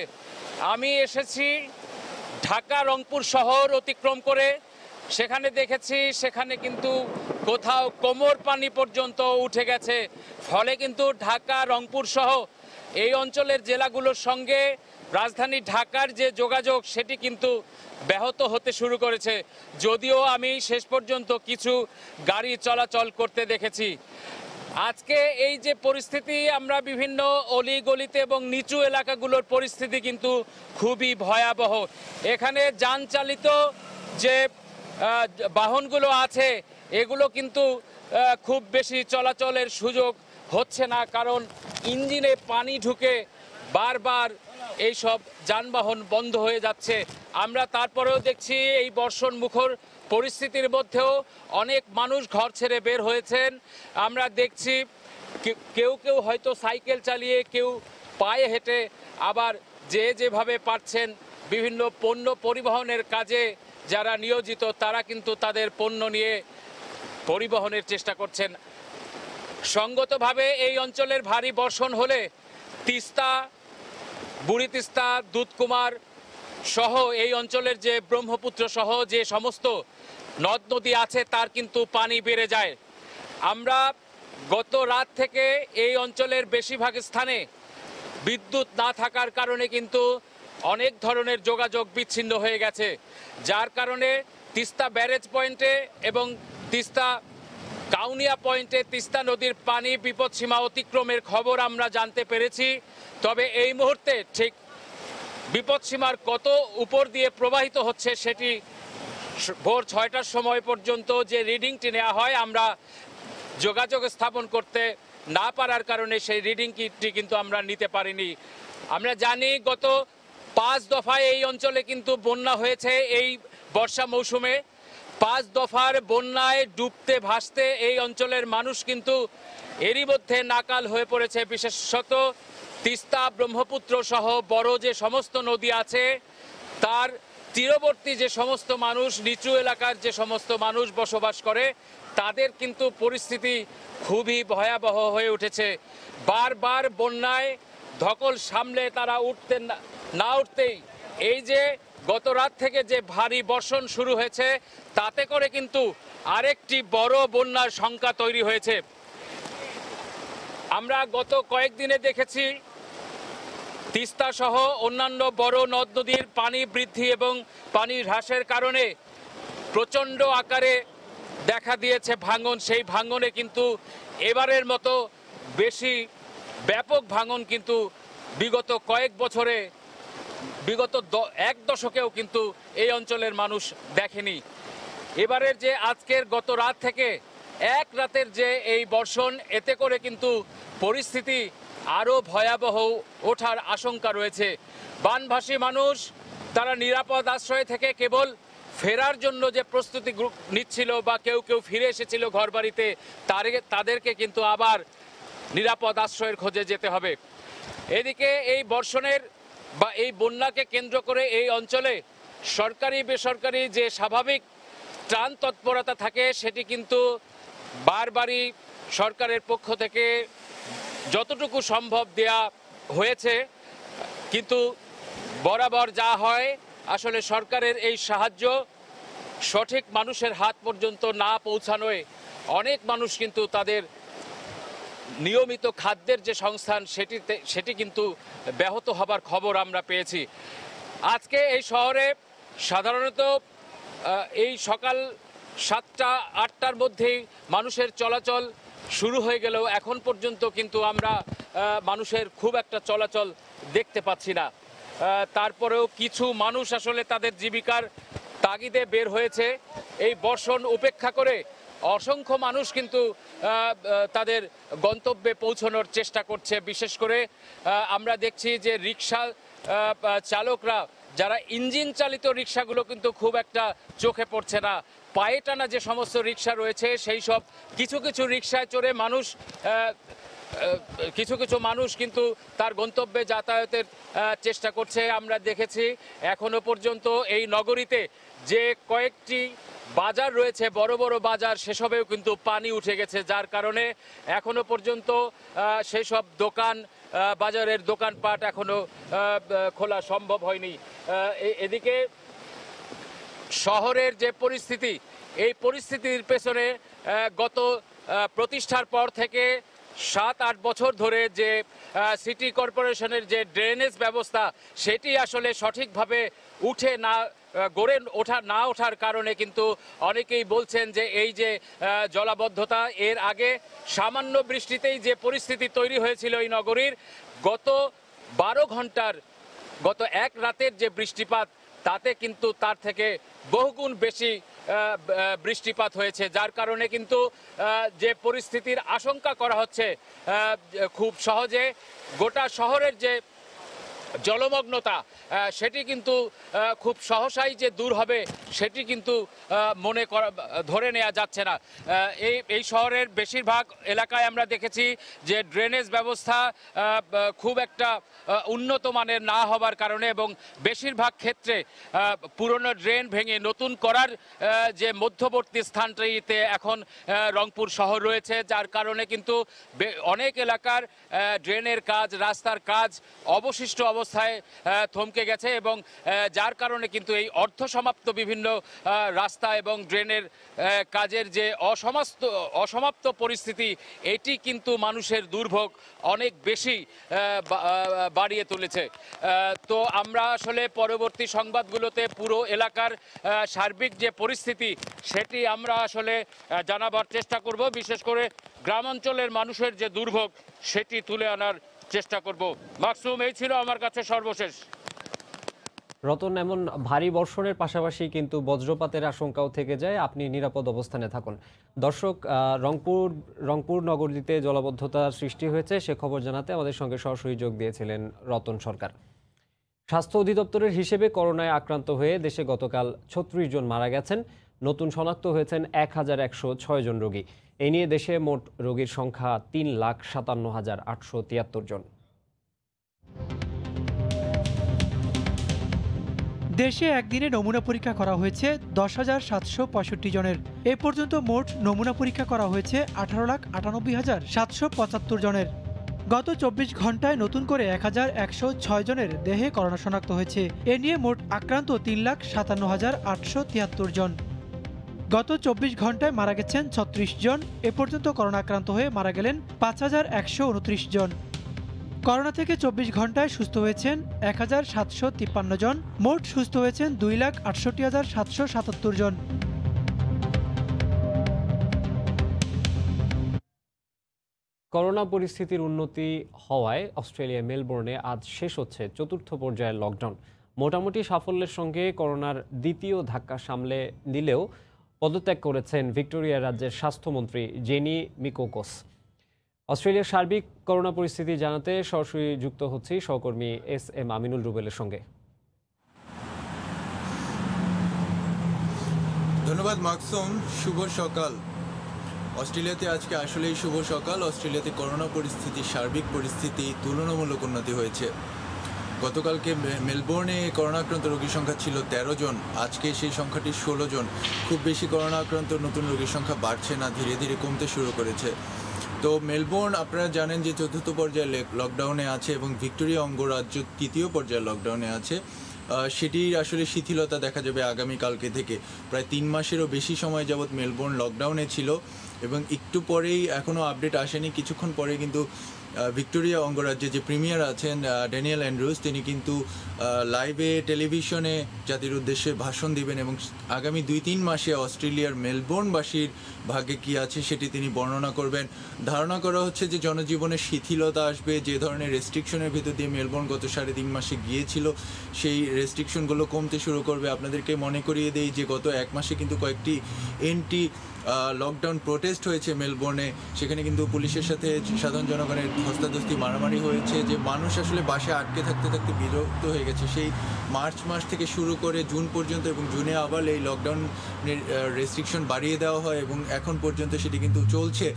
আমি এসেছি ঢাকা রংপুর শহর অতিক্রম করে, সেখানে দেখেছি সেখানে কিন্তু কোথাও কোমর পানি পর্যন্ত উঠে গেছে। ফলে কিন্তু ঢাকা রংপুর সহ এই অঞ্চলের জেলাগুলোর সঙ্গে রাজধানী ঢাকার যে যোগাযোগ সেটি কিন্তু ব্যাহত হতে শুরু করেছে। যদিও আমি শেষ পর্যন্ত কিছু গাড়ি চলাচল করতে দেখেছি। আজকে এই যে পরিস্থিতি, আমরা বিভিন্ন অলিগলিতে এবং নিচু এলাকাগুলোর পরিস্থিতি কিন্তু খুবই ভয়াবহ। এখানে যান চালিত যে বাহনগুলো আছে এগুলো কিন্তু খুব বেশি চলাচলের সুযোগ হচ্ছে না, কারণ ইঞ্জিনে পানি ঢুকে বারবার এই সব যানবাহন বন্ধ হয়ে যাচ্ছে। আমরা তারপরেও দেখছি এই বর্ষণ মুখর পরিস্থিতির মধ্যেও অনেক মানুষ ঘর ছেড়ে বের হয়েছেন। আমরা দেখছি কেউ কেউ হয়তো সাইকেল চালিয়ে, কেউ পায়ে হেঁটে, আবার যেভাবে পারছেন বিভিন্ন পণ্য পরিবহনের কাজে যারা নিয়োজিত তারা কিন্তু তাদের পণ্য নিয়ে পরিবহনের চেষ্টা করছেন। সঙ্গতভাবে এই অঞ্চলের ভারী বর্ষণ হলে তিস্তা, বুড়ি তিস্তা, দুধকুমার সহ এই অঞ্চলের যে ব্রহ্মপুত্র সহ যে সমস্ত নদ নদী আছে তার কিন্তু পানি বেড়ে যায়। আমরা গত রাত থেকে এই অঞ্চলের বেশিরভাগ স্থানে বিদ্যুৎ না থাকার কারণে কিন্তু অনেক ধরনের যোগাযোগ বিচ্ছিন্ন হয়ে গেছে, যার কারণে তিস্তা ব্যারেজ পয়েন্টে এবং তিস্তা কাউনিয়া পয়েন্টে তিস্তা নদীর পানি বিপদসীমা অতিক্রমের খবর আমরা জানতে পেরেছি। তবে এই মুহূর্তে ঠিক বিপদসীমার কত উপর দিয়ে প্রবাহিত হচ্ছে সেটি ভোর 6টার সময় পর্যন্ত যে রিডিংটি নেওয়া হয় আমরা যোগাযোগ স্থাপন করতে না পারার কারণে সেই রিডিংটি কিন্তু আমরা নিতে পারিনি। আমরা জানি গত 5 দফায় এই অঞ্চলে কিন্তু বন্যা হয়েছে এই বর্ষা মৌসুমে। 5 দফার বন্যায় ডুবতে ভাসতে এই অঞ্চলের মানুষ কিন্তু এরই মধ্যে নাকাল হয়ে পড়েছে। বিশেষত তিস্তা, ব্রহ্মপুত্র সহ বড় যে সমস্ত নদী আছে তার তীরবর্তী যে সমস্ত মানুষ, নিচু এলাকার যে সমস্ত মানুষ বসবাস করে তাদের কিন্তু পরিস্থিতি খুবই ভয়াবহ হয়ে উঠেছে। বারবার বন্যায় ধকল সামলে তারা না উঠতেই এই যে গত রাত থেকে যে ভারী বর্ষণ শুরু হয়েছে তাতে করে কিন্তু আরেকটি বড় বন্যার শঙ্কা তৈরি হয়েছে। আমরা গত কয়েকদিনে দেখেছি তিস্তা সহ অন্যান্য বড় নদ নদীর পানি বৃদ্ধি এবং পানি হ্রাসের কারণে প্রচণ্ড আকারে দেখা দিয়েছে ভাঙন। সেই ভাঙনে কিন্তু এবারের মতো বেশি ব্যাপক ভাঙন কিন্তু বিগত কয়েক বছরে, বিগত 1 দশকেও কিন্তু এই অঞ্চলের মানুষ দেখেনি। এবারের যে আজকের গত রাত থেকে এক রাতের যে এই বর্ষণ, এতে করে কিন্তু পরিস্থিতি আরও ভয়াবহ ওঠার আশঙ্কা রয়েছে। বানভাসী মানুষ তারা নিরাপদ আশ্রয় থেকে কেবল ফেরার জন্য যে প্রস্তুতি নিচ্ছিল বা কেউ কেউ ফিরে এসেছিল ঘরবাড়িতে, তাদেরকে কিন্তু আবার নিরাপদ আশ্রয়ের খোঁজে যেতে হবে। এদিকে এই বর্ষণের বা এই বন্যাকে কেন্দ্র করে এই অঞ্চলে সরকারি বেসরকারি যে স্বাভাবিক ত্রাণ তৎপরতা থাকে সেটি কিন্তু বারবারই সরকারের পক্ষ থেকে যতটুকু সম্ভব দেয়া হয়েছে, কিন্তু বরাবর যা হয় আসলে সরকারের এই সাহায্য সঠিক মানুষের হাত পর্যন্ত না পৌঁছানোয় অনেক মানুষ কিন্তু তাদের নিয়মিত খাদ্যের যে সংস্থান সেটি কিন্তু ব্যাহত হবার খবর আমরা পেয়েছি। আজকে এই শহরে সাধারণত এই সকাল 7টা-8টার মধ্যেই মানুষের চলাচল শুরু হয়ে গেলেও এখন পর্যন্ত কিন্তু আমরা মানুষের খুব একটা চলাচল দেখতে পাচ্ছি না। তারপরেও কিছু মানুষ আসলে তাদের জীবিকার তাগিদে বের হয়েছে। এই বর্ষণ উপেক্ষা করে অসংখ্য মানুষ কিন্তু তাদের গন্তব্যে পৌঁছানোর চেষ্টা করছে। বিশেষ করে আমরা দেখছি যে রিক্সা চালকরা, যারা ইঞ্জিন চালিত রিক্সাগুলো কিন্তু খুব একটা চোখে পড়ছে না। পায়ে টানা যে সমস্ত রিক্সা রয়েছে সেই সব কিছু কিছু রিক্সায় চড়ে কিছু মানুষ কিন্তু তার গন্তব্যে যাতায়াতের চেষ্টা করছে। আমরা দেখেছি এখনো পর্যন্ত এই নগরীতে যে কয়েকটি বাজার রয়েছে, বড় বড় বাজার, সেসবেও কিন্তু পানি উঠে গেছে, যার কারণে এখনো পর্যন্ত সেই সব দোকান, বাজারের দোকানপাট এখনো খোলা সম্ভব হয়নি। এদিকে শহরের যে পরিস্থিতি, এই পরিস্থিতির পেছনে গত প্রতিষ্ঠার পর থেকে 7-8 বছর ধরে যে সিটি কর্পোরেশনের যে ড্রেনেজ ব্যবস্থা সেটি আসলে সঠিকভাবে গড়ে ওঠার কারণে কিন্তু অনেকেই বলছেন যে এই যে জলাবদ্ধতা, এর আগে সামান্য বৃষ্টিতেই যে পরিস্থিতি তৈরি হয়েছিল এই নগরীর, গত 12 ঘন্টার, গত এক রাতের যে বৃষ্টিপাত তাতে কিন্তু তার থেকে বহুগুণ বেশি বৃষ্টিপাত হয়েছে, যার কারণে কিন্তু যে পরিস্থিতির আশঙ্কা করা হচ্ছে খুব সহজে গোটা শহরের যে জলমগ্নতা সেটি কিন্তু খুব সহসাই যে দূর হবে সেটি কিন্তু মনে করা ধরে নেওয়া যাচ্ছে না। এই শহরের বেশিরভাগ এলাকায় আমরা দেখেছি যে ড্রেনেজ ব্যবস্থা খুব একটা উন্নত মানের না হবার কারণে এবং বেশিরভাগ ক্ষেত্রে পুরনো ড্রেন ভেঙে নতুন করার যে মধ্যবর্তী স্থানটিতে এখন রংপুর শহর রয়েছে, যার কারণে কিন্তু অনেক এলাকার ড্রেনের কাজ, রাস্তার কাজ অবশিষ্ট অবস্থায় থমকে গেছে এবং যার কারণে কিন্তু এই অর্ধসমাপ্ত বিভিন্ন রাস্তা এবং ড্রেনের কাজের যে অসমাপ্ত পরিস্থিতি, এটি কিন্তু মানুষের দুর্ভোগ অনেক বেশি বাড়িয়ে তুলেছে। তো আমরা আসলে পরবর্তী সংবাদগুলোতে পুরো এলাকার সার্বিক যে পরিস্থিতি সেটি আমরা আসলে জানাবার চেষ্টা করব, বিশেষ করে গ্রামাঞ্চলের মানুষের যে দুর্ভোগ সেটি তুলে আনার চেষ্টা করব। মাকসুম, এই ছিল আমার কাছে সর্বশেষ। রতন, এমন ভারী বর্ষণের পাশাপাশি কিন্তু বজ্রপাতের আশঙ্কাও থেকে যায়, আপনি নিরাপদ অবস্থানে থাকুন। দর্শক, রংপুর নগরীতে জলাবদ্ধতার সৃষ্টি হয়েছে সে খবর জানাতে আমাদের সঙ্গে সরাসরি যোগ দিয়েছিলেন রতন সরকার। স্বাস্থ্য অধিদপ্তরের হিসেবে করোনায় আক্রান্ত হয়ে দেশে গতকাল ৩৬ জন মারা গেছেন। নতুন শনাক্ত হয়েছেন ১,১০৬ জন রোগী। এই নিয়ে দেশে মোট রোগীর সংখ্যা ৩,৫৭,৮৭৩ জন। দেশে একদিনে নমুনা পরীক্ষা করা হয়েছে ১০,৭৬৫ জনের। এ পর্যন্ত মোট নমুনা পরীক্ষা করা হয়েছে ১৮,৯৮,৭৭৫ জনের। গত ২৪ ঘন্টায় নতুন করে ১,১০৬ জনের দেহে করোনা শনাক্ত হয়েছে। এ নিয়ে মোট আক্রান্ত ৩,৫৭,৮৭৩ জন। গত ২৪ ঘন্টায় মারা গেছেন ৩৬ জন। এ পর্যন্ত করোনা আক্রান্ত হয়ে মারা গেলেন ৫,১২৯ জন। করোনা থেকে ২৪ ঘন্টায় সুস্থ হয়েছেন ১,৭৫৩ জন। মোট সুস্থ হয়েছেন ২,৬৮,৭৭৭ জন। করোনা পরিস্থিতির উন্নতি হওয়ায় অস্ট্রেলিয়া মেলবোর্নে আজ শেষ হচ্ছে ৪র্থ পর্যায়ের লকডাউন। মোটামুটি সাফল্যের সঙ্গে করোনার দ্বিতীয় ধাক্কা সামলে নিলেও পদত্যাগ করেছেন ভিক্টোরিয়া রাজ্যের স্বাস্থ্যমন্ত্রী জেনি মিকোকোস। অস্ট্রেলিয়ার সার্বিক করোনা পরিস্থিতি জানাতে সরাসরি যুক্ত হচ্ছি সহকর্মী SM আমিনুল রুবেলের সঙ্গে। ধন্যবাদ মাকসুম, শুভ সকাল। অস্ট্রেলিয়াতে আজকে আসলেই শুভ সকাল। অস্ট্রেলিয়াতে করোনা পরিস্থিতি, সার্বিক পরিস্থিতি তুলনামূলক উন্নতি হয়েছে। গতকালকে মেলবোর্নে করোনা আক্রান্ত রোগীর সংখ্যা ছিল ১৩ জন, আজকে সেই সংখ্যাটি ১৬ জন। খুব বেশি করোনা আক্রান্ত নতুন রোগীর সংখ্যা বাড়ছে না, ধীরে ধীরে কমতে শুরু করেছে। তো মেলবোর্ন আপনারা জানেন যে ৪র্থ পর্যায়ে লকডাউনে আছে এবং ভিক্টোরিয়া অঙ্গরাজ্য ৩য় পর্যায়ে লকডাউনে আছে। সেটির আসলে শিথিলতা দেখা যাবে আগামীকালকে থেকে। প্রায় ৩ মাসেরও বেশি সময় যাবৎ মেলবোর্ন লকডাউনে ছিল এবং একটু পরেই, এখনও আপডেট আসেনি, কিছুক্ষণ পরে কিন্তু ভিক্টোরিয়া অঙ্গরাজ্যে যে প্রিমিয়ার আছেন ড্যানিয়েল অ্যান্ড্রুজ, তিনি কিন্তু লাইভে টেলিভিশনে জাতির উদ্দেশ্যে ভাষণ দিবেন এবং আগামী ২-৩ মাসে অস্ট্রেলিয়ার মেলবোর্নবাসীর ভাগ্যে কী আছে সেটি তিনি বর্ণনা করবেন। ধারণা করা হচ্ছে যে জনজীবনে শিথিলতা আসবে, যে ধরনের রেস্ট্রিকশনের ভিতর দিয়ে মেলবোর্ন গত ৩.৫ মাসে গিয়েছিল সেই রেস্ট্রিকশনগুলো কমতে শুরু করবে। আপনাদেরকে মনে করিয়ে দেই যে গত ১ মাসে কিন্তু কয়েকটি লকডাউন প্রোটেস্ট হয়েছে মেলবোর্নে। সেখানে কিন্তু পুলিশের সাথে সাধারণ জনগণের ধস্তাধস্তি, মারামারি হয়েছে, যে মানুষ আসলে বাসায় আটকে থাকতে থাকতে বিরক্ত হয়ে গেছে। সেই মার্চ মাস থেকে শুরু করে জুন পর্যন্ত, এবং জুনে আবার এই লকডাউনের রেস্ট্রিকশন বাড়িয়ে দেওয়া হয় এবং এখন পর্যন্ত সেটি কিন্তু চলছে।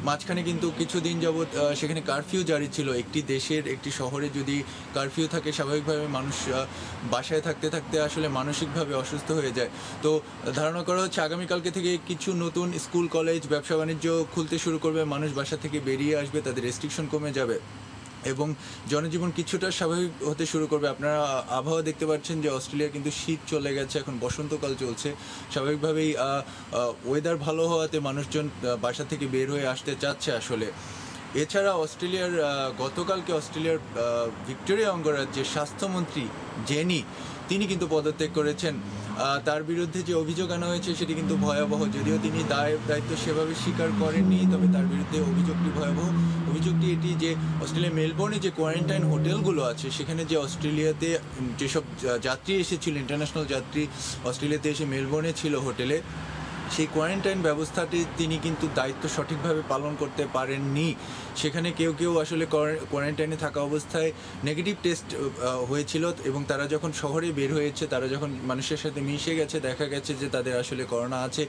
মাঝখানে কিন্তু কিছুদিন যাবৎ সেখানে কারফিউ জারি ছিল। একটি দেশের, একটি শহরে যদি কারফিউ থাকে, স্বাভাবিকভাবে মানুষ বাসায় থাকতে থাকতে আসলে মানসিকভাবে অসুস্থ হয়ে যায়। তো ধারণা করা হচ্ছে আগামীকালকে থেকে কিছু নতুন স্কুল, কলেজ, ব্যবসা বাণিজ্য খুলতে শুরু করবে, মানুষ বাসা থেকে বেরিয়ে আসবে, তাদের রেস্ট্রিকশন কমে যাবে এবং জনজীবন কিছুটা স্বাভাবিক হতে শুরু করবে। আপনারা আবহাওয়া দেখতে পাচ্ছেন যে অস্ট্রেলিয়া কিন্তু শীত চলে গেছে, এখন বসন্তকাল চলছে। স্বাভাবিকভাবেই ওয়েদার ভালো হওয়াতে মানুষজন বাসা থেকে বের হয়ে আসতে চাচ্ছে আসলে। এছাড়া অস্ট্রেলিয়ার গতকালকে অস্ট্রেলিয়ার ভিক্টোরিয়া অঙ্গরাজ্যের স্বাস্থ্যমন্ত্রী জেনি, তিনি কিন্তু পদত্যাগ করেছেন। তার বিরুদ্ধে যে অভিযোগ আনা হয়েছে সেটি কিন্তু ভয়াবহ। যদিও তিনি দায়িত্ব সেভাবে স্বীকার করেননি, তবে তার বিরুদ্ধে অভিযোগটি ভয়াবহ। অভিযোগটি এটি যে অস্ট্রেলিয়া মেলবোর্নে যে কোয়ারেন্টাইন হোটেলগুলো আছে, সেখানে যে অস্ট্রেলিয়াতে যেসব যাত্রী এসেছিল, ইন্টারন্যাশনাল যাত্রী অস্ট্রেলিয়াতে এসে মেলবোর্নে ছিল হোটেলে, সেই কোয়ারেন্টাইন ব্যবস্থাটি তিনি কিন্তু দায়িত্ব সঠিকভাবে পালন করতে পারেননি। সেখানে কেউ কেউ আসলে কোয়ারেন্টাইনে থাকা অবস্থায় নেগেটিভ টেস্ট হয়েছিল এবং তারা যখন শহরে বের হয়েছে, তারা যখন মানুষের সাথে মিশে গেছে, দেখা গেছে যে তাদের আসলে করোনা আছে।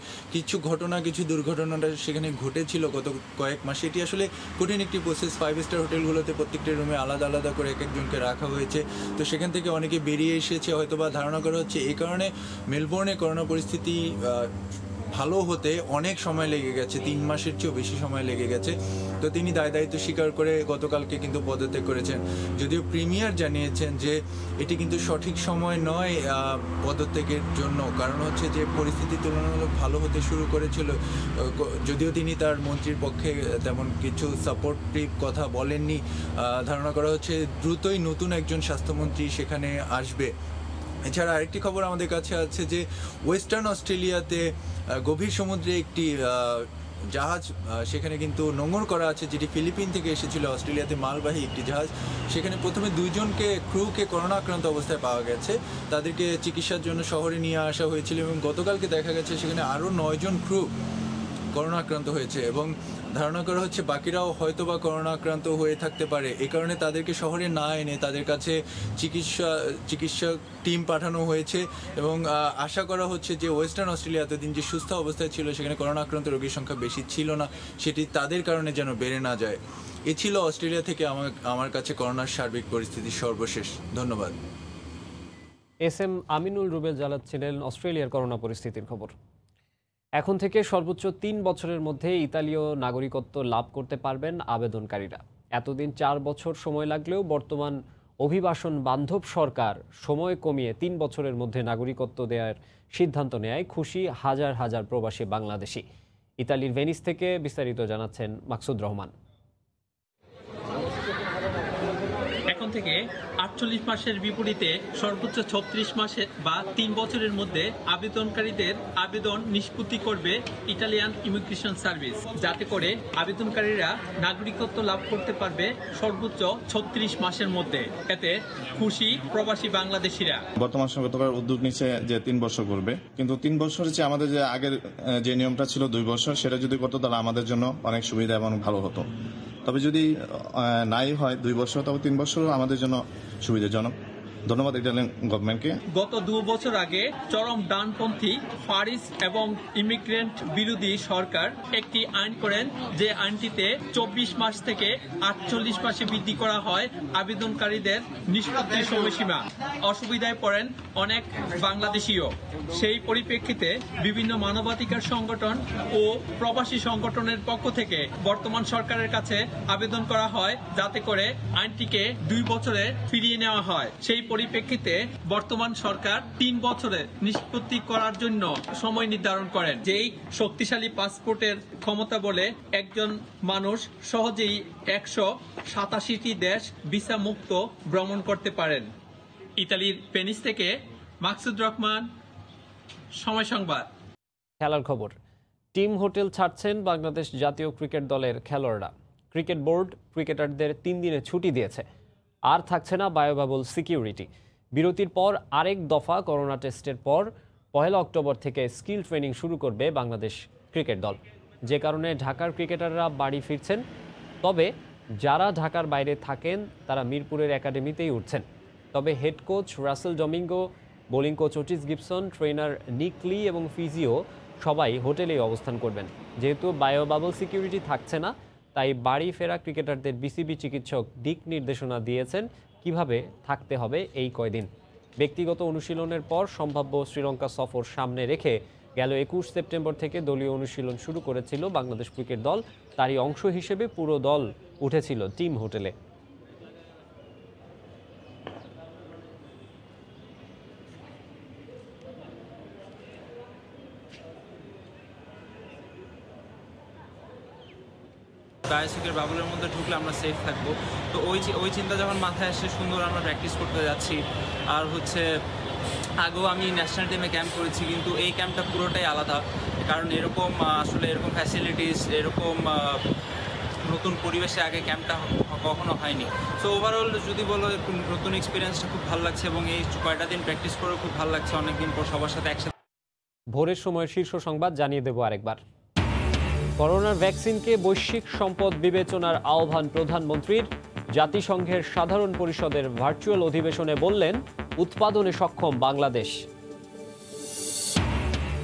কিছু দুর্ঘটনাটা সেখানে ঘটেছিল গত কয়েক মাসে। এটি আসলে কঠিন একটি প্রসেস। 5 স্টার হোটেলগুলোতে প্রত্যেকটি রুমে আলাদা আলাদা করে এক একজনকে রাখা হয়েছে। তো সেখান থেকে অনেকে বেরিয়ে এসেছে, হয়তোবা ধারণা করা হচ্ছে এই কারণে মেলবোর্নে করোনা পরিস্থিতি ভালো হতে অনেক সময় লেগে গেছে, 3 মাসের চেয়েও বেশি সময় লেগে গেছে। তো তিনি দায়িত্ব স্বীকার করে গতকালকে কিন্তু পদত্যাগ করেছেন। যদিও প্রিমিয়ার জানিয়েছেন যে এটি কিন্তু সঠিক সময় নয় পদত্যাগের জন্য, কারণ হচ্ছে যে পরিস্থিতি তুলনামূলক ভালো হতে শুরু করেছিল। যদিও তিনি তার মন্ত্রীর পক্ষে তেমন কিছু সাপোর্টিভ কথা বলেননি। ধারণা করা হচ্ছে দ্রুতই নতুন একজন স্বাস্থ্যমন্ত্রী সেখানে আসবে। এছাড়া আরেকটি খবর আমাদের কাছে আছে যে ওয়েস্টার্ন অস্ট্রেলিয়াতে গভীর সমুদ্রে একটি জাহাজ সেখানে কিন্তু নোঙর করা আছে, যেটি ফিলিপিন থেকে এসেছিল অস্ট্রেলিয়াতে মালবাহী একটি জাহাজ। সেখানে প্রথমে 2 জনকে ক্রুকে করোনা আক্রান্ত অবস্থায় পাওয়া গেছে, তাদেরকে চিকিৎসার জন্য শহরে নিয়ে আসা হয়েছিল এবং গতকালকে দেখা গেছে সেখানে আরও 9 জন ক্রু করোনা আক্রান্ত হয়েছে এবং ধারণা করা হচ্ছে বাকিরাও হয়তোবা করোনা আক্রান্ত হয়ে থাকতে পারে। এই কারণে তাদেরকে শহরে না এনে তাদের কাছে চিকিৎসা টিম পাঠানো হয়েছে এবং আশা করা হচ্ছে যে ওয়েস্টার্ন অস্ট্রেলিয়া এতদিন যে সুস্থ অবস্থায় ছিল সেখানে করোনা আক্রান্ত রোগীর সংখ্যা বেশি ছিল না, সেটি তাদের কারণে যেন বেড়ে না যায়। এ ছিল অস্ট্রেলিয়া থেকে আমার কাছে করোনার সার্বিক পরিস্থিতির সর্বশেষ। ধন্যবাদ। SM আমিনুল রুবেল জানাচ্ছিলেন অস্ট্রেলিয়ার করোনা পরিস্থিতির খবর। এখন থেকে সর্বোচ্চ 3 বছরের মধ্যে ইতালীয় নাগরিকত্ব লাভ করতে পারবেন আবেদনকারীরা। এতদিন 4 বছর সময় লাগলেও বর্তমান অভিবাসন বান্ধব সরকার সময় কমিয়ে 3 বছরের মধ্যে নাগরিকত্ব দেওয়ার সিদ্ধান্ত নেয় খুশি হাজার হাজার প্রবাসী বাংলাদেশি। ইতালির ভেনিস থেকে বিস্তারিত জানাচ্ছেন মাকসুদ রহমান। এখন থেকে 48 মাসের বিপরীতে সর্বোচ্চ 36 মাসে বা 3 বছরের মধ্যে আবেদনকারীদের আবেদন নিষ্পত্তি করবে ইটালিয়ান ইমিগ্রেশন সার্ভিস, যাতে করে আবেদনকারীরা নাগরিকত্ব লাভ করতে পারবে সর্বোচ্চ 36 মাসের মধ্যে। এতে খুশি প্রবাসী বাংলাদেশিরা। বর্তমান সরকার উদ্যোগ নিচ্ছে যে 3 বছর করবে, কিন্তু 3 বছরের চেয়ে আমাদের যে আগের যে নিয়মটা ছিল 2 বছর, সেটা যদি করতো তাহলে আমাদের জন্য অনেক সুবিধা এবং ভালো হতো। তবে যদি নাই হয় 2 বছর, তবে 3 বছরও আমাদের জন্য সুবিধাজনক। ধন্যবাদ ইটালিয়ান গভর্নমেন্টকে। গত 2 বছর আগে চরম ডানপন্থী ফারিস এবং ইমিগ্রেন্ট বিরোধী সরকার একটি আইন করেন, যে আইনটিতে 24 মাস থেকে 48 মাসে বৃদ্ধি করা হয় আবেদনকারীদের নিষ্পত্তির সময়সীমা। অসুবিধায় পড়েন অনেক বাংলাদেশিও। সেই পরিপ্রেক্ষিতে বিভিন্ন মানবাধিকার সংগঠন ও প্রবাসী সংগঠনের পক্ষ থেকে বর্তমান সরকারের কাছে আবেদন করা হয় যাতে করে আইনটিকে 2 বছরে ফিরিয়ে নেওয়া হয়। সেই পরিপ্রেক্ষিতে বর্তমান সরকার 3 বছরে নিষ্পত্তি করার জন্য সময় নির্ধারণ করেন। যেই শক্তিশালী পাসপোর্টের ক্ষমতা বলে একজন মানুষ সহজেই 187টি দেশ ভিসা মুক্ত ভ্রমণ করতে পারেন। ইতালির ভেনিস থেকে মাকসুদ রহমান, সময় সংবাদ। খেলার খবর। টিম হোটেল ছাড়ছেন বাংলাদেশ জাতীয় ক্রিকেট দলের খেলোয়াড়রা। ক্রিকেট বোর্ড ক্রিকেটারদের 3 দিনের ছুটি দিয়েছে। আর থাকছে না বায়োবাবল সিকিউরিটি। বিরতির পর আরেক দফা করোনা টেস্টের পর 1 অক্টোবর থেকে স্কিল ট্রেনিং শুরু করবে বাংলাদেশ ক্রিকেট দল, যে কারণে ঢাকার ক্রিকেটাররা বাড়ি ফিরছেন। তবে যারা ঢাকার বাইরে থাকেন তারা মিরপুরের একাডেমিতেই উঠছেন। তবে head coach Russell Domingo, bowling coach Ottis Gibson, trainer Nick Lee এবং ফিজিও সবাই হোটেলেই অবস্থান করবেন। যেহেতু বায়োবাবল সিকিউরিটি থাকছে না, তাই বাড়ি ফেরা ক্রিকেটারদের বিসিবি চিকিৎসক দিক নির্দেশনা দিয়েছেন কিভাবে থাকতে হবে এই কয়দিন। ব্যক্তিগত অনুশীলনের পর সম্ভাব্য শ্রীলঙ্কা সফর সামনে রেখে গেল 21 সেপ্টেম্বর থেকে দলীয় অনুশীলন শুরু করেছিল বাংলাদেশ ক্রিকেট দল। তারই অংশ হিসেবে পুরো দল উঠেছিল টিম হোটেলে। বায়োসিকের বাবলের মধ্যে ঢুকলে আমরা সেফ থাকবো। তো ওই চিন্তা যখন মাথায় আসে, সুন্দর আমরা প্র্যাকটিস করতে যাচ্ছি। আর আগেও আমি ন্যাশনাল টিমে ক্যাম্প করেছি, কিন্তু এই ক্যাম্পটা পুরোটাই আলাদা, কারণ এরকম ফ্যাসিলিটিস, এরকম নতুন পরিবেশে আগে ক্যাম্পটা কখনো হয়নি। সো ওভারঅল যদি বলো, নতুন এক্সপিরিয়েন্সটা খুব ভালো লাগছে এবং এই কয়টা দিন প্র্যাকটিস করেও খুব ভালো লাগছে। অনেকদিন পর সবার সাথে একসাথে ভোরের সময় শীর্ষ সংবাদ জানিয়ে দেব আরেকবার। করোনার ভ্যাকসিনকে বৈশ্বিক সম্পদ বিবেচনার আহ্বান প্রধানমন্ত্রীর। জাতিসংঘের সাধারণ পরিষদের ভার্চুয়াল অধিবেশনে বললেন, উৎপাদনে সক্ষম বাংলাদেশ।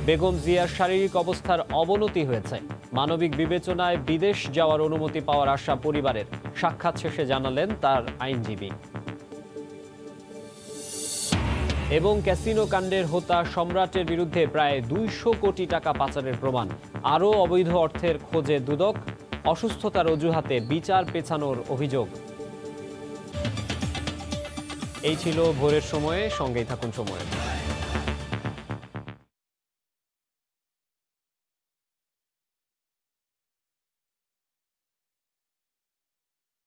বেগম জিয়ার শারীরিক অবস্থার অবনতি হয়েছে। মানবিক বিবেচনায় বিদেশ যাওয়ার অনুমতি পাওয়ার আশা পরিবারের। সাক্ষাৎ শেষে জানালেন তার আইনজীবী। এবং ক্যাসিনো কাণ্ডের হোতা সম্রাটের বিরুদ্ধে প্রায় 200 কোটি টাকা পাচারের প্রমাণ। আরও অবৈধ অর্থের খোঁজে দুদক। অসুস্থতার অজুহাতে বিচার পেছানোর অভিযোগ। এই ছিল ভোরের সময়ে, সঙ্গেই থাকুন সময়ে।